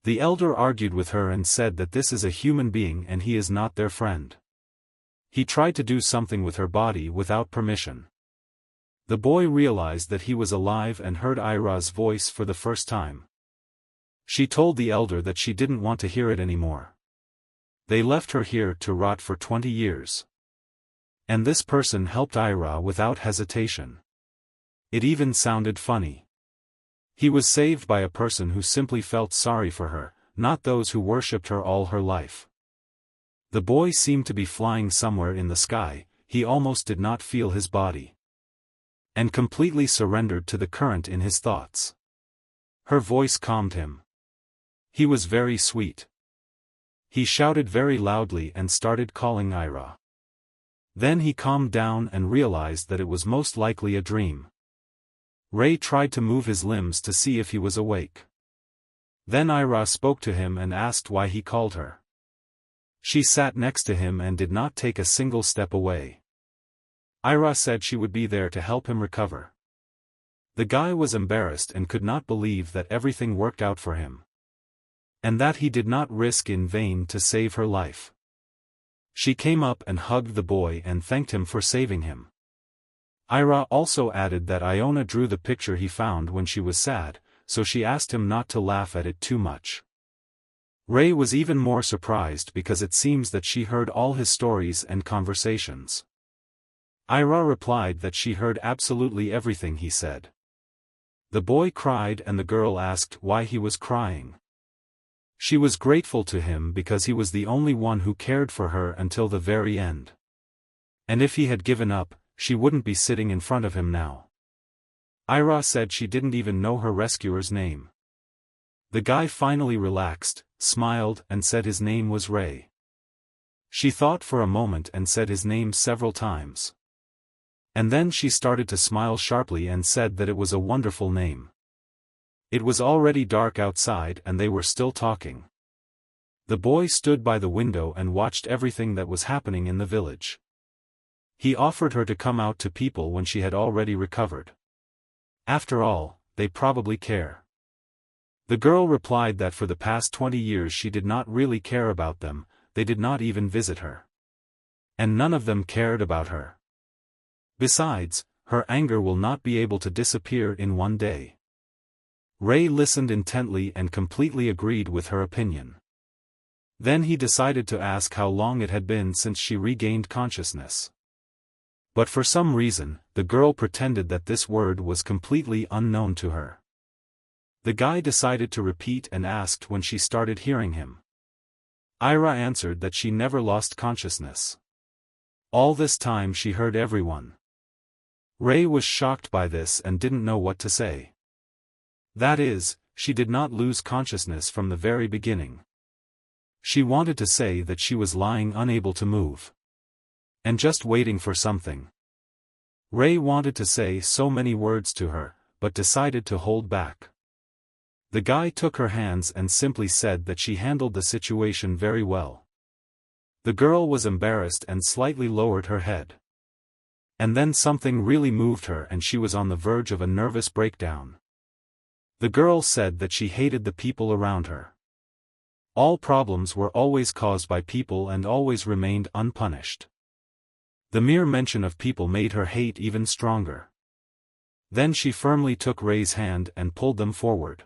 Speaker 1: The elder argued with her and said that this is a human being and he is not their friend. He tried to do something with her body without permission. The boy realized that he was alive and heard Ira's voice for the first time. She told the elder that she didn't want to hear it anymore. They left her here to rot for 20 years. And this person helped Ira without hesitation. It even sounded funny. He was saved by a person who simply felt sorry for her, not those who worshipped her all her life. The boy seemed to be flying somewhere in the sky, he almost did not feel his body. And completely surrendered to the current in his thoughts. Her voice calmed him. He was very sweet. He shouted very loudly and started calling Ira. Then he calmed down and realized that it was most likely a dream. Rei tried to move his limbs to see if he was awake. Then Ira spoke to him and asked why he called her. She sat next to him and did not take a single step away. Ira said she would be there to help him recover. The guy was embarrassed and could not believe that everything worked out for him. And that he did not risk in vain to save her life. She came up and hugged the boy and thanked him for saving him. Ira also added that Iona drew the picture he found when she was sad, so she asked him not to laugh at it too much. Rei was even more surprised because it seems that she heard all his stories and conversations. Ira replied that she heard absolutely everything he said. The boy cried and the girl asked why he was crying. She was grateful to him because he was the only one who cared for her until the very end. And if he had given up, she wouldn't be sitting in front of him now. Ira said she didn't even know her rescuer's name. The guy finally relaxed, smiled and said his name was Rei. She thought for a moment and said his name several times. And then she started to smile sharply and said that it was a wonderful name. It was already dark outside and they were still talking. The boy stood by the window and watched everything that was happening in the village. He offered her to come out to people when she had already recovered. After all, they probably care. The girl replied that for the past 20 years she did not really care about them, they did not even visit her. And none of them cared about her. Besides, her anger will not be able to disappear in one day. Ray listened intently and completely agreed with her opinion. Then he decided to ask how long it had been since she regained consciousness. But for some reason, the girl pretended that this word was completely unknown to her. The guy decided to repeat and asked when she started hearing him. Ira answered that she never lost consciousness. All this time she heard everyone. Ray was shocked by this and didn't know what to say. That is, she did not lose consciousness from the very beginning. She wanted to say that she was lying unable to move. And just waiting for something. Ray wanted to say so many words to her, but decided to hold back. The guy took her hands and simply said that she handled the situation very well. The girl was embarrassed and slightly lowered her head. And then something really moved her and she was on the verge of a nervous breakdown. The girl said that she hated the people around her. All problems were always caused by people and always remained unpunished. The mere mention of people made her hate even stronger. Then she firmly took Ray's hand and pulled them forward.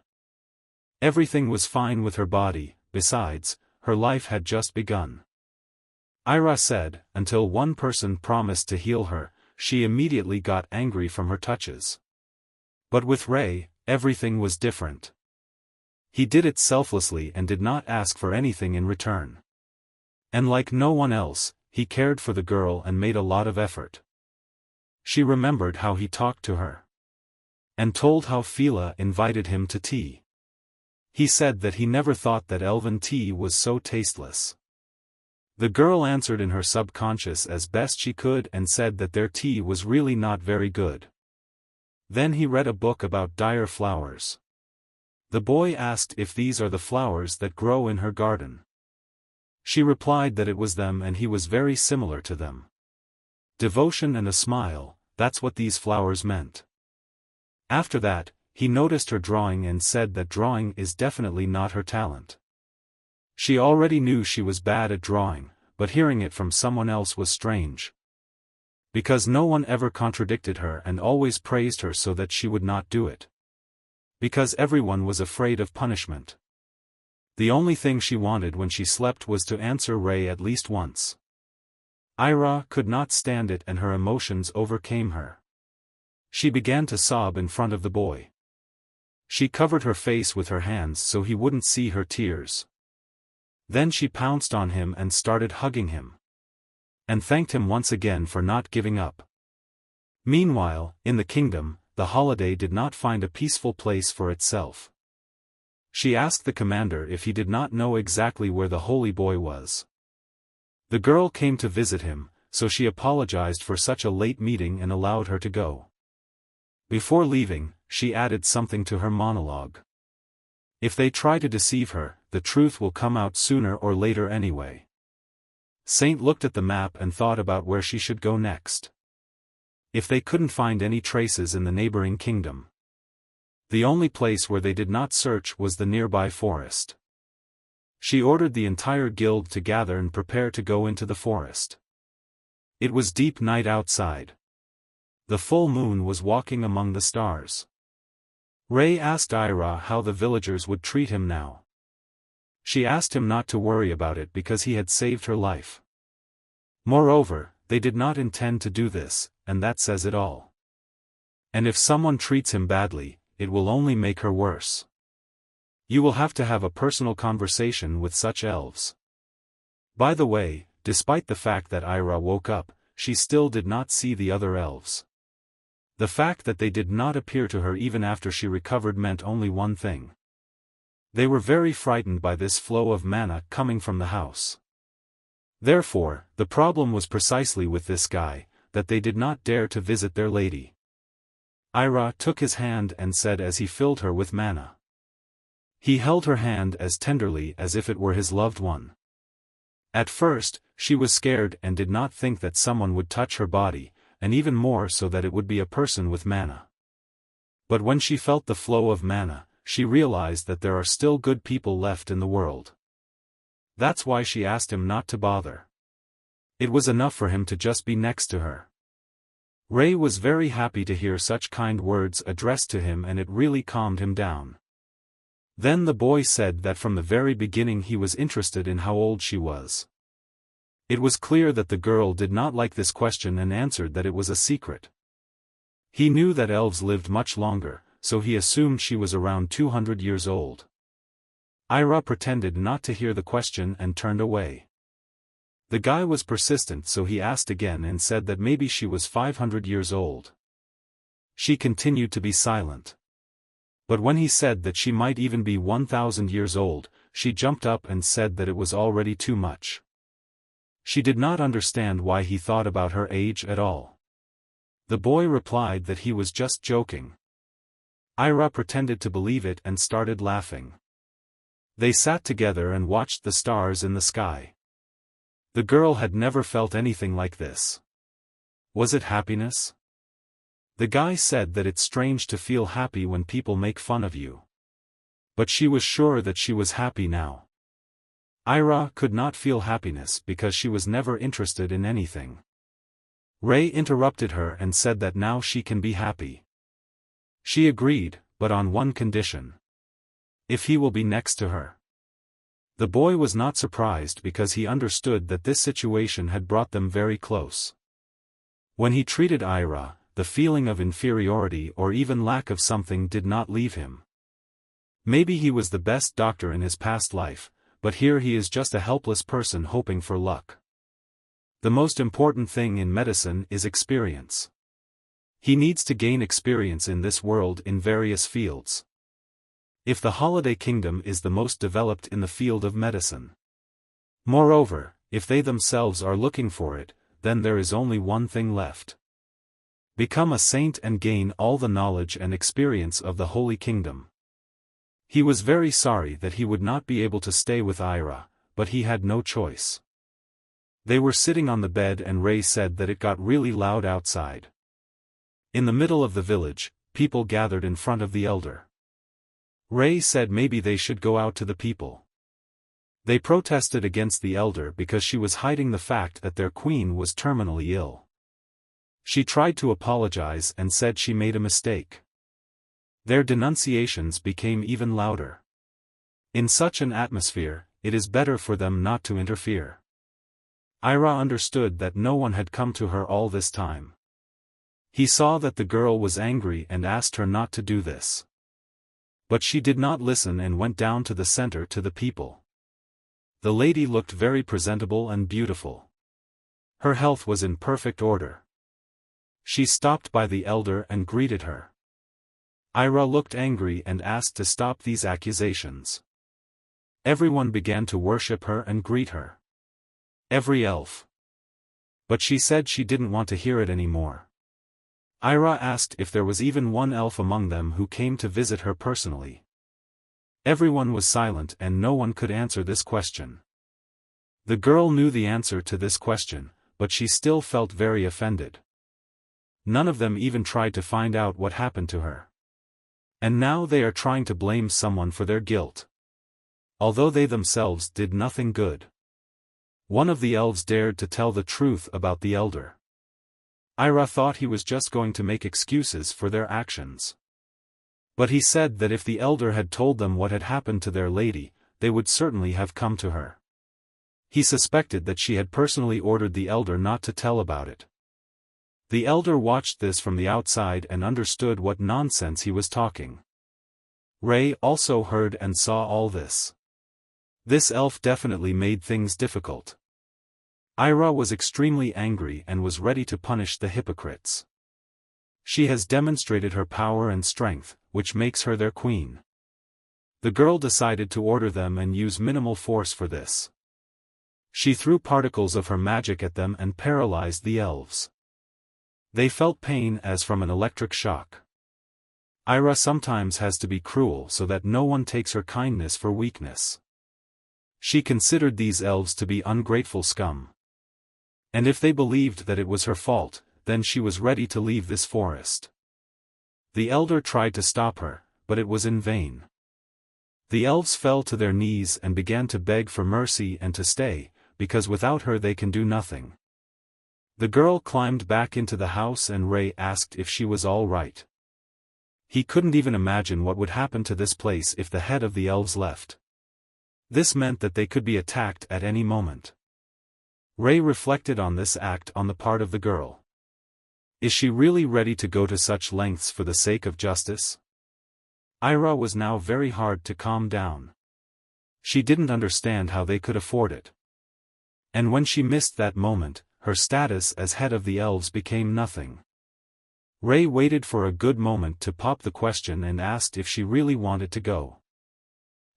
Speaker 1: Everything was fine with her body, besides, her life had just begun. Ira said, until one person promised to heal her, she immediately got angry from her touches. But with Ray, everything was different. He did it selflessly and did not ask for anything in return. And like no one else, he cared for the girl and made a lot of effort. She remembered how he talked to her. And told how Fila invited him to tea. He said that he never thought that elven tea was so tasteless. The girl answered in her subconscious as best she could and said that their tea was really not very good. Then he read a book about dire flowers. The boy asked if these are the flowers that grow in her garden. She replied that it was them and he was very similar to them. Devotion and a smile, that's what these flowers meant. After that, he noticed her drawing and said that drawing is definitely not her talent. She already knew she was bad at drawing, but hearing it from someone else was strange. Because no one ever contradicted her and always praised her so that she would not do it. Because everyone was afraid of punishment. The only thing she wanted when she slept was to answer Ray at least once. Ira could not stand it and her emotions overcame her. She began to sob in front of the boy. She covered her face with her hands so he wouldn't see her tears. Then she pounced on him and started hugging him. And thanked him once again for not giving up. Meanwhile, in the kingdom, the holiday did not find a peaceful place for itself. She asked the commander if he did not know exactly where the holy boy was. The girl came to visit him, so she apologized for such a late meeting and allowed her to go. Before leaving, she added something to her monologue. If they try to deceive her, the truth will come out sooner or later anyway. Saint looked at the map and thought about where she should go next. If they couldn't find any traces in the neighboring kingdom. The only place where they did not search was the nearby forest. She ordered the entire guild to gather and prepare to go into the forest. It was deep night outside. The full moon was walking among the stars. Ray asked Ira how the villagers would treat him now. She asked him not to worry about it because he had saved her life. Moreover, they did not intend to do this, and that says it all. And if someone treats him badly, it will only make her worse. You will have to have a personal conversation with such elves. By the way, despite the fact that Ira woke up, she still did not see the other elves. The fact that they did not appear to her even after she recovered meant only one thing. They were very frightened by this flow of mana coming from the house. Therefore, the problem was precisely with this guy, that they did not dare to visit their lady. Ira took his hand and said as he filled her with mana. He held her hand as tenderly as if it were his loved one. At first, she was scared and did not think that someone would touch her body, and even more so that it would be a person with mana. But when she felt the flow of mana, she realized that there are still good people left in the world. That's why she asked him not to bother. It was enough for him to just be next to her. Ray was very happy to hear such kind words addressed to him, and it really calmed him down. Then the boy said that from the very beginning he was interested in how old she was. It was clear that the girl did not like this question and answered that it was a secret. He knew that elves lived much longer, so he assumed she was around 200 years old. Ira pretended not to hear the question and turned away. The guy was persistent, so he asked again and said that maybe she was 500 years old. She continued to be silent. But when he said that she might even be 1,000 years old, she jumped up and said that it was already too much. She did not understand why he thought about her age at all. The boy replied that he was just joking. Ira pretended to believe it and started laughing. They sat together and watched the stars in the sky. The girl had never felt anything like this. Was it happiness? The guy said that it's strange to feel happy when people make fun of you. But she was sure that she was happy now. Ira could not feel happiness because she was never interested in anything. Ray interrupted her and said that now she can be happy. She agreed, but on one condition. If he will be next to her. The boy was not surprised because he understood that this situation had brought them very close. When he treated Ira, the feeling of inferiority or even lack of something did not leave him. Maybe he was the best doctor in his past life, but here he is just a helpless person hoping for luck. The most important thing in medicine is experience. He needs to gain experience in this world in various fields. If the Holiday Kingdom is the most developed in the field of medicine. Moreover, if they themselves are looking for it, then there is only one thing left. Become a saint and gain all the knowledge and experience of the Holy Kingdom. He was very sorry that he would not be able to stay with Ira, but he had no choice. They were sitting on the bed and Ray said that it got really loud outside. In the middle of the village, people gathered in front of the elder. Ray said maybe they should go out to the people. They protested against the elder because she was hiding the fact that their queen was terminally ill. She tried to apologize and said she made a mistake. Their denunciations became even louder. In such an atmosphere, it is better for them not to interfere. Ira understood that no one had come to her all this time. He saw that the girl was angry and asked her not to do this. But she did not listen and went down to the center to the people. The lady looked very presentable and beautiful. Her health was in perfect order. She stopped by the elder and greeted her. Ira looked angry and asked to stop these accusations. Everyone began to worship her and greet her. Every elf. But she said she didn't want to hear it anymore. Ira asked if there was even one elf among them who came to visit her personally. Everyone was silent and no one could answer this question. The girl knew the answer to this question, but she still felt very offended. None of them even tried to find out what happened to her. And now they are trying to blame someone for their guilt. Although they themselves did nothing good. One of the elves dared to tell the truth about the elder. Ira thought he was just going to make excuses for their actions. But he said that if the elder had told them what had happened to their lady, they would certainly have come to her. He suspected that she had personally ordered the elder not to tell about it. The elder watched this from the outside and understood what nonsense he was talking. Ray also heard and saw all this. This elf definitely made things difficult. Ira was extremely angry and was ready to punish the hypocrites. She has demonstrated her power and strength, which makes her their queen. The girl decided to order them and use minimal force for this. She threw particles of her magic at them and paralyzed the elves. They felt pain as from an electric shock. Ira sometimes has to be cruel so that no one takes her kindness for weakness. She considered these elves to be ungrateful scum. And if they believed that it was her fault, then she was ready to leave this forest. The elder tried to stop her, but it was in vain. The elves fell to their knees and began to beg for mercy and to stay, because without her they can do nothing. The girl climbed back into the house and Ray asked if she was all right. He couldn't even imagine what would happen to this place if the head of the elves left. This meant that they could be attacked at any moment. Ray reflected on this act on the part of the girl. Is she really ready to go to such lengths for the sake of justice? Ira was now very hard to calm down. She didn't understand how they could afford it. And when she missed that moment, her status as head of the elves became nothing. Ray waited for a good moment to pop the question and asked if she really wanted to go.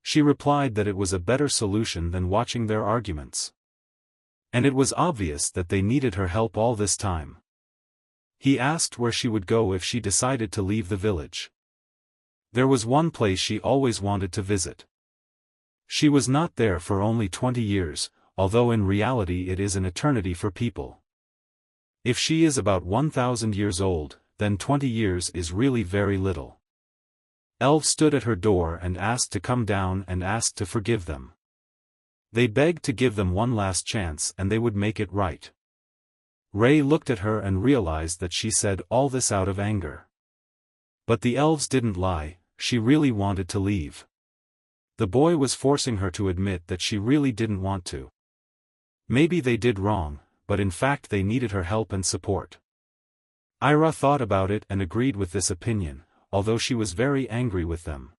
Speaker 1: She replied that it was a better solution than watching their arguments. And it was obvious that they needed her help all this time. He asked where she would go if she decided to leave the village. There was one place she always wanted to visit. She was not there for only 20 years, although in reality it is an eternity for people. If she is about 1,000 years old, then 20 years is really very little. Elves stood at her door and asked to come down and asked to forgive them. They begged to give them one last chance and they would make it right. Ray looked at her and realized that she said all this out of anger. But the elves didn't lie, she really wanted to leave. The boy was forcing her to admit that she really didn't want to. Maybe they did wrong, but in fact they needed her help and support. Ira thought about it and agreed with this opinion, although she was very angry with them.